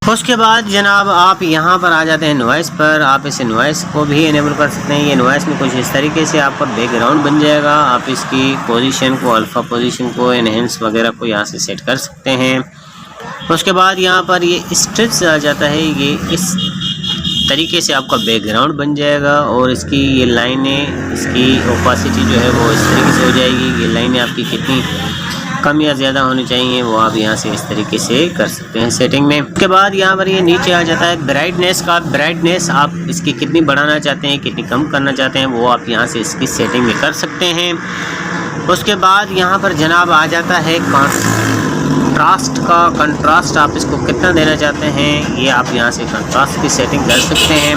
उसके बाद जनाब आप यहाँ पर आ जाते हैं नॉइस पर, आप इसे नॉइस को भी इनेबल कर सकते हैं। ये नॉइस में कुछ इस तरीके से आपका बैकग्राउंड बन जाएगा। आप इसकी पोजीशन को, अल्फ़ा पोजीशन को, एनहेंस वगैरह को यहाँ से सेट कर सकते हैं। उसके बाद यहाँ पर ये स्ट्रिप्स आ जाता है, ये इस तरीके से आपका बैकग्राउंड बन जाएगा। और इसकी ये लाइनें, इसकी ओपासिटी जो है वो इस तरीके से हो जाएगी। ये लाइनें आपकी कितनी कम या ज़्यादा होनी चाहिए वो आप यहाँ से इस तरीके से कर सकते हैं सेटिंग में। उसके बाद यहाँ पर ये नीचे आ जाता है ब्राइटनेस का। ब्राइटनेस आप इसकी कितनी बढ़ाना चाहते हैं, कितनी कम करना चाहते हैं वो आप यहाँ से इसकी सेटिंग में कर सकते हैं। उसके बाद यहाँ पर जनाब आ जाता है कंट्रास्ट का। कंट्रास्ट आप इसको कितना देना चाहते हैं ये आप यहाँ से कंट्रास्ट की सेटिंग कर सकते हैं।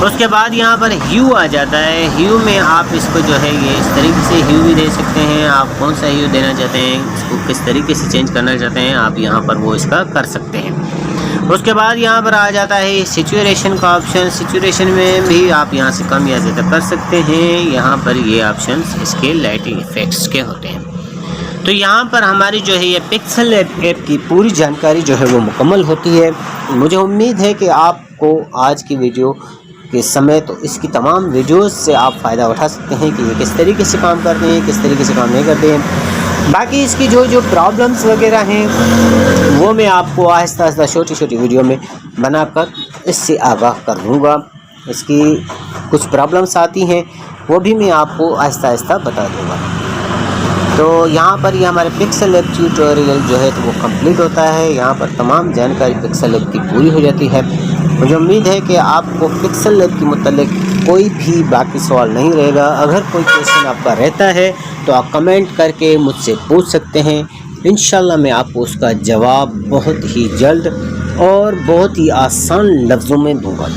उसके बाद यहाँ पर ह्यू आ जाता है। ह्यू में आप इसको जो है ये इस तरीके से ह्यू भी दे सकते हैं। आप कौन सा ह्यू देना चाहते हैं, इसको किस तरीके से चेंज करना चाहते हैं आप यहाँ पर वो इसका कर सकते हैं। उसके बाद यहाँ पर आ जाता है सिचुएशन का ऑप्शन। सिचुएशन में भी आप यहाँ से कम या ज़्यादा कर सकते हैं। यहाँ पर ये ऑप्शन इसके लाइटिंग इफेक्ट्स के होते हैं। तो यहाँ पर हमारी जो है ये पिक्सल ऐप की पूरी जानकारी जो है वो मुकम्मल होती है। मुझे उम्मीद है कि आपको आज की वीडियो के समय तो इसकी तमाम वीडियोस से आप फ़ायदा उठा सकते हैं कि ये किस तरीके से काम करते हैं, किस तरीके से काम नहीं करते हैं। बाकी इसकी जो प्रॉब्लम्स वगैरह हैं वो मैं आपको आहिस्ता आहिस्ता छोटी छोटी वीडियो में बनाकर इससे आगाह कर दूँगा। इसकी कुछ प्रॉब्लम्स आती हैं वो भी मैं आपको आहिस्ता आहिस्ता बता दूँगा। तो यहाँ पर ये हमारे पिक्सल लैब ट्यूटोरियल जो है तो वो कंप्लीट होता है। यहाँ पर तमाम जानकारी पिक्सल लैब की पूरी हो जाती है। मुझे उम्मीद है कि आपको पिक्सल लैब के मुतालिक कोई भी बाकी सवाल नहीं रहेगा। अगर कोई क्वेश्चन आपका रहता है तो आप कमेंट करके मुझसे पूछ सकते हैं। इंशाल्लाह मैं आपको उसका जवाब बहुत ही जल्द और बहुत ही आसान लफ्ज़ों में दूँगा।